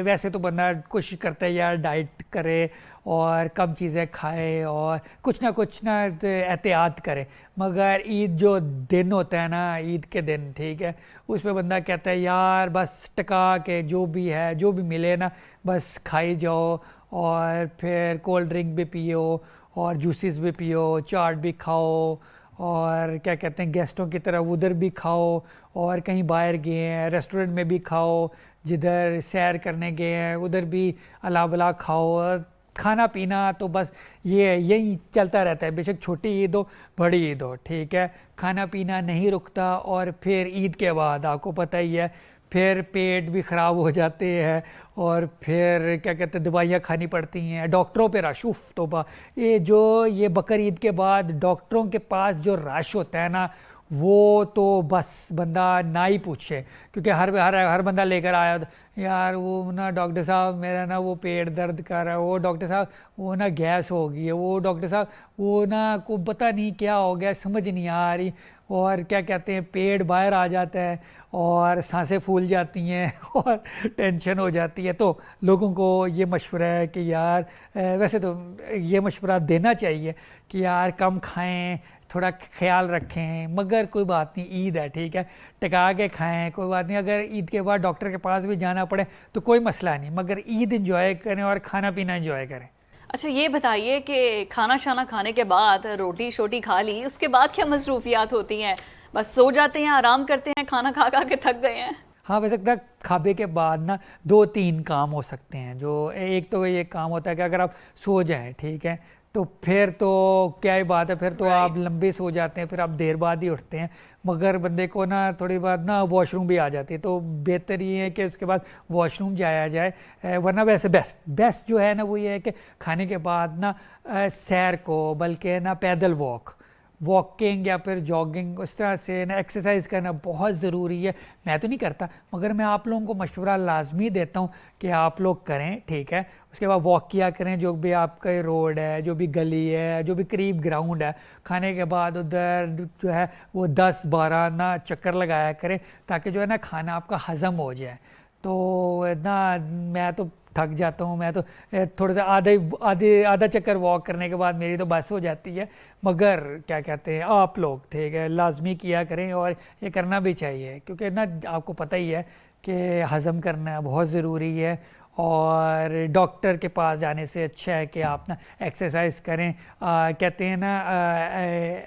ویسے تو بندہ کوشش کرتا ہے یار ڈائٹ کرے اور کم چیزیں کھائے اور کچھ نہ احتیاط کرے. مگر عید جو دن ہوتا ہے نا، عید کے دن، ٹھیک ہے، اس پہ بندہ کہتا ہے یار بس ٹکا کے جو بھی ہے جو بھی ملے نا بس کھائی جاؤ اور پھر کولڈ ڈرنک بھی پیو اور جوسز بھی پیو، چاٹ بھی کھاؤ اور کیا کہتے ہیں گیسٹوں کی طرف ادھر بھی کھاؤ اور کہیں باہر گئے ہیں ریسٹورنٹ میں بھی کھاؤ، جدھر سیر کرنے گئے ہیں ادھر بھی الا بلا کھاؤ. اور کھانا پینا تو بس یہی چلتا رہتا ہے، بے شک چھوٹی عید ہو بڑی عید ہو، ٹھیک ہے، کھانا پینا نہیں رکتا. اور پھر عید کے بعد آپ کو پتہ ہی ہے پھر پیٹ بھی خراب ہو جاتے ہیں اور پھر کیا کہتے ہیں دوائیاں کھانی پڑتی ہیں, ڈاکٹروں پہ رش, اف توبہ. یہ بقر عید کے بعد ڈاکٹروں کے پاس جو رش ہوتا ہے نا, وہ تو بس بندہ نہ ہی پوچھے, کیونکہ ہر بندہ لے کر آیا یار وہ نا ڈاکٹر صاحب میرا نا وہ پیٹ درد کر رہا ہے, وہ ڈاکٹر صاحب وہ نا گیس ہو گئی ہے, وہ ڈاکٹر صاحب وہ نا کو پتہ نہیں کیا ہو گیا, سمجھ نہیں آ رہی, اور کیا کہتے ہیں پیٹ باہر آ جاتا ہے اور سانسیں پھول جاتی ہیں اور ٹینشن ہو جاتی ہے. تو لوگوں کو یہ مشورہ ہے کہ یار ویسے تو یہ مشورہ دینا چاہیے کہ یار کم کھائیں, تھوڑا خیال رکھیں, مگر کوئی بات نہیں, عید ہے ٹھیک ہے, ٹکا کے کھائیں, کوئی بات نہیں. اگر عید کے بعد ڈاکٹر کے پاس بھی جانا پڑے تو کوئی مسئلہ نہیں, مگر عید انجوائے کریں اور کھانا پینا انجوائے کریں. اچھا یہ بتائیے کہ کھانا شانا کھانے کے بعد روٹی شوٹی کھا لی, اس کے بعد کیا مصروفیات ہوتی ہیں؟ بس سو جاتے ہیں, آرام کرتے ہیں, کھانا کھا کے تھک گئے ہیں؟ ہاں ویسے کھابے کے بعد نا 2-3 کام ہو سکتے ہیں. جو ایک تو یہ کام ہوتا ہے کہ اگر آپ سو جائیں ٹھیک ہے تو پھر تو کیا ہی بات ہے, پھر تو آپ لمبے سو جاتے ہیں, پھر آپ دیر بعد ہی اٹھتے ہیں, مگر بندے کو نا تھوڑی بات نا واش روم بھی آ جاتی ہے, تو بہتر یہ ہے کہ اس کے بعد واش روم جایا جائے. ورنہ ویسے بیسٹ جو ہے نا وہ یہ ہے کہ کھانے کے بعد نا سیر کو, بلکہ نا پیدل واکنگ یا پھر جاگنگ, اس طرح سے نا ایکسرسائز کرنا بہت ضروری ہے. میں تو نہیں کرتا مگر میں آپ لوگوں کو مشورہ لازمی دیتا ہوں کہ آپ لوگ کریں ٹھیک ہے. اس کے بعد واک کیا کریں, جو بھی آپ کا روڈ ہے, جو بھی گلی ہے, جو بھی قریب گراؤنڈ ہے, کھانے کے بعد ادھر جو ہے وہ 10-12 نا چکر لگایا کریں, تاکہ جو ہے نا کھانا آپ کا ہضم ہو جائے. تو نا میں تو تھک جاتا ہوں, میں تو تھوڑا سا آدھا چکر واک کرنے کے بعد میری تو بس ہو جاتی ہے. مگر کیا کہتے ہیں آپ لوگ ٹھیک ہے لازمی کیا کریں, اور یہ کرنا بھی چاہیے, کیونکہ نا آپ کو پتہ ہی ہے کہ ہضم کرنا بہت ضروری ہے. اور ڈاکٹر کے پاس جانے سے اچھا ہے کہ آپ نا ایکسرسائز کریں. کہتے ہیں نا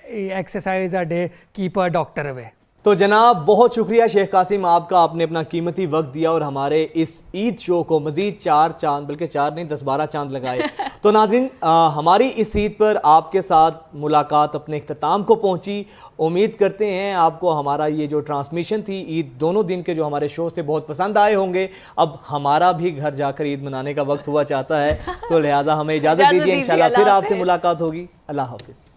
exercise a day keep a doctor away. تو جناب بہت شکریہ شیخ قاسم آپ کا, آپ نے اپنا قیمتی وقت دیا اور ہمارے اس عید شو کو مزید 4 چاند, بلکہ 4 نہیں 10-12 چاند لگائے. تو ناظرین ہماری اس عید پر آپ کے ساتھ ملاقات اپنے اختتام کو پہنچی. امید کرتے ہیں آپ کو ہمارا یہ جو ٹرانسمیشن تھی عید دونوں دن کے جو ہمارے شو سے بہت پسند آئے ہوں گے. اب ہمارا بھی گھر جا کر عید منانے کا وقت ہوا چاہتا ہے, تو لہٰذا ہمیں اجازت دیجیے, انشاءاللہ پھر آپ سے ملاقات ہوگی. اللہ حافظ.